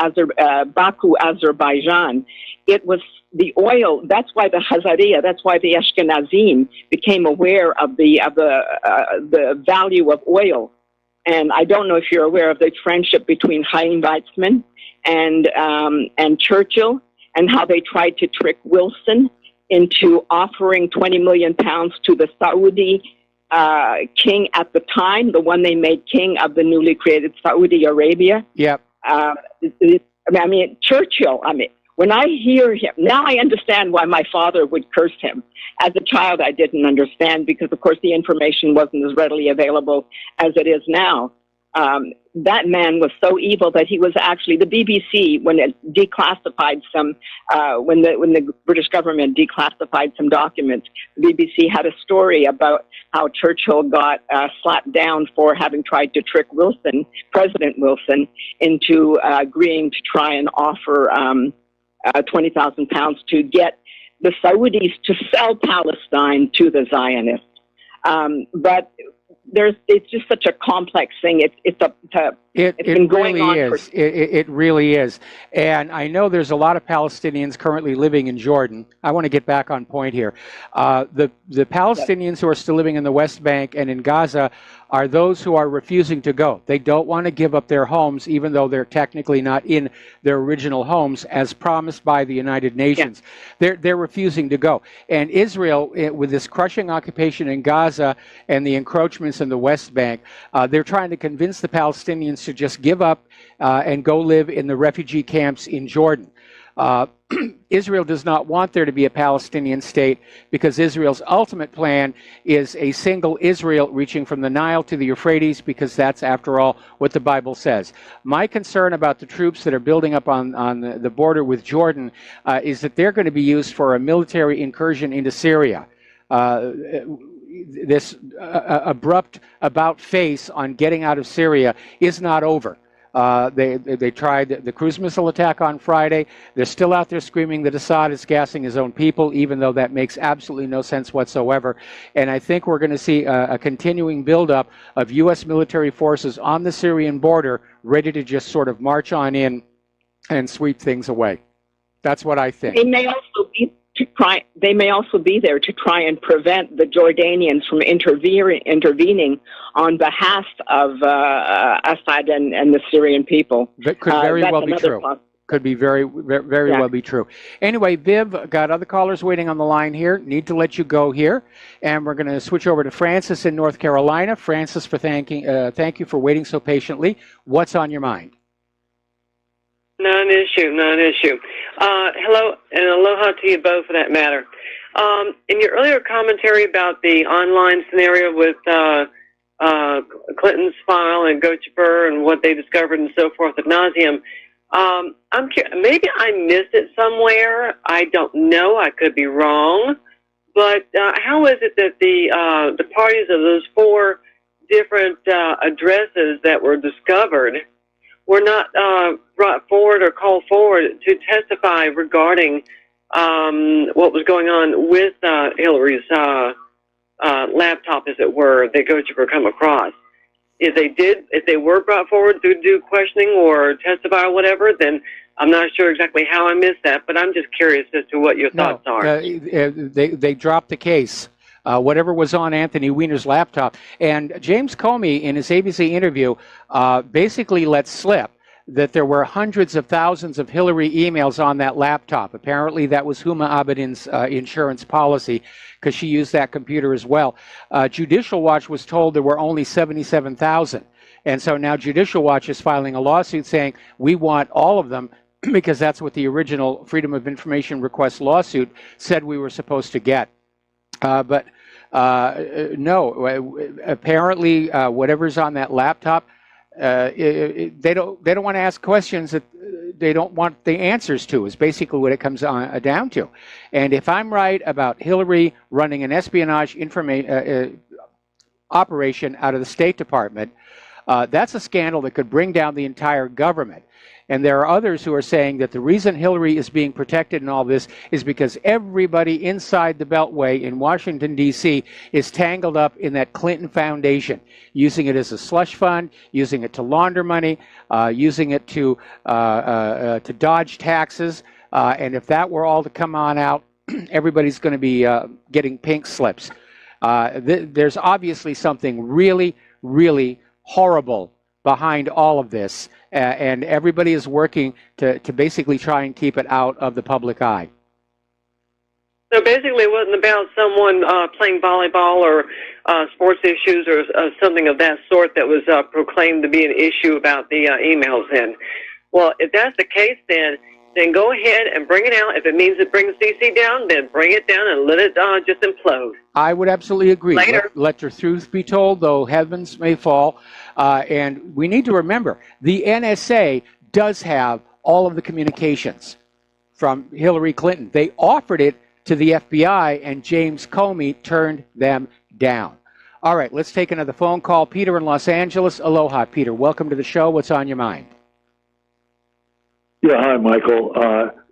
Baku, Azerbaijan. It was the oil. That's why the Khazaria, that's why the Ashkenazim became aware of the value of oil. And I don't know if you're aware of the friendship between Chaim Weizmann and Churchill, and how they tried to trick Wilson into offering 20 million pounds to the Saudi king at the time, the one they made king of the newly created Saudi Arabia. Yep. Churchill, when I hear him, now I understand why my father would curse him. As a child, I didn't understand because, of course, the information wasn't as readily available as it is now. That man was so evil that he was actually, the BBC, when it declassified some, when the British government declassified some documents, the BBC had a story about how Churchill got slapped down for having tried to trick Wilson, President Wilson, into agreeing to try and offer 20,000 pounds to get the Saudis to sell Palestine to the Zionists. But it's just such a complex thing. It's been going really on is. It really is. And I know there's a lot of Palestinians currently living in Jordan. I want to get back on point here. The Palestinians who are still living in the West Bank and in Gaza are those who are refusing to go. They don't want to give up their homes, even though they're technically not in their original homes, as promised by the United Nations. Yeah. They're refusing to go. And Israel, with this crushing occupation in Gaza and the encroachments in the West Bank, they're trying to convince the Palestinians to just give up and go live in the refugee camps in Jordan. Israel does not want there to be a Palestinian state because Israel's ultimate plan is a single Israel reaching from the Nile to the Euphrates, because that's, after all, what the Bible says. My concern about the troops that are building up on the border with Jordan is that they're going to be used for a military incursion into Syria. This abrupt about-face on getting out of Syria is not over. They tried the cruise missile attack on Friday. They're still out there screaming that Assad is gassing his own people, even though that makes absolutely no sense whatsoever. And I think we're going to see a continuing buildup of U.S. military forces on the Syrian border, ready to just sort of march on in and sweep things away. That's what I think. They may also be there to try and prevent the Jordanians from intervening on behalf of Assad and the Syrian people. That could very well be true. Could be very well be true. Anyway, Viv, got other callers waiting on the line here. Need to let you go here, and we're going to switch over to Francis in North Carolina. Francis, thank you for waiting so patiently. What's on your mind? Non-issue. Hello, and aloha to you both, for that matter. In your earlier commentary about the online scenario with Clinton's file and Gochipur and what they discovered and so forth ad nauseum, I'm curious, maybe I missed it somewhere. I don't know. I could be wrong. But how is it that the parties of those four different addresses that were discovered were not brought forward or called forward to testify regarding what was going on with Hillary's laptop, as it were, that Gochipur come across? If they were brought forward to do questioning or testify or whatever, then I'm not sure exactly how I missed that, but I'm just curious as to what your thoughts are. They dropped the case. Whatever was on Anthony Weiner's laptop. And James Comey, in his ABC interview, basically let slip that there were hundreds of thousands of Hillary emails on that laptop. Apparently, that was Huma Abedin's insurance policy, because she used that computer as well. Judicial Watch was told there were only 77,000. And so now Judicial Watch is filing a lawsuit saying, we want all of them, because that's what the original Freedom of Information Request lawsuit said we were supposed to get. But no, apparently whatever's on that laptop, they don't want to ask questions that they don't want the answers to, is basically what it comes down to. And if I'm right about Hillary running an espionage operation out of the State Department, that's a scandal that could bring down the entire government. And there are others who are saying that the reason Hillary is being protected in all this is because everybody inside the Beltway in Washington, D.C. is tangled up in that Clinton Foundation, using it as a slush fund, using it to launder money, using it to dodge taxes. And if that were all to come on out, everybody's going to be getting pink slips. There's obviously something really, really horrible behind all of this, and everybody is working to basically try and keep it out of the public eye. So basically it wasn't about someone playing volleyball or sports issues or something of that sort that was proclaimed to be an issue about the emails then. Well, if that's the case, then go ahead and bring it out. If it means it brings DC down, then bring it down and let it just implode. I would absolutely agree. Later. Let your truth be told, though heavens may fall. And we need to remember, the NSA does have all of the communications from Hillary Clinton. They offered it to the FBI, and James Comey turned them down. All right, let's take another phone call. Peter in Los Angeles. Aloha, Peter. Welcome to the show. What's on your mind? Yeah, hi, Michael.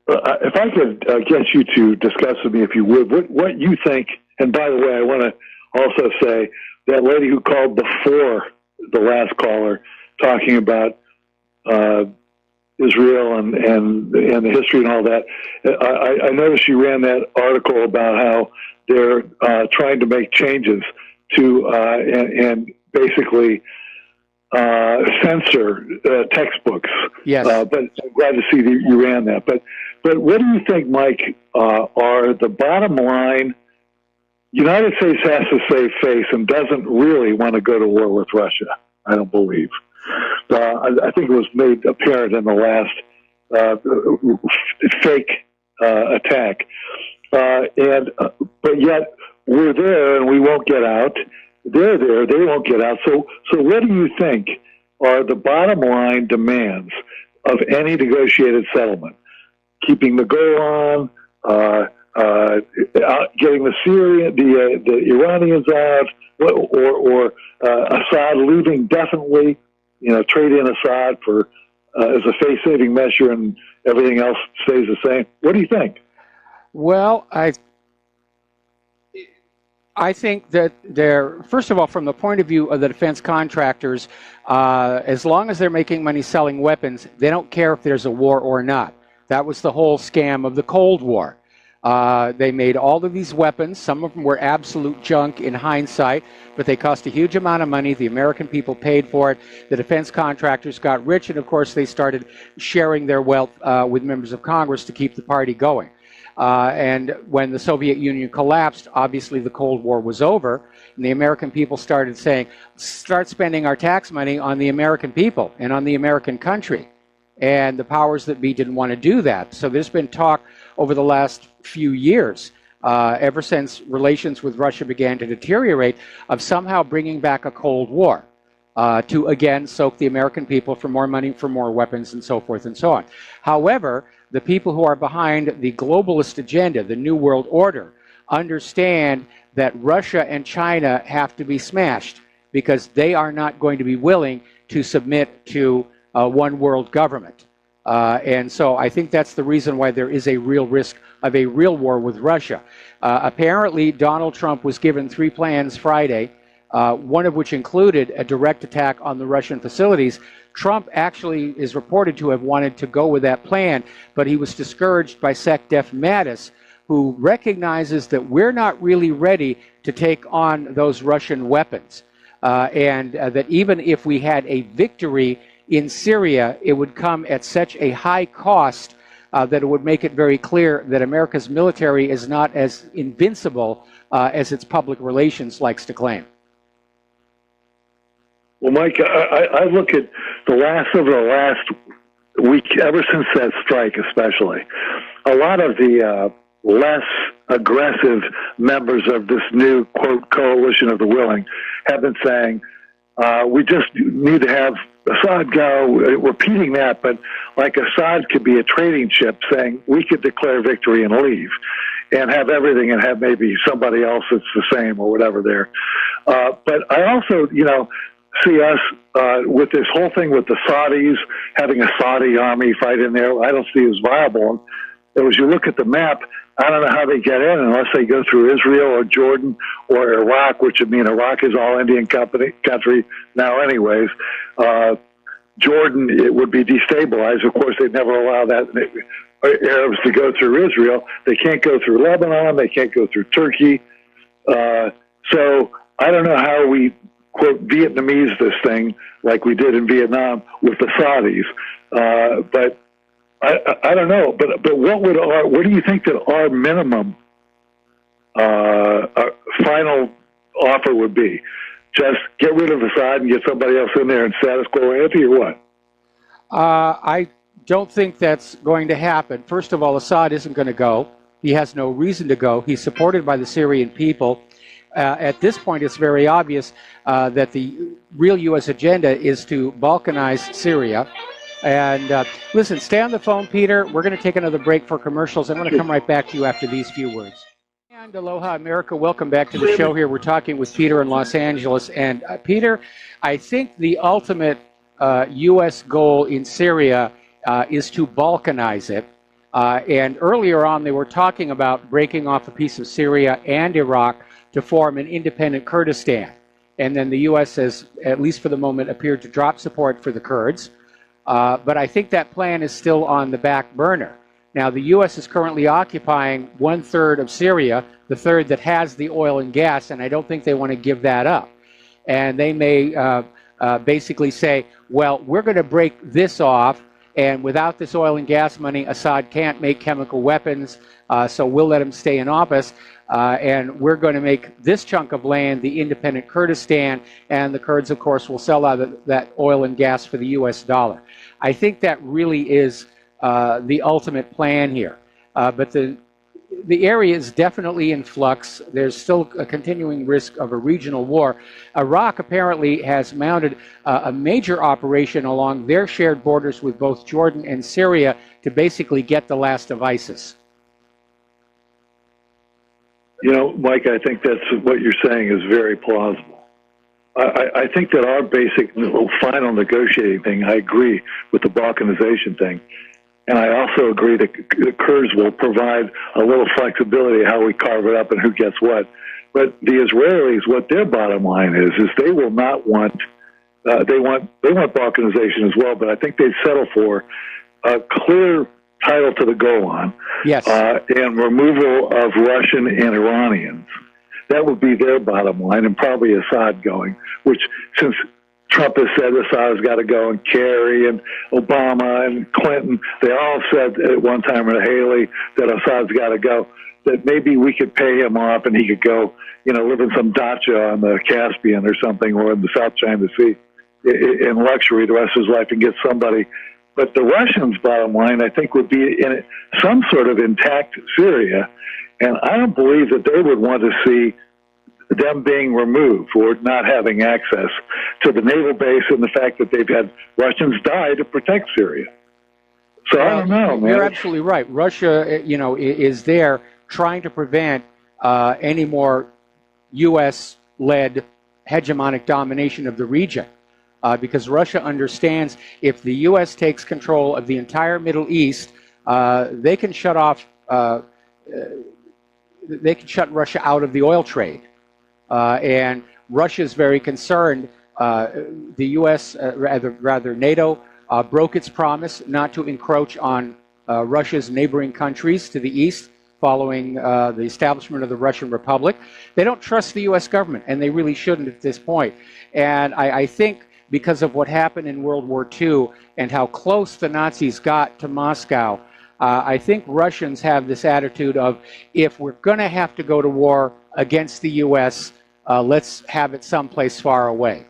If I could get you to discuss with me, if you would, what you think, and by the way, I want to also say, that lady who called before the last caller, talking about Israel and the history and all that. I noticed she ran that article about how they're trying to make changes to and basically censor textbooks. Yes. But I'm glad to see that you ran that. But what do you think, Mike, are the bottom line? United States has to save face and doesn't really want to go to war with Russia, I don't believe. I think it was made apparent in the last fake attack. But yet we're there and we won't get out. They're there, they won't get out. So what do you think are the bottom line demands of any negotiated settlement? Keeping the goal on, getting the Iranians out, or Assad leaving definitely, trade in Assad for as a face-saving measure and everything else stays the same. What do you think? Well, I think that first of all, from the point of view of the defense contractors, as long as they're making money selling weapons, they don't care if there's a war or not. That was the whole scam of the Cold War. They made all of these weapons. Some of them were absolute junk in hindsight, but they cost a huge amount of money. The American people paid for it. The defense contractors got rich, and of course they started sharing their wealth with members of Congress to keep the party going. And when the Soviet Union collapsed, obviously the Cold War was over, and the American people started saying, start spending our tax money on the American people and on the American country. And the powers that be didn't want to do that. So there's been talk over the last few years, ever since relations with Russia began to deteriorate, of somehow bringing back a Cold War to again soak the American people for more money, for more weapons, and so forth and so on. However, the people who are behind the globalist agenda, the New World Order, understand that Russia and China have to be smashed because they are not going to be willing to submit to one world government. And so I think that's the reason why there is a real risk of a real war with Russia. Apparently, Donald Trump was given 3 plans Friday, one of which included a direct attack on the Russian facilities. Trump actually is reported to have wanted to go with that plan, but he was discouraged by SecDef Mattis, who recognizes that we're not really ready to take on those Russian weapons, and that even if we had a victory in Syria, it would come at such a high cost that it would make it very clear that America's military is not as invincible as its public relations likes to claim. Well, Mike, I look at over the last week, ever since that strike especially, a lot of the less aggressive members of this new, quote, coalition of the willing have been saying, we just need to have Assad go, repeating that, but like Assad could be a trading chip saying we could declare victory and leave and have everything and have maybe somebody else that's the same or whatever there. But I also, see us with this whole thing with the Saudis, having a Saudi army fight in there, I don't see as viable. And as you look at the map, I don't know how they get in unless they go through Israel or Jordan or Iraq, which would mean Iraq is all Indian country now anyways. Jordan, it would be destabilized. Of course, they'd never allow that Arabs to go through Israel. They can't go through Lebanon. They can't go through Turkey. So I don't know how we, quote, Vietnamese this thing like we did in Vietnam with the Saudis. But I don't know. But what do you think that our minimum final offer would be? Just get rid of Assad and get somebody else in there and status quo ante, or what? I don't think that's going to happen. First of all, Assad isn't going to go. He has no reason to go. He's supported by the Syrian people. At this point, it's very obvious that the real U.S. agenda is to balkanize Syria. And listen, stay on the phone, Peter. We're going to take another break for commercials. I'm going to come right back to you after these few words. And aloha, America. Welcome back to the show here. We're talking with Peter in Los Angeles. And Peter, I think the ultimate U.S. goal in Syria is to balkanize it. And earlier on, they were talking about breaking off a piece of Syria and Iraq to form an independent Kurdistan. And then the U.S. has, at least for the moment, appeared to drop support for the Kurds. But I think that plan is still on the back burner. Now, the U.S. is currently occupying 1/3 of Syria, the third that has the oil and gas, and I don't think they want to give that up. And they may basically say, well, we're going to break this off, and without this oil and gas money, Assad can't make chemical weapons, so we'll let him stay in office, and we're going to make this chunk of land the independent Kurdistan, and the Kurds, of course, will sell out of that oil and gas for the U.S. dollar. I think that really is the ultimate plan here. But the area is definitely in flux. There's still a continuing risk of a regional war. Iraq apparently has mounted a major operation along their shared borders with both Jordan and Syria to basically get the last of ISIS. You know, Mike, I think that's what you're saying is very plausible. I think that our basic final negotiating thing, I agree with the balkanization thing. And I also agree that the Kurds will provide a little flexibility how we carve it up and who gets what. But the Israelis, what their bottom line is they will not want, they want balkanization as well, but I think they'd settle for a clear title to the Golan. Yes. And removal of Russian and Iranians. That would be their bottom line, and probably Assad going, which since Trump has said Assad's got to go, and Kerry and Obama and Clinton, they all said at one time, or Haley, that Assad's got to go, that maybe we could pay him off and he could go, you know, live in some dacha on the Caspian or something, or in the South China Sea in luxury the rest of his life and get somebody. But the Russians' bottom line, I think, would be in some sort of intact Syria, and I don't believe that they would want to see them being removed or not having access to the naval base, and the fact that they've had Russians die to protect Syria. So I don't know, man. You're absolutely right. Russia, you know, is there trying to prevent any more U.S.-led hegemonic domination of the region. Because Russia understands if the U.S. takes control of the entire Middle East, they can shut off, they can shut Russia out of the oil trade. And Russia is very concerned. The U.S., rather NATO, broke its promise not to encroach on Russia's neighboring countries to the east following the establishment of the Russian Republic. They don't trust the U.S. government, and they really shouldn't at this point. And I think because of what happened in World War II and how close the Nazis got to Moscow, I think Russians have this attitude of, if we're going to have to go to war against the U.S., let's have it someplace far away.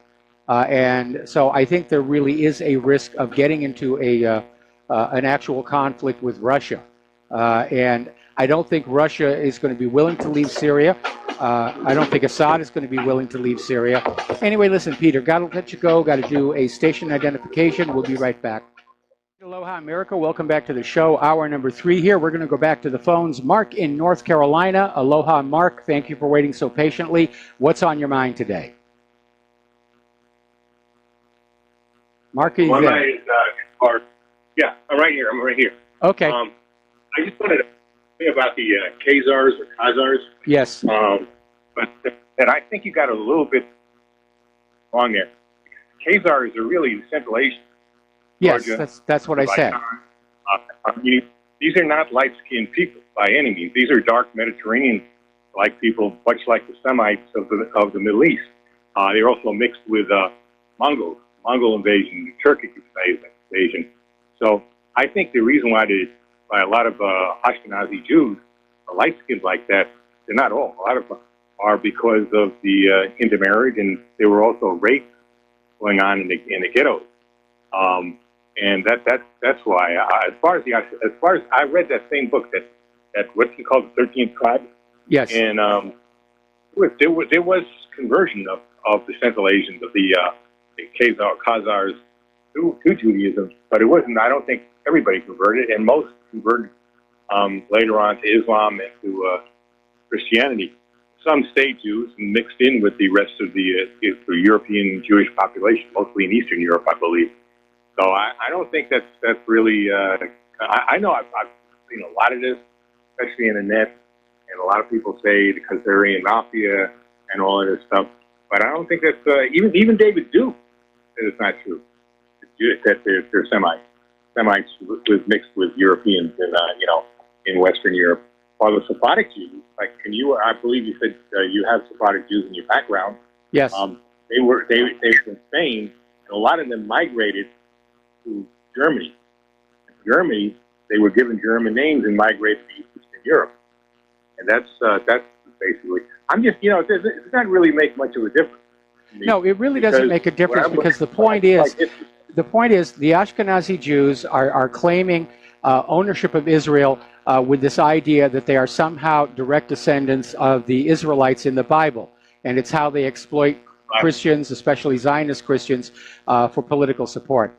And so I think there really is a risk of getting into an actual conflict with Russia. And I don't think Russia is going to be willing to leave Syria. I don't think Assad is going to be willing to leave Syria. Anyway, listen, Peter, got to let you go. Got to do a station identification. We'll be right back. Aloha, America. Welcome back to the show. Hour number 3 here. We're going to go back to the phones. Mark in North Carolina. Aloha, Mark. Thank you for waiting so patiently. What's on your mind today? Mark, are you there? Yeah, I'm right here. I'm right here. Okay. I just wanted to say about the Khazars or Khazars. Yes. But that I think you got a little bit wrong there. Khazars are really the Central Asian. Yes, Georgia, that's what I said. These are not light-skinned people by any means. These are dark Mediterranean-like people, much like the Semites of the Middle East. They're also mixed with Mongol invasion, Turkic invasion. So I think the reason why a lot of Ashkenazi Jews are light-skinned like that, they're not all. A lot of them are because of the intermarriage, and there were also rapes going on in the ghettos. And that's why. As far as I read that same book that what's it called, the 13th Tribe. Yes. And there was conversion of the Central Asians, of the Khazars to Judaism, but it wasn't. I don't think everybody converted, and most converted later on to Islam and to Christianity. Some stayed Jews and mixed in with the rest of the European Jewish population, mostly in Eastern Europe, I believe. So I don't think that's really. I know I've seen a lot of this, especially in the net, and a lot of people say because they're in mafia and all of this stuff. But I don't think that's even David Duke said it's not true that they're Semites with mixed with Europeans and in Western Europe. While the Sephardic Jews, I believe you said you have Sephardic Jews in your background. Yes. They were in Spain, and a lot of them migrated to Germany. In Germany, they were given German names and migrated to Eastern Europe. And that's basically. I'm just, it does not really make much of a difference. No, it really doesn't make a difference because the point is the Ashkenazi Jews are claiming ownership of Israel with this idea that they are somehow direct descendants of the Israelites in the Bible. And it's how they exploit Christians, especially Zionist Christians, for political support.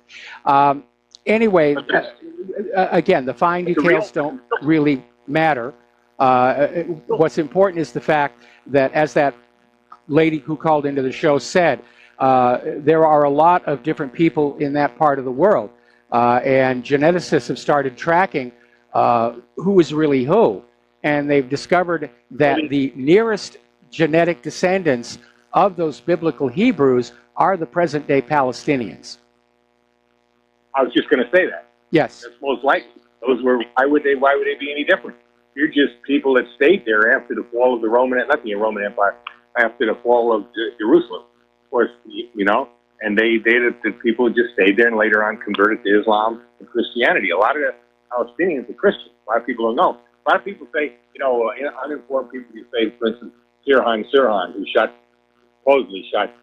Anyway, again, the fine details don't really matter. What's important is the fact that, as that lady who called into the show said, there are a lot of different people in that part of the world. And geneticists have started tracking who is really who. And they've discovered that the nearest genetic descendants of those biblical Hebrews are the present-day Palestinians. I was just going to say that. Yes. That's most likely. Those were. Why would they be any different? You're just people that stayed there after the fall of the Roman Empire, after the fall of Jerusalem. Of course, and the people just stayed there and later on converted to Islam and Christianity. A lot of the Palestinians are Christians. A lot of people don't know. A lot of people say, uninformed people, you say, for instance, Sirhan, who supposedly shot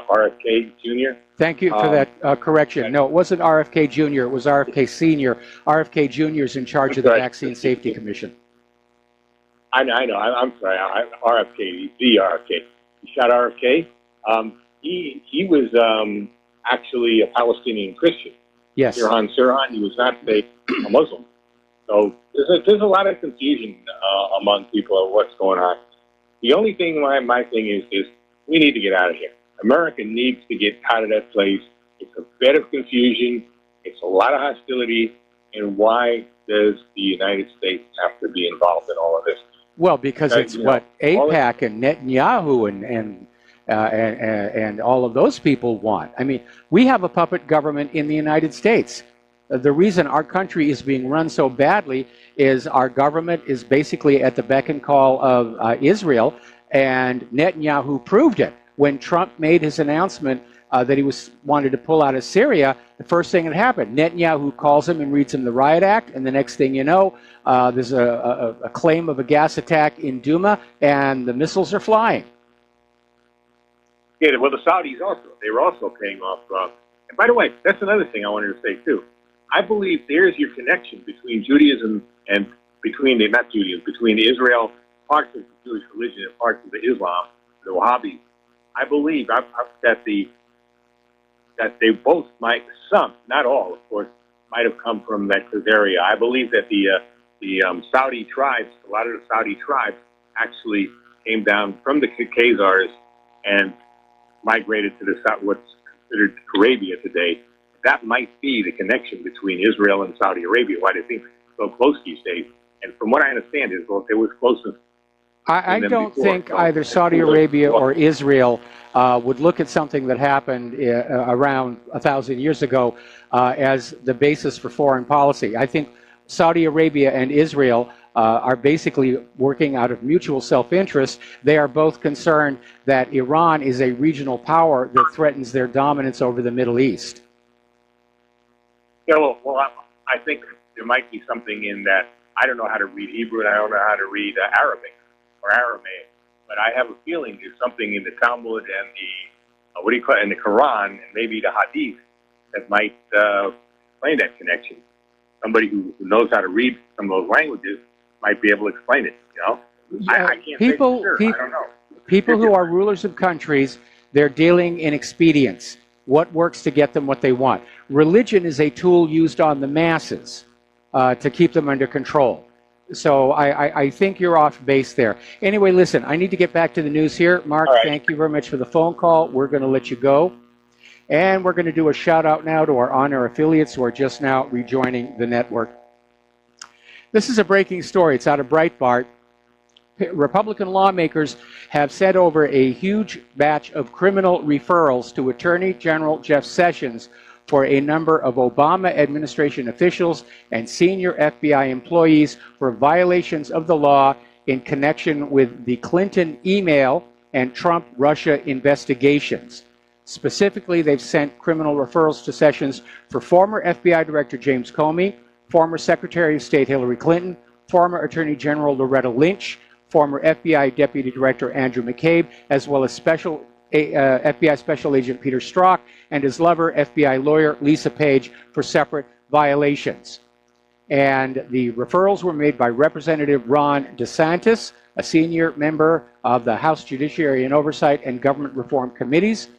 RFK Jr. Thank you for that correction. No, it wasn't RFK Jr., it was RFK Sr. RFK Jr. is in charge of the Vaccine Safety Commission. I know. I'm sorry. RFK, the RFK. He shot RFK. He was actually a Palestinian Christian. Yes. Sirhan, he was not a Muslim. So there's a lot of confusion among people of what's going on. The only thing, my thing is we need to get out of here. America needs to get out of that place. It's a bed of confusion. It's a lot of hostility. And why does the United States have to be involved in all of this? Well, because it's what AIPAC and Netanyahu and all of those people want. I mean, we have a puppet government in the United States. The reason our country is being run so badly is our government is basically at the beck and call of Israel, and Netanyahu proved it. When Trump made his announcement that he wanted to pull out of Syria, the first thing that happened, Netanyahu calls him and reads him the riot act, and the next thing you know, there's a claim of a gas attack in Duma, and the missiles are flying. Yeah, well, the Saudis they were also paying off. And by the way, that's another thing I wanted to say too. I believe there's your connection between Judaism and between Israel, parts of the Jewish religion and parts of the Islam, the Wahhabis. I believe that they both might, some, not all, of course, might have come from that area. I believe that the Saudi tribes, a lot of the Saudi tribes, actually came down from the Khazars and migrated to what's considered Arabia today. That might be the connection between Israel and Saudi Arabia. Why do you think so close these days? And from what I understand, there was closeness. I don't think either Saudi Arabia or Israel would look at something that happened around 1,000 years ago as the basis for foreign policy. I think Saudi Arabia and Israel are basically working out of mutual self-interest. They are both concerned that Iran is a regional power that threatens their dominance over the Middle East. Yeah, well, I think there might be something in that. I don't know how to read Hebrew and I don't know how to read Arabic or Aramaic, but I have a feeling there's something in the Talmud and in the Quran and maybe the Hadith that might explain that connection. Somebody who knows how to read some of those languages might be able to explain it. I can't say for sure. I don't know. People who are rulers of countries, they're dealing in expedience. What works to get them what they want? Religion is a tool used on the masses to keep them under control. So I think you're off base there. Anyway, listen, I need to get back to the news here. Mark, Thank you very much for the phone call. We're going to let you go. And we're going to do a shout out now to our on-air affiliates who are just now rejoining the network. This is a breaking story. It's out of Breitbart. Republican lawmakers have sent over a huge batch of criminal referrals to Attorney General Jeff Sessions for a number of Obama administration officials and senior FBI employees for violations of the law in connection with the Clinton email and Trump-Russia investigations. Specifically, they've sent criminal referrals to Sessions for former FBI Director James Comey, former Secretary of State Hillary Clinton, former Attorney General Loretta Lynch, former FBI Deputy Director Andrew McCabe, as well as FBI Special Agent Peter Strzok and his lover, FBI lawyer Lisa Page, for separate violations. And the referrals were made by Representative Ron DeSantis, a senior member of the House Judiciary and Oversight and Government Reform Committees.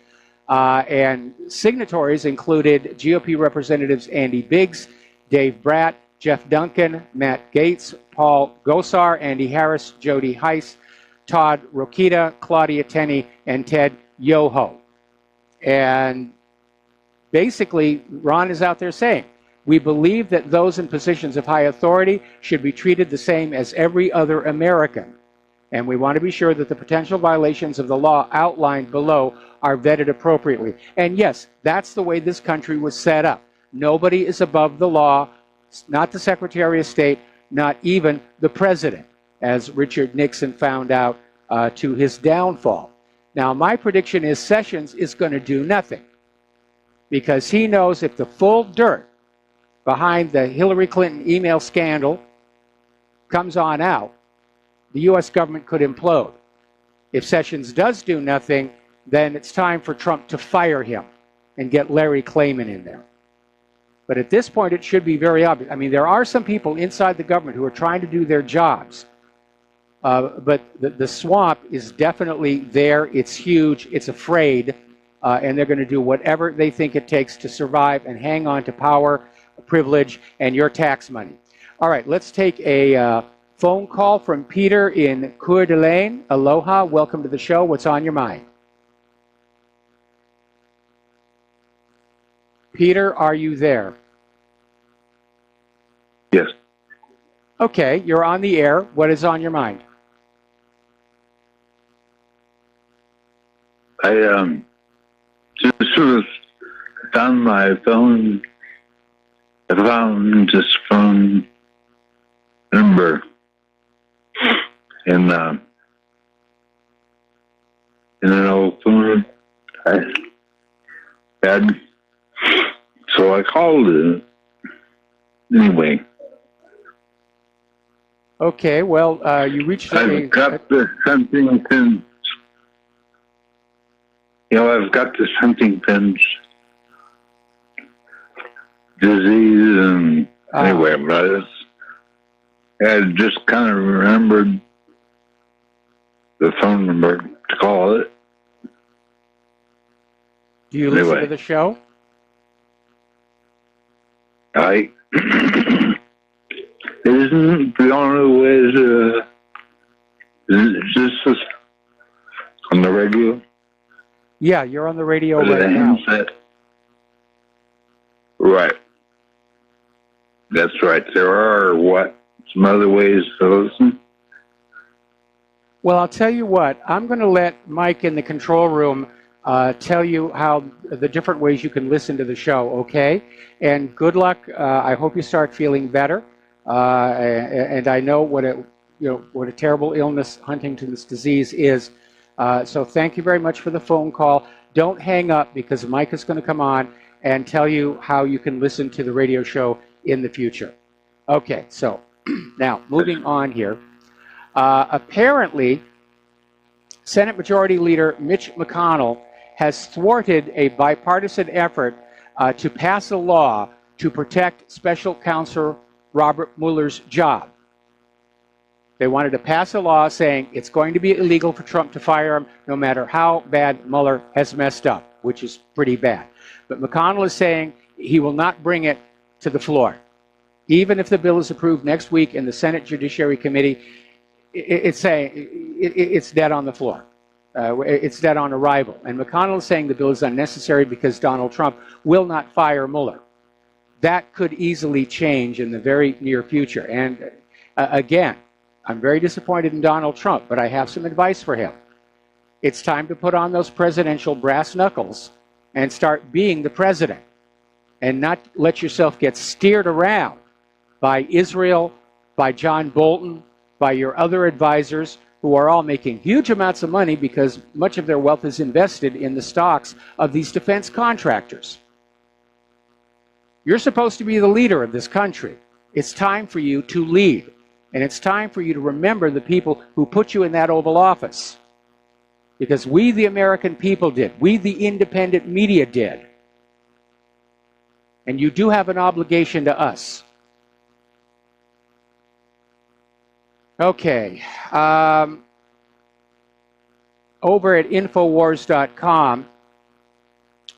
And signatories included GOP Representatives Andy Biggs, Dave Bratt, Jeff Duncan, Matt Gaetz, Paul Gosar, Andy Harris, Jody Heiss, Todd Rokita, Claudia Tenney, and Ted Yoho. And basically, Ron is out there saying, we believe that those in positions of high authority should be treated the same as every other American. And we want to be sure that the potential violations of the law outlined below are vetted appropriately. And yes, that's the way this country was set up. Nobody is above the law, not the Secretary of State, not even the President, as Richard Nixon found out to his downfall. Now, my prediction is Sessions is going to do nothing because he knows if the full dirt behind the Hillary Clinton email scandal comes on out, the U.S. government could implode. If Sessions does do nothing, then it's time for Trump to fire him and get Larry Klayman in there. But at this point, it should be very obvious. I mean, there are some people inside the government who are trying to do their jobs. But the swamp is definitely there. It's huge. It's afraid. And they're going to do whatever they think it takes to survive and hang on to power, privilege, and your tax money. All right, let's take a phone call from Peter in Coeur d'Alene. Aloha. Welcome to the show. What's on your mind? Peter, are you there? Yes. Okay, you're on the air. What is on your mind? I just sort of found my phone. I found this phone number in an old phone I had. So I called it anyway. Okay, well, you reached I've got the Huntington's. I've got the Huntington's disease, and anyway, but I just kind of remembered the phone number to call it. Do you listen to the show? Isn't the only way to, is this on the radio? Yeah, you're on the radio right now. Right. That's right. There are, some other ways to listen? Well, I'll tell you what. I'm going to let Mike in the control room tell you how the different ways you can listen to the show, okay? And good luck. I hope you start feeling better. And I know what a terrible illness Huntington's disease is. So thank you very much for the phone call. Don't hang up because Mike is going to come on and tell you how you can listen to the radio show in the future. Okay, so now moving on here. Apparently, Senate Majority Leader Mitch McConnell has thwarted a bipartisan effort to pass a law to protect Special Counsel Robert Mueller's job. They wanted to pass a law saying it's going to be illegal for Trump to fire him no matter how bad Mueller has messed up, which is pretty bad. But McConnell is saying he will not bring it to the floor. Even if the bill is approved next week in the Senate Judiciary Committee, it's saying it's dead on the floor. It's dead on arrival. And McConnell is saying the bill is unnecessary because Donald Trump will not fire Mueller. That could easily change in the very near future. And again, I'm very disappointed in Donald Trump, but I have some advice for him. It's time to put on those presidential brass knuckles and start being the president, and not let yourself get steered around by Israel, by John Bolton, by your other advisors, who are all making huge amounts of money because much of their wealth is invested in the stocks of these defense contractors. You're supposed to be the leader of this country. It's time for you to lead. And it's time for you to remember the people who put you in that Oval Office. Because we, the American people, did. We, the independent media, did. And you do have an obligation to us. Okay. Over at Infowars.com,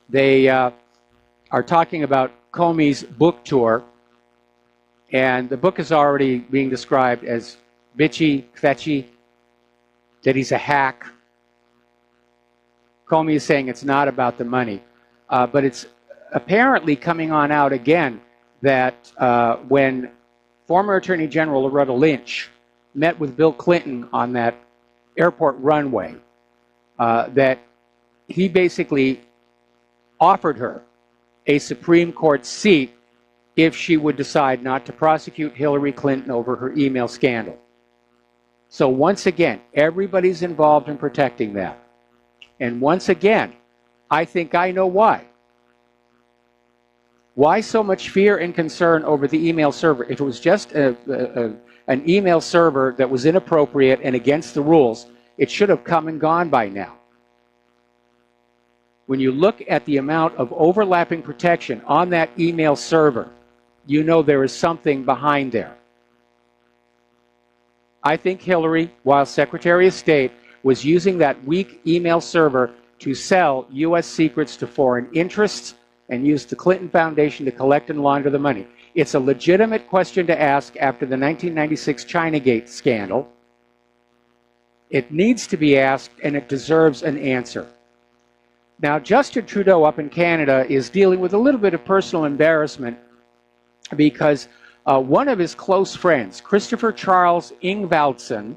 they are talking about Comey's book tour. And the book is already being described as bitchy, fetchy, that he's a hack. Comey is saying it's not about the money. But it's apparently coming on out again that when former Attorney General Loretta Lynch met with Bill Clinton on that airport runway, that he basically offered her a Supreme Court seat if she would decide not to prosecute Hillary Clinton over her email scandal. So once again, everybody's involved in protecting that. And once again, I think I know why. Why so much fear and concern over the email server? If it was just an email server that was inappropriate and against the rules, it should have come and gone by now. When you look at the amount of overlapping protection on that email server, you know there is something behind there. I think Hillary, while Secretary of State, was using that weak email server to sell U.S. secrets to foreign interests and use the Clinton Foundation to collect and launder the money. It's a legitimate question to ask after the 1996 Chinagate scandal. It needs to be asked, and it deserves an answer. Now, Justin Trudeau up in Canada is dealing with a little bit of personal embarrassment because one of his close friends, Christopher Charles Ingvaldson,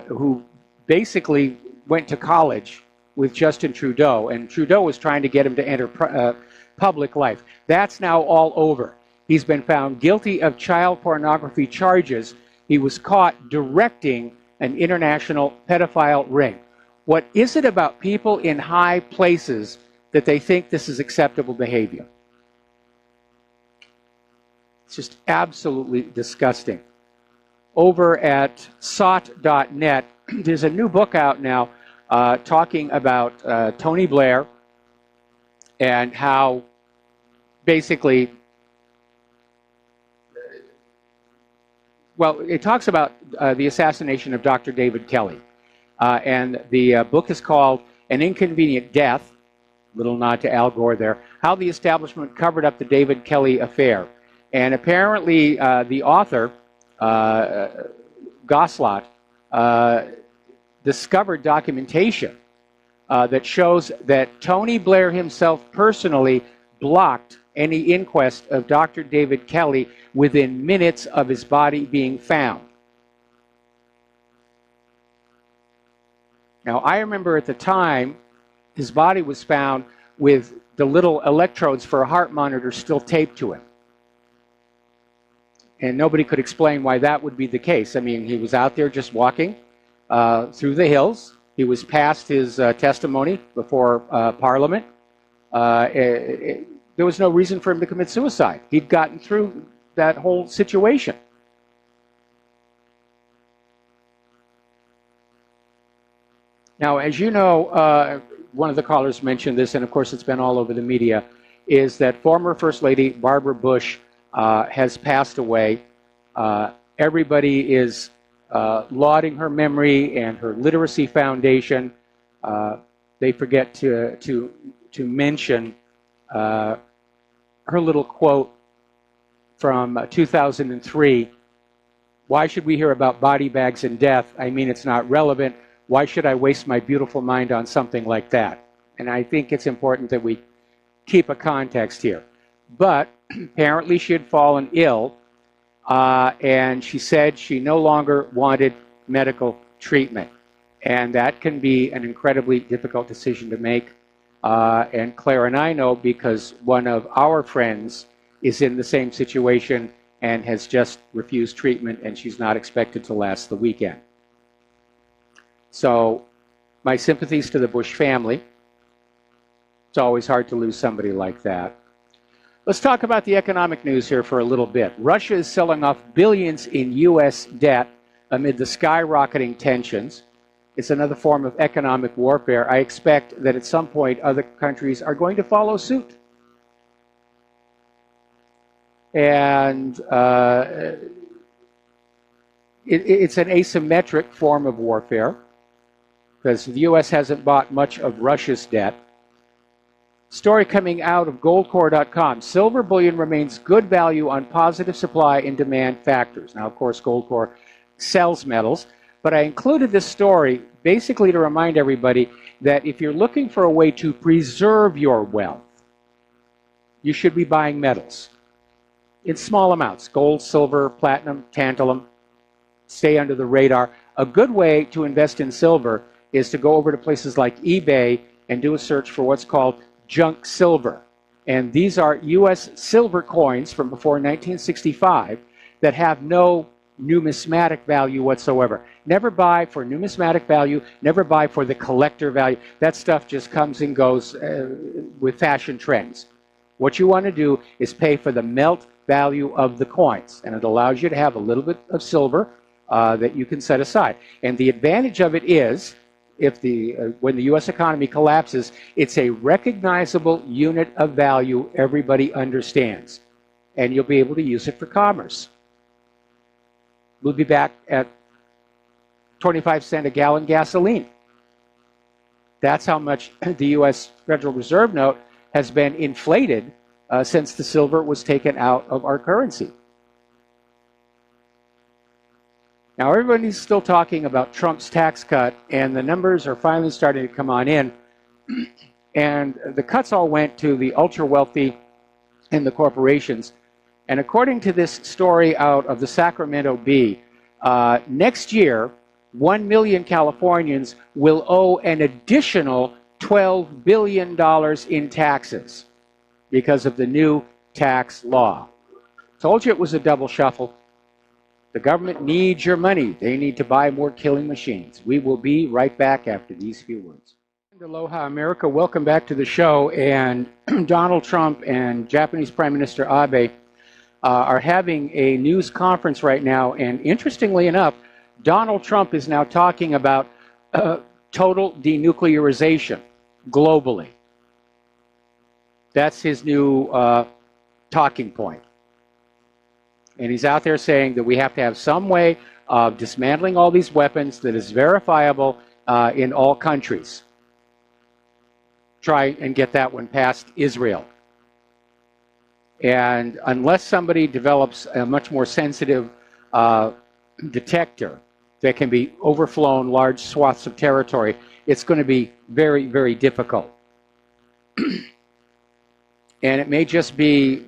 who basically went to college with Justin Trudeau, and Trudeau was trying to get him to enter public life. That's now all over. He's been found guilty of child pornography charges. He was caught directing an international pedophile ring. What is it about people in high places that they think this is acceptable behavior? It's just absolutely disgusting. Over at SOT.net, there's a new book out now talking about Tony Blair and how basically, well, it talks about the assassination of Dr. David Kelly. And the book is called An Inconvenient Death, little nod to Al Gore there, How the Establishment Covered Up the David Kelly Affair. And apparently the author, Goslot, discovered documentation that shows that Tony Blair himself personally blocked any inquest of Dr. David Kelly within minutes of his body being found. Now, I remember at the time, his body was found with the little electrodes for a heart monitor still taped to him. And nobody could explain why that would be the case. I mean, he was out there just walking through the hills. He was past his testimony before Parliament. There was no reason for him to commit suicide. He'd gotten through that whole situation. Now, as you know, one of the callers mentioned this, and of course it's been all over the media, is that former First Lady Barbara Bush has passed away. Everybody is lauding her memory and her literacy foundation. They forget to mention her little quote from 2003. Why should we hear about body bags and death? I mean, it's not relevant. Why should I waste my beautiful mind on something like that? And I think it's important that we keep a context here. But apparently she had fallen ill and she said she no longer wanted medical treatment. And that can be an incredibly difficult decision to make. And Claire and I know because one of our friends is in the same situation and has just refused treatment, and she's not expected to last the weekend. So my sympathies to the Bush family. It's always hard to lose somebody like that. Let's talk about the economic news here for a little bit. Russia is selling off billions in U.S. debt amid the skyrocketing tensions. It's another form of economic warfare. I expect that at some point other countries are going to follow suit. And it's an asymmetric form of warfare because the U.S. hasn't bought much of Russia's debt. Story coming out of goldcore.com. Silver bullion remains good value on positive supply and demand factors. Now, of course, Goldcore sells metals, but I included this story basically to remind everybody that if you're looking for a way to preserve your wealth, you should be buying metals in small amounts. Gold, silver, platinum, tantalum. Stay under the radar. A good way to invest in silver is to go over to places like eBay and do a search for what's called junk silver. And these are U.S. silver coins from before 1965 that have no numismatic value whatsoever. Never buy for numismatic value, never buy for the collector value. That stuff just comes and goes with fashion trends. What you want to do is pay for the melt value of the coins, and it allows you to have a little bit of silver that you can set aside. And the advantage of it is, if when the U.S. economy collapses, it's a recognizable unit of value everybody understands, and you'll be able to use it for commerce. We'll be back at 25 cents a gallon gasoline. That's how much the U.S. Federal Reserve note has been inflated since the silver was taken out of our currency. Now, everybody's still talking about Trump's tax cut, and the numbers are finally starting to come on in. And the cuts all went to the ultra-wealthy and the corporations. And according to this story out of the Sacramento Bee, next year, 1 million Californians will owe an additional $12 billion in taxes because of the new tax law. Told you it was a double shuffle. The government needs your money. They need to buy more killing machines. We will be right back after these few words. Aloha, America. Welcome back to the show. And Donald Trump and Japanese Prime Minister Abe are having a news conference right now. And interestingly enough, Donald Trump is now talking about total denuclearization globally. That's his new talking point. And he's out there saying that we have to have some way of dismantling all these weapons that is verifiable in all countries. Try and get that one past Israel. And unless somebody develops a much more sensitive detector that can be overflown large swaths of territory, it's going to be very, very difficult. And it may just be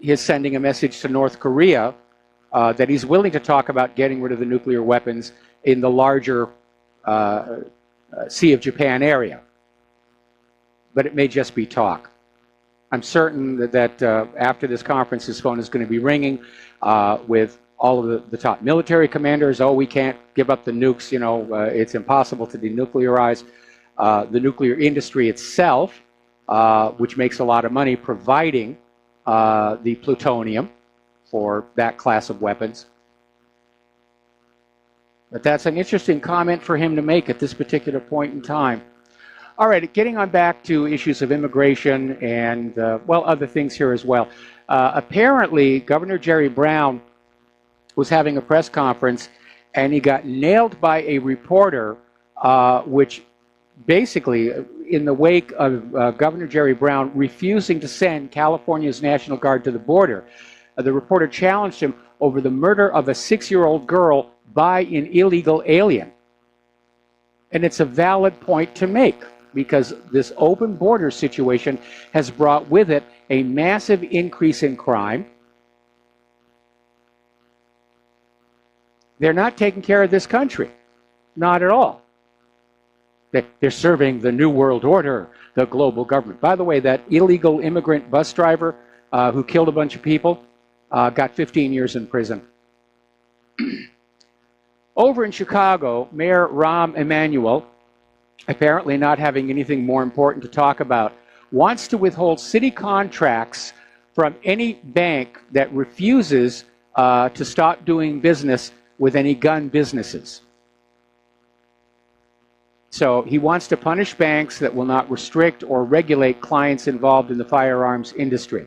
his sending a message to North Korea that he's willing to talk about getting rid of the nuclear weapons in the larger Sea of Japan area. But it may just be talk. I'm certain that after this conference, his phone is going to be ringing with all of the top military commanders. Oh, we can't give up the nukes. You know, it's impossible to denuclearize. The nuclear industry itself, which makes a lot of money providing the plutonium for that class of weapons. But that's an interesting comment for him to make at this particular point in time. All right, getting on back to issues of immigration and, well, other things here as well. Apparently, Governor Jerry Brown was having a press conference, and he got nailed by a reporter, which basically, in the wake of Governor Jerry Brown refusing to send California's National Guard to the border, the reporter challenged him over the murder of a 6-year-old girl by an illegal alien. And it's a valid point to make, because this open border situation has brought with it a massive increase in crime, They're not taking care of this country. Not at all. They're serving the New World Order, the global government. By the way, that illegal immigrant bus driver who killed a bunch of people got 15 years in prison. Over in Chicago, Mayor Rahm Emanuel, apparently not having anything more important to talk about, wants to withhold city contracts from any bank that refuses to stop doing business with any gun businesses. So he wants to punish banks that will not restrict or regulate clients involved in the firearms industry.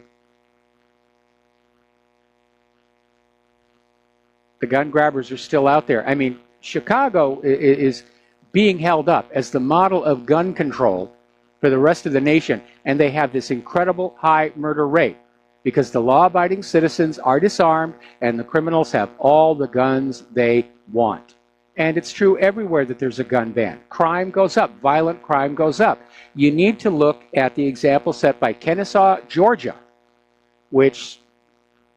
The gun grabbers are still out there. I mean, Chicago is being held up as the model of gun control for the rest of the nation, and they have this incredible high murder rate because the law-abiding citizens are disarmed and the criminals have all the guns they want. And it's true everywhere that there's a gun ban. Crime goes up. Violent crime goes up. You need to look at the example set by Kennesaw, Georgia, which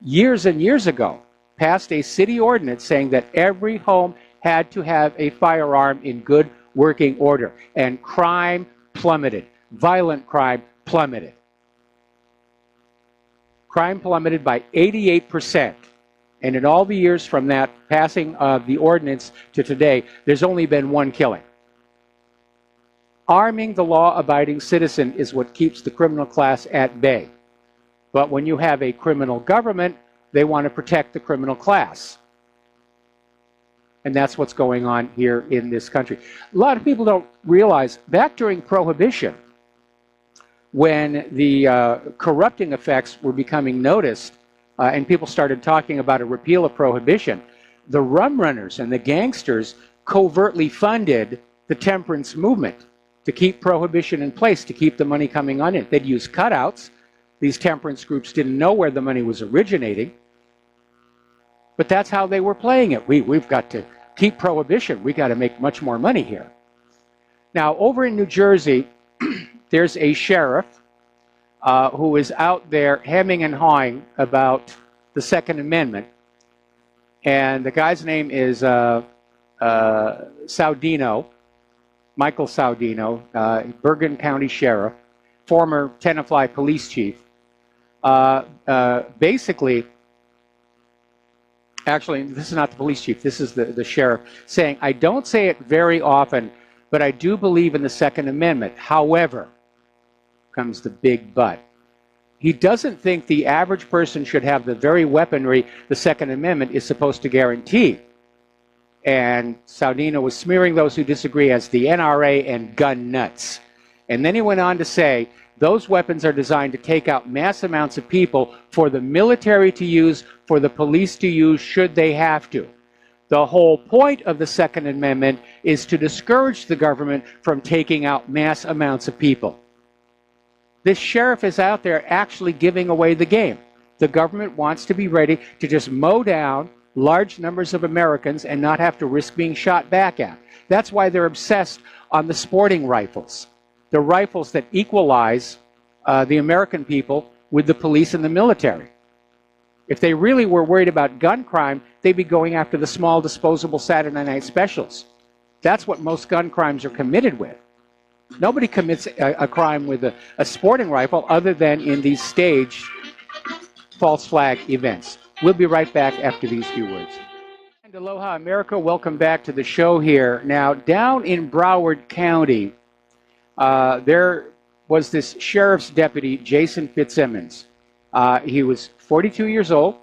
years and years ago passed a city ordinance saying that every home had to have a firearm in good working order. And crime plummeted. Violent crime plummeted. Crime plummeted by 88%. And in all the years from that passing of the ordinance to today, there's only been one killing. Arming the law-abiding citizen is what keeps the criminal class at bay. But when you have a criminal government, they want to protect the criminal class. And that's what's going on here in this country. A lot of people don't realize, back during Prohibition, when the corrupting effects were becoming noticed, and people started talking about a repeal of Prohibition, the rum runners and the gangsters covertly funded the temperance movement to keep Prohibition in place, to keep the money coming on it. They'd use cutouts. These temperance groups didn't know where the money was originating. But that's how they were playing it. We've got to keep Prohibition. We've got to make much more money here. Now, over in New Jersey, there's a sheriff who is out there hemming and hawing about the Second Amendment. And the guy's name is Saudino, Michael Saudino, Bergen County Sheriff, former Tenafly police chief. Basically, actually, this is not the police chief, this is the sheriff, saying, I don't say it very often, but I do believe in the Second Amendment. However, comes the big but. He doesn't think the average person should have the very weaponry the Second Amendment is supposed to guarantee. And Saudino was smearing those who disagree as the NRA and gun nuts. And then he went on to say, those weapons are designed to take out mass amounts of people for the military to use, for the police to use should they have to. The whole point of the Second Amendment is to discourage the government from taking out mass amounts of people. This sheriff is out there actually giving away the game. The government wants to be ready to just mow down large numbers of Americans and not have to risk being shot back at. That's why they're obsessed on the sporting rifles, the rifles that equalize the American people with the police and the military. If they really were worried about gun crime, they'd be going after the small disposable Saturday night specials. That's what most gun crimes are committed with. Nobody commits a crime with a sporting rifle other than in these staged false flag events. We'll be right back after these few words. And aloha, America. Welcome back to the show here. Now, down in Broward County, there was this sheriff's deputy, Jason Fitzsimmons. He was 42 years old,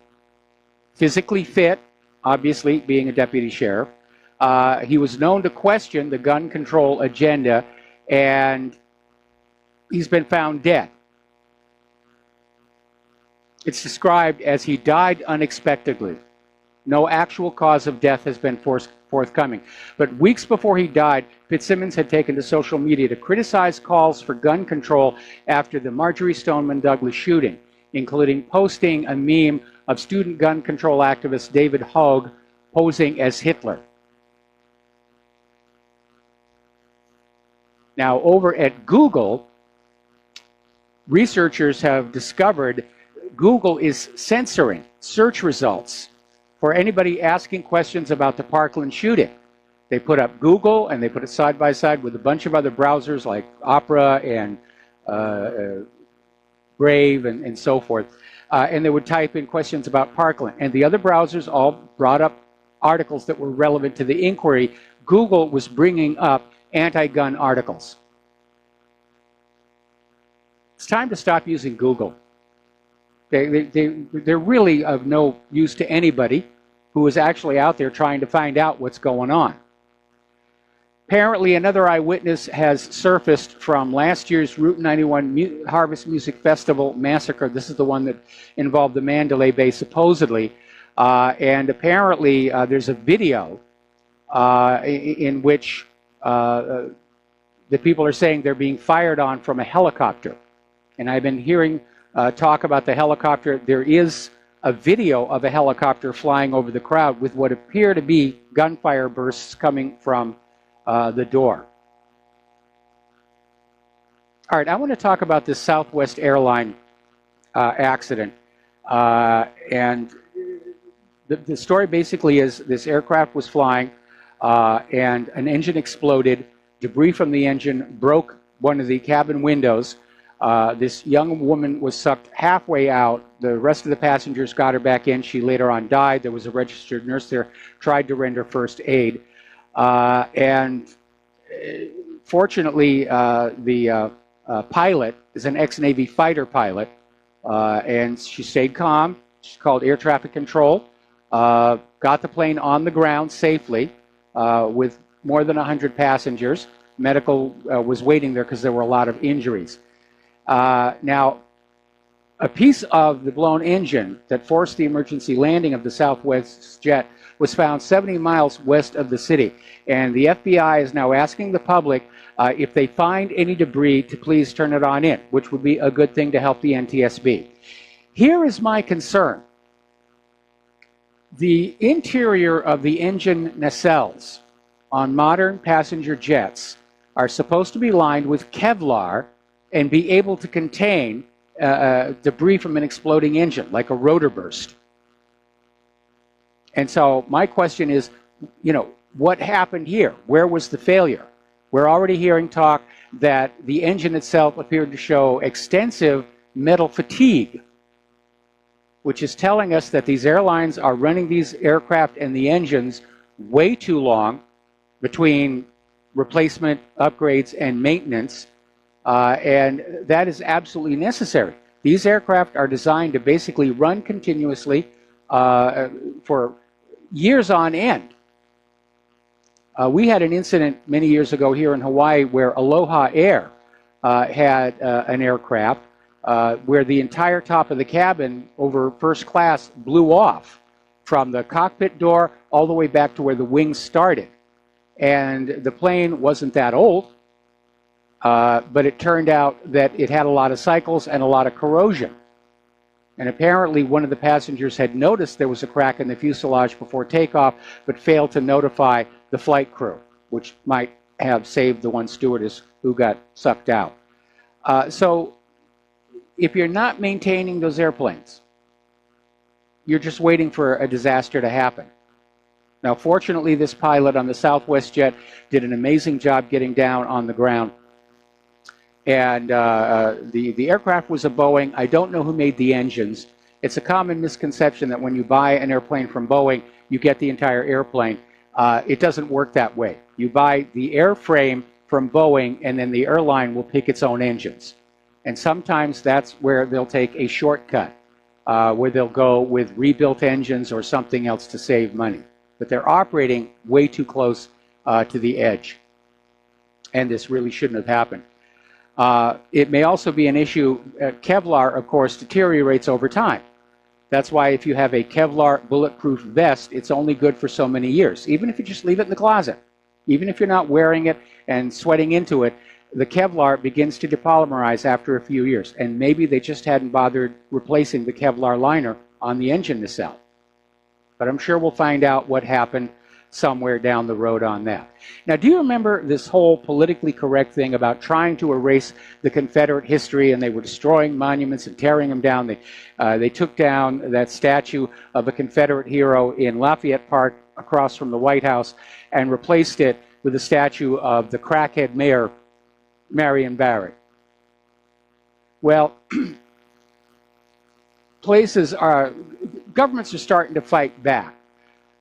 physically fit, obviously being a deputy sheriff. He was known to question the gun control agenda, and he's been found dead. It's described as he died unexpectedly. No actual cause of death has been forthcoming. But weeks before he died, Fitzsimmons had taken to social media to criticize calls for gun control after the Marjorie Stoneman Douglas shooting, including posting a meme of student gun control activist David Hogg posing as Hitler. Now, over at Google, researchers have discovered Google is censoring search results For anybody asking questions about the Parkland shooting, they put up Google and they put it side by side with a bunch of other browsers like Opera and Brave and so forth. And they would type in questions about Parkland. And the other browsers all brought up articles that were relevant to the inquiry. Google was bringing up anti-gun articles. It's time to stop using Google. They're really of no use to anybody who is actually out there trying to find out what's going on. Apparently, another eyewitness has surfaced from last year's Route 91 Harvest Music Festival massacre. This is the one that involved the Mandalay Bay, supposedly. And apparently, there's a video in which the people are saying they're being fired on from a helicopter. And I've been hearing talk about the helicopter. There is a video of a helicopter flying over the crowd with what appear to be gunfire bursts coming from the door. All right, I want to talk about this Southwest airline accident. And the story basically is this aircraft was flying and an engine exploded. Debris from the engine broke one of the cabin windows. This young woman was sucked halfway out. The rest of the passengers got her back in. She later on died. There was a registered nurse there, tried to render first aid. And fortunately, the pilot is an ex-Navy fighter pilot, and she stayed calm. She called air traffic control, got the plane on the ground safely with more than 100 passengers. Medical was waiting there because there were a lot of injuries. Now, a piece of the blown engine that forced the emergency landing of the Southwest jet was found 70 miles west of the city. And the FBI is now asking the public if they find any debris to please turn it on in, which would be a good thing to help the NTSB. Here is my concern. The interior of the engine nacelles on modern passenger jets are supposed to be lined with Kevlar and be able to contain debris from an exploding engine, like a rotor burst. And so my question is, what happened here? Where was the failure? We're already hearing talk that the engine itself appeared to show extensive metal fatigue, which is telling us that these airlines are running these aircraft and the engines way too long between replacement, upgrades, and maintenance. And that is absolutely necessary. These aircraft are designed to basically run continuously for years on end. We had an incident many years ago here in Hawaii where Aloha Air had an aircraft where the entire top of the cabin over first class blew off from the cockpit door all the way back to where the wings started. And the plane wasn't that old, but it turned out that it had a lot of cycles and a lot of corrosion. And apparently one of the passengers had noticed there was a crack in the fuselage before takeoff, but failed to notify the flight crew, which might have saved the one stewardess who got sucked out. So if you're not maintaining those airplanes, you're just waiting for a disaster to happen. Now, fortunately, this pilot on the Southwest jet did an amazing job getting down on the ground. And the aircraft was a Boeing. I don't know who made the engines. It's a common misconception that when you buy an airplane from Boeing, you get the entire airplane. It doesn't work that way. You buy the airframe from Boeing, and then the airline will pick its own engines. And sometimes that's where they'll take a shortcut, where they'll go with rebuilt engines or something else to save money. But they're operating way too close to the edge. And this really shouldn't have happened. It may also be an issue. Kevlar, of course, deteriorates over time. That's why if you have a Kevlar bulletproof vest, it's only good for so many years, even if you just leave it in the closet. Even if you're not wearing it and sweating into it, the Kevlar begins to depolymerize after a few years. And maybe they just hadn't bothered replacing the Kevlar liner on the engine nacelle. But I'm sure we'll find out what happened. somewhere down the road on that. Now, do you remember this whole politically correct thing about trying to erase the Confederate history, and they were destroying monuments and tearing them down? They took down that statue of a Confederate hero in Lafayette Park across from the White House and replaced it with a statue of the crackhead mayor, Marion Barrett. Well, governments are starting to fight back.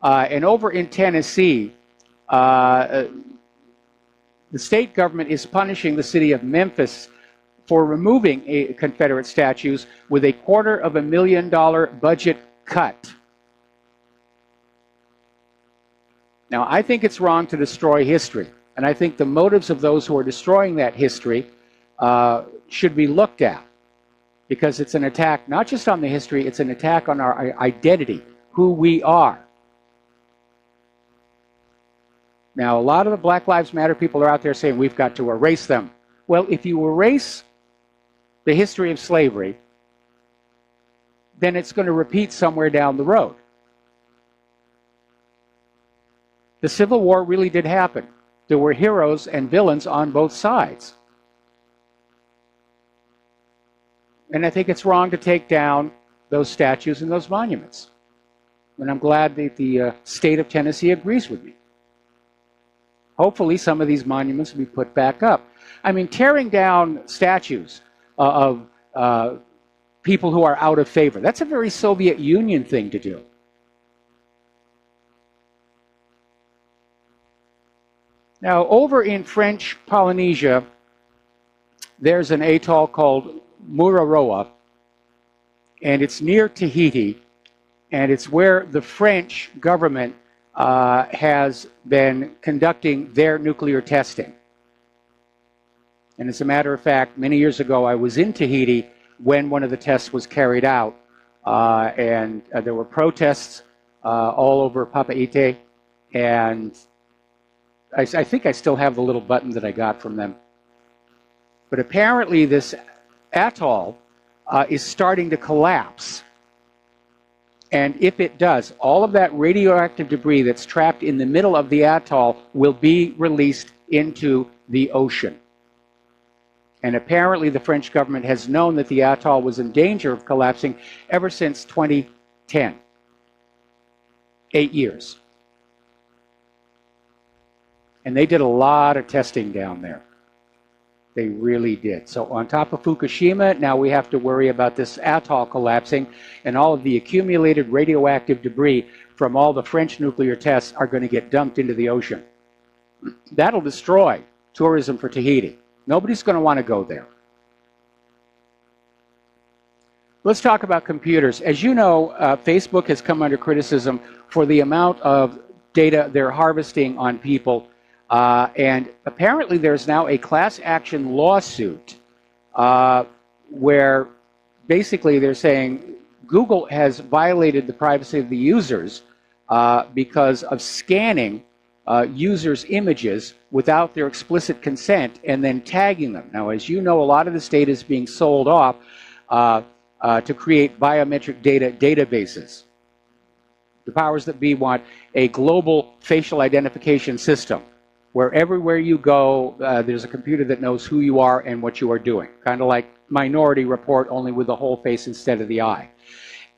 And over in Tennessee, the state government is punishing the city of Memphis for removing Confederate statues with a $250,000 budget cut. Now, I think it's wrong to destroy history, and I think the motives of those who are destroying that history should be looked at, because it's an attack not just on the history, it's an attack on our identity, who we are. Now, a lot of the Black Lives Matter people are out there saying we've got to erase them. Well, if you erase the history of slavery, then it's going to repeat somewhere down the road. The Civil War really did happen. There were heroes and villains on both sides. And I think it's wrong to take down those statues and those monuments. And I'm glad that the state of Tennessee agrees with me. Hopefully some of these monuments will be put back up. I mean, tearing down statues of people who are out of favor, that's a very Soviet Union thing to do. Now, over in French Polynesia, there's an atoll called Mururoa, and it's near Tahiti, and it's where the French government has been conducting their nuclear testing. And as a matter of fact, many years ago, I was in Tahiti when one of the tests was carried out, and there were protests all over Papeete, and I think I still have the little button that I got from them. But apparently this atoll is starting to collapse. And if it does, all of that radioactive debris that's trapped in the middle of the atoll will be released into the ocean. And apparently the French government has known that the atoll was in danger of collapsing ever since 2010. 8 years. And they did a lot of testing down there. They really did. So on top of Fukushima, now we have to worry about this atoll collapsing, and all of the accumulated radioactive debris from all the French nuclear tests are going to get dumped into the ocean. That'll destroy tourism for Tahiti. Nobody's going to want to go there. Let's talk about computers. As you know, Facebook has come under criticism for the amount of data they're harvesting on people. And apparently there's now a class action lawsuit where basically they're saying Google has violated the privacy of the users because of scanning users' images without their explicit consent and then tagging them. Now, as you know, a lot of this data is being sold off to create biometric data databases. The powers that be want a global facial identification system, where everywhere you go, there's a computer that knows who you are and what you are doing. Kind of like Minority Report, only with the whole face instead of the eye.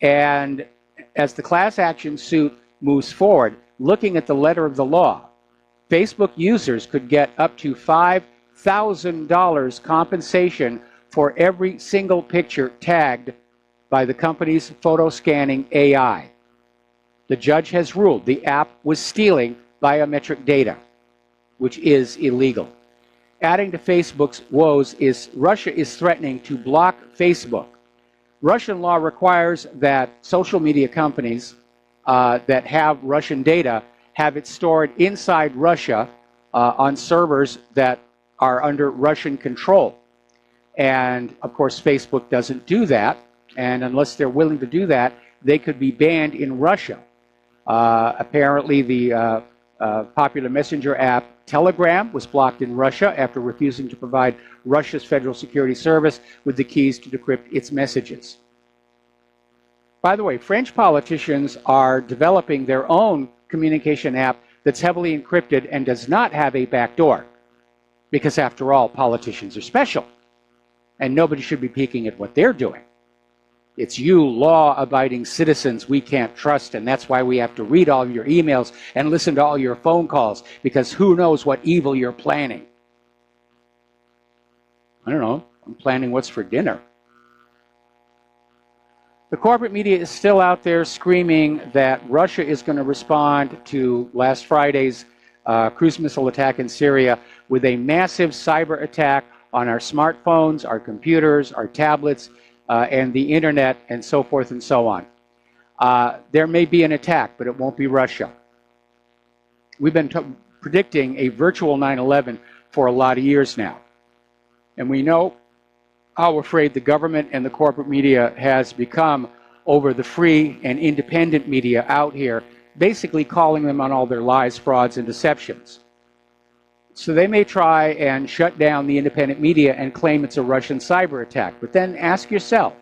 And as the class action suit moves forward, looking at the letter of the law, Facebook users could get up to $5,000 compensation for every single picture tagged by the company's photo scanning AI. The judge has ruled the app was stealing biometric data, which is illegal. Adding to Facebook's woes is Russia is threatening to block Facebook. Russian law requires that social media companies that have Russian data have it stored inside Russia on servers that are under Russian control. And of course, Facebook doesn't do that. And unless they're willing to do that, they could be banned in Russia. Apparently, the popular messenger app Telegram was blocked in Russia after refusing to provide Russia's Federal Security Service with the keys to decrypt its messages. By the way, French politicians are developing their own communication app that's heavily encrypted and does not have a backdoor. Because after all, politicians are special. And nobody should be peeking at what they're doing. It's you, law-abiding citizens, we can't trust, and that's why we have to read all your emails and listen to all your phone calls, because who knows what evil you're planning. I don't know. I'm planning what's for dinner. The corporate media is still out there screaming that Russia is going to respond to last Friday's cruise missile attack in Syria with a massive cyber attack on our smartphones, our computers, our tablets, and the internet, and so forth and so on. There may be an attack, but it won't be Russia. We've been predicting a virtual 9/11 for a lot of years now. And we know how afraid the government and the corporate media has become over the free and independent media out here, basically calling them on all their lies, frauds, and deceptions. So they may try and shut down the independent media and claim it's a Russian cyber attack. But then ask yourself,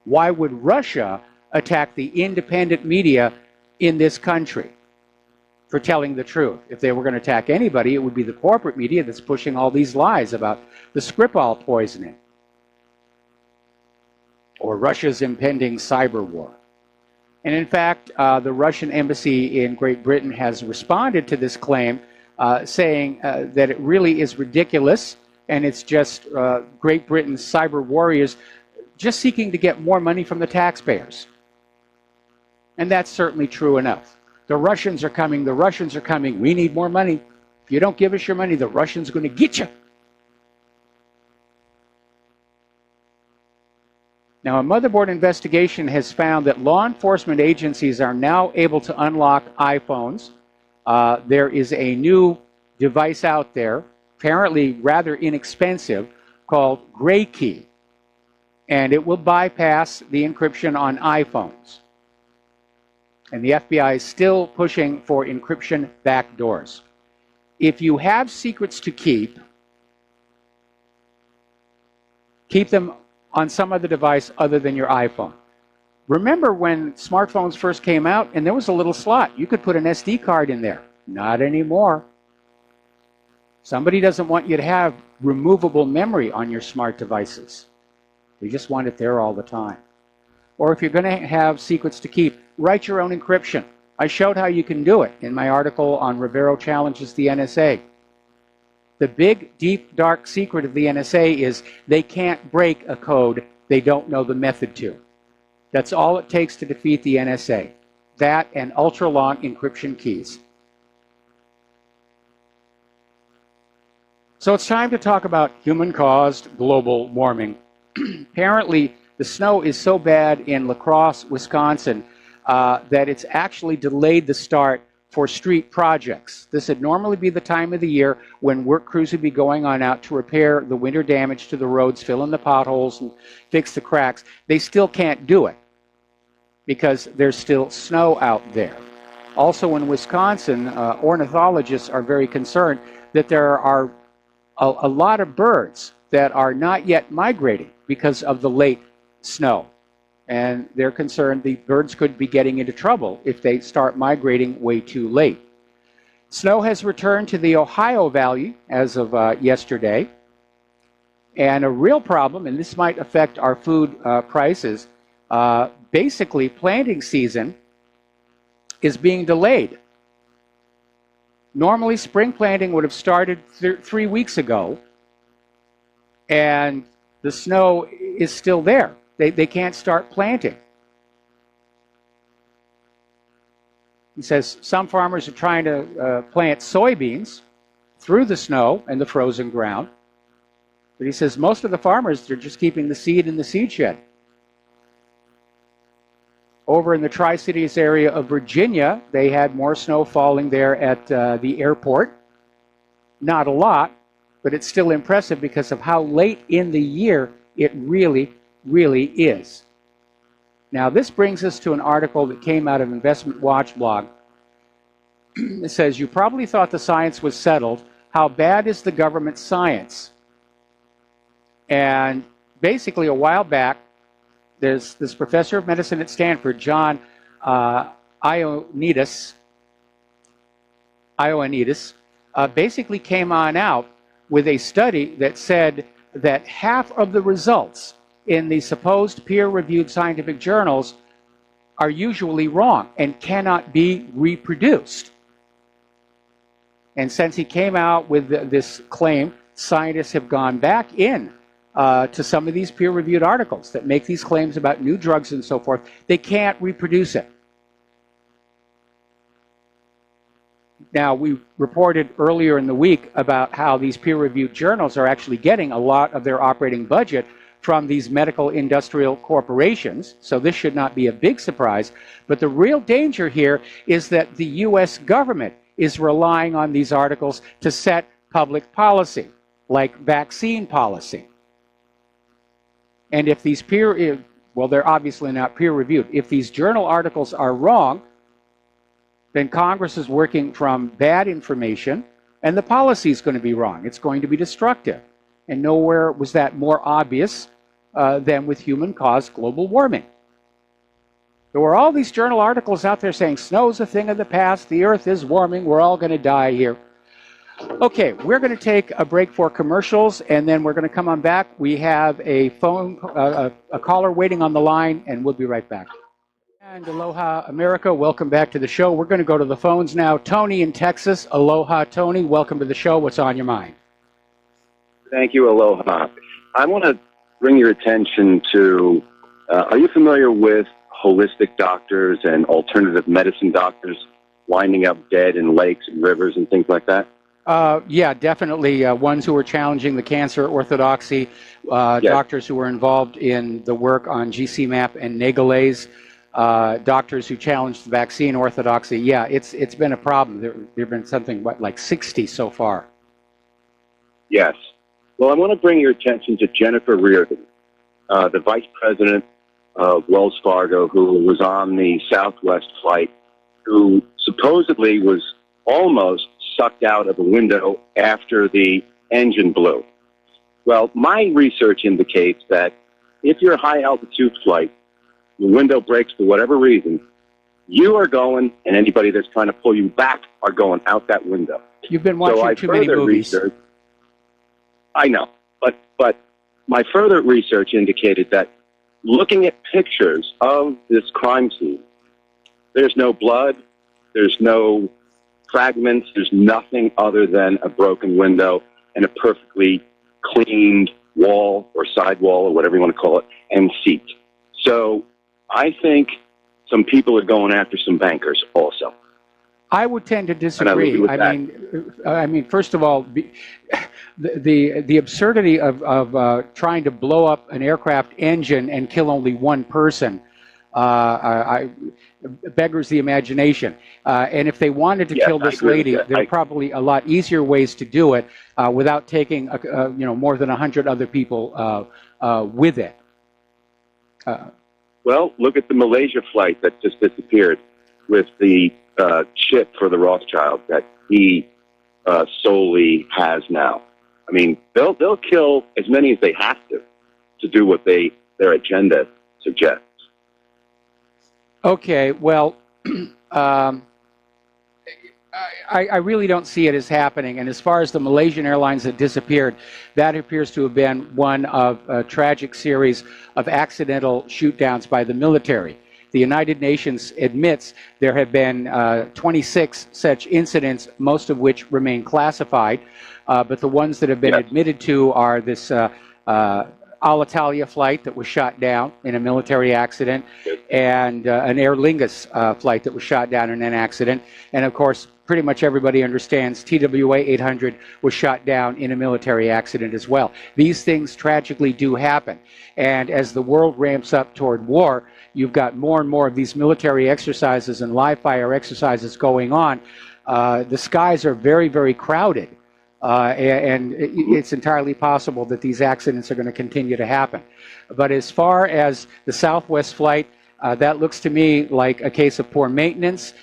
why would Russia attack the independent media in this country for telling the truth? If they were going to attack anybody, it would be the corporate media that's pushing all these lies about the Skripal poisoning or Russia's impending cyber war. And in fact, the Russian embassy in Great Britain has responded to this claim, saying that it really is ridiculous, and it's just Great Britain's cyber warriors just seeking to get more money from the taxpayers. And that's certainly true enough. The Russians are coming, the Russians are coming, we need more money. If you don't give us your money, the Russians are going to get you. Now, a motherboard investigation has found that law enforcement agencies are now able to unlock iPhones. There is a new device out there, apparently rather inexpensive, called Gray Key. And it will bypass the encryption on iPhones. And the FBI is still pushing for encryption backdoors. If you have secrets to keep them on some other device other than your iPhone. Remember when smartphones first came out and there was a little slot. You could put an SD card in there. Not anymore. Somebody doesn't want you to have removable memory on your smart devices. They just want it there all the time. Or if you're going to have secrets to keep, write your own encryption. I showed how you can do it in my article on Rivero Challenges the NSA. The big, deep, dark secret of the NSA is they can't break a code they don't know the method to. That's all it takes to defeat the NSA. That and ultra-long encryption keys. So it's time to talk about human-caused global warming. Apparently, the snow is so bad in La Crosse, Wisconsin, that it's actually delayed the start for street projects. This would normally be the time of the year when work crews would be going on out to repair the winter damage to the roads, fill in the potholes, and fix the cracks. They still can't do it because there's still snow out there. Also in Wisconsin, ornithologists are very concerned that there are a lot of birds that are not yet migrating because of the late snow. And they're concerned the birds could be getting into trouble if they start migrating way too late. Snow has returned to the Ohio Valley as of yesterday. And a real problem, and this might affect our food prices, basically planting season is being delayed. Normally, spring planting would have started 3 weeks ago, and the snow is still there. They can't start planting. He says some farmers are trying to plant soybeans through the snow and the frozen ground. But he says most of the farmers, they're just keeping the seed in the seed shed. Over in the Tri-Cities area of Virginia, they had more snow falling there at the airport. Not a lot, but it's still impressive because of how late in the year it really is. Now, this brings us to an article that came out of Investment Watch blog. It says, you probably thought the science was settled. How bad is the government science? And basically, a while back, there's this professor of medicine at Stanford, John Ioannidis. Ioannidis, basically came on out with a study that said that half of the results in the supposed peer-reviewed scientific journals are usually wrong and cannot be reproduced. And since he came out with this claim, scientists have gone back in to some of these peer-reviewed articles that make these claims about new drugs and so forth. They can't reproduce it. Now, we reported earlier in the week about how these peer-reviewed journals are actually getting a lot of their operating budget from these medical industrial corporations, so this should not be a big surprise. But the real danger here is that the U.S. government is relying on these articles to set public policy, like vaccine policy. And if these well, they're obviously not peer-reviewed. If these journal articles are wrong, then Congress is working from bad information, and the policy is going to be wrong. It's going to be destructive. And nowhere was that more obvious than with human-caused global warming. There were all these journal articles out there saying snow's a thing of the past, the earth is warming, we're all going to die here. Okay, we're going to take a break for commercials, and then we're going to come on back. We have a caller waiting on the line, and we'll be right back. And aloha, America. Welcome back to the show. We're going to go to the phones now. Tony in Texas. Aloha, Tony. Welcome to the show. What's on your mind? Thank you, aloha. I want to bring your attention to, are you familiar with holistic doctors and alternative medicine doctors winding up dead in lakes and rivers and things like that? Yeah, definitely. Ones who were challenging the cancer orthodoxy, Yes. doctors who were involved in the work on GCMAP and Nagalase, doctors who challenged the vaccine orthodoxy. Yeah, it's been a problem. There have been something, like 60 so far. Yes. Well, I want to bring your attention to Jennifer Reardon, the vice president of Wells Fargo, who was on the Southwest flight, who supposedly was almost sucked out of a window after the engine blew. Well, my research indicates that if you're a high-altitude flight, the window breaks for whatever reason, you are going, and anybody that's trying to pull you back are going out that window. You've been watching too many movies. I know, but my further research indicated that looking at pictures of this crime scene, there's no blood, there's no fragments, there's nothing other than a broken window and a perfectly cleaned wall or sidewall or whatever you want to call it, and seat. So I think some people are going after some bankers also. I would tend to disagree. I mean, first of all, the absurdity of trying to blow up an aircraft engine and kill only one person beggars the imagination. And if they wanted to kill this lady, there are probably a lot easier ways to do it without taking more than 100 other people with it. Well, look at the Malaysia flight that just disappeared with the chip for the Rothschild that he solely has now. I mean, they'll kill as many as they have to do what their agenda suggests. Okay, well, I really don't see it as happening. And as far as the Malaysian airlines that disappeared, that appears to have been one of a tragic series of accidental shoot-downs by the military. The United Nations admits there have been 26 such incidents, most of which remain classified, but the ones that have been admitted to are this Alitalia flight that was shot down in a military accident, and an Aer Lingus flight that was shot down in an accident. And of course, pretty much everybody understands TWA 800 was shot down in a military accident as well. These things tragically do happen. And as the world ramps up toward war, you've got more and more of these military exercises and live fire exercises going on. The skies are very, very crowded. And it's entirely possible that these accidents are going to continue to happen. But as far as the Southwest flight, that looks to me like a case of poor maintenance,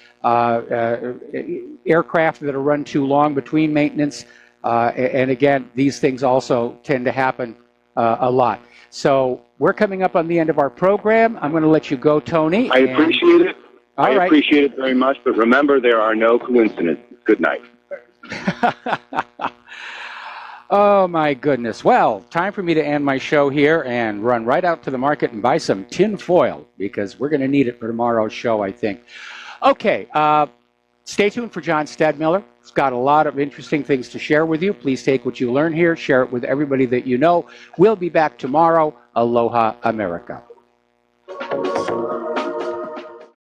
aircraft that are run too long between maintenance, and again, these things also tend to happen a lot. So we're coming up on the end of our program. I'm going to let you go, Tony. I appreciate it. I appreciate it very much, but remember, there are no coincidences. Good night. Oh, my goodness. Well, time for me to end my show here and run right out to the market and buy some tin foil because we're going to need it for tomorrow's show, I think. Okay, stay tuned for John Stadmiller. He's got a lot of interesting things to share with you. Please take what you learn here, share it with everybody that you know. We'll be back tomorrow. Aloha, America.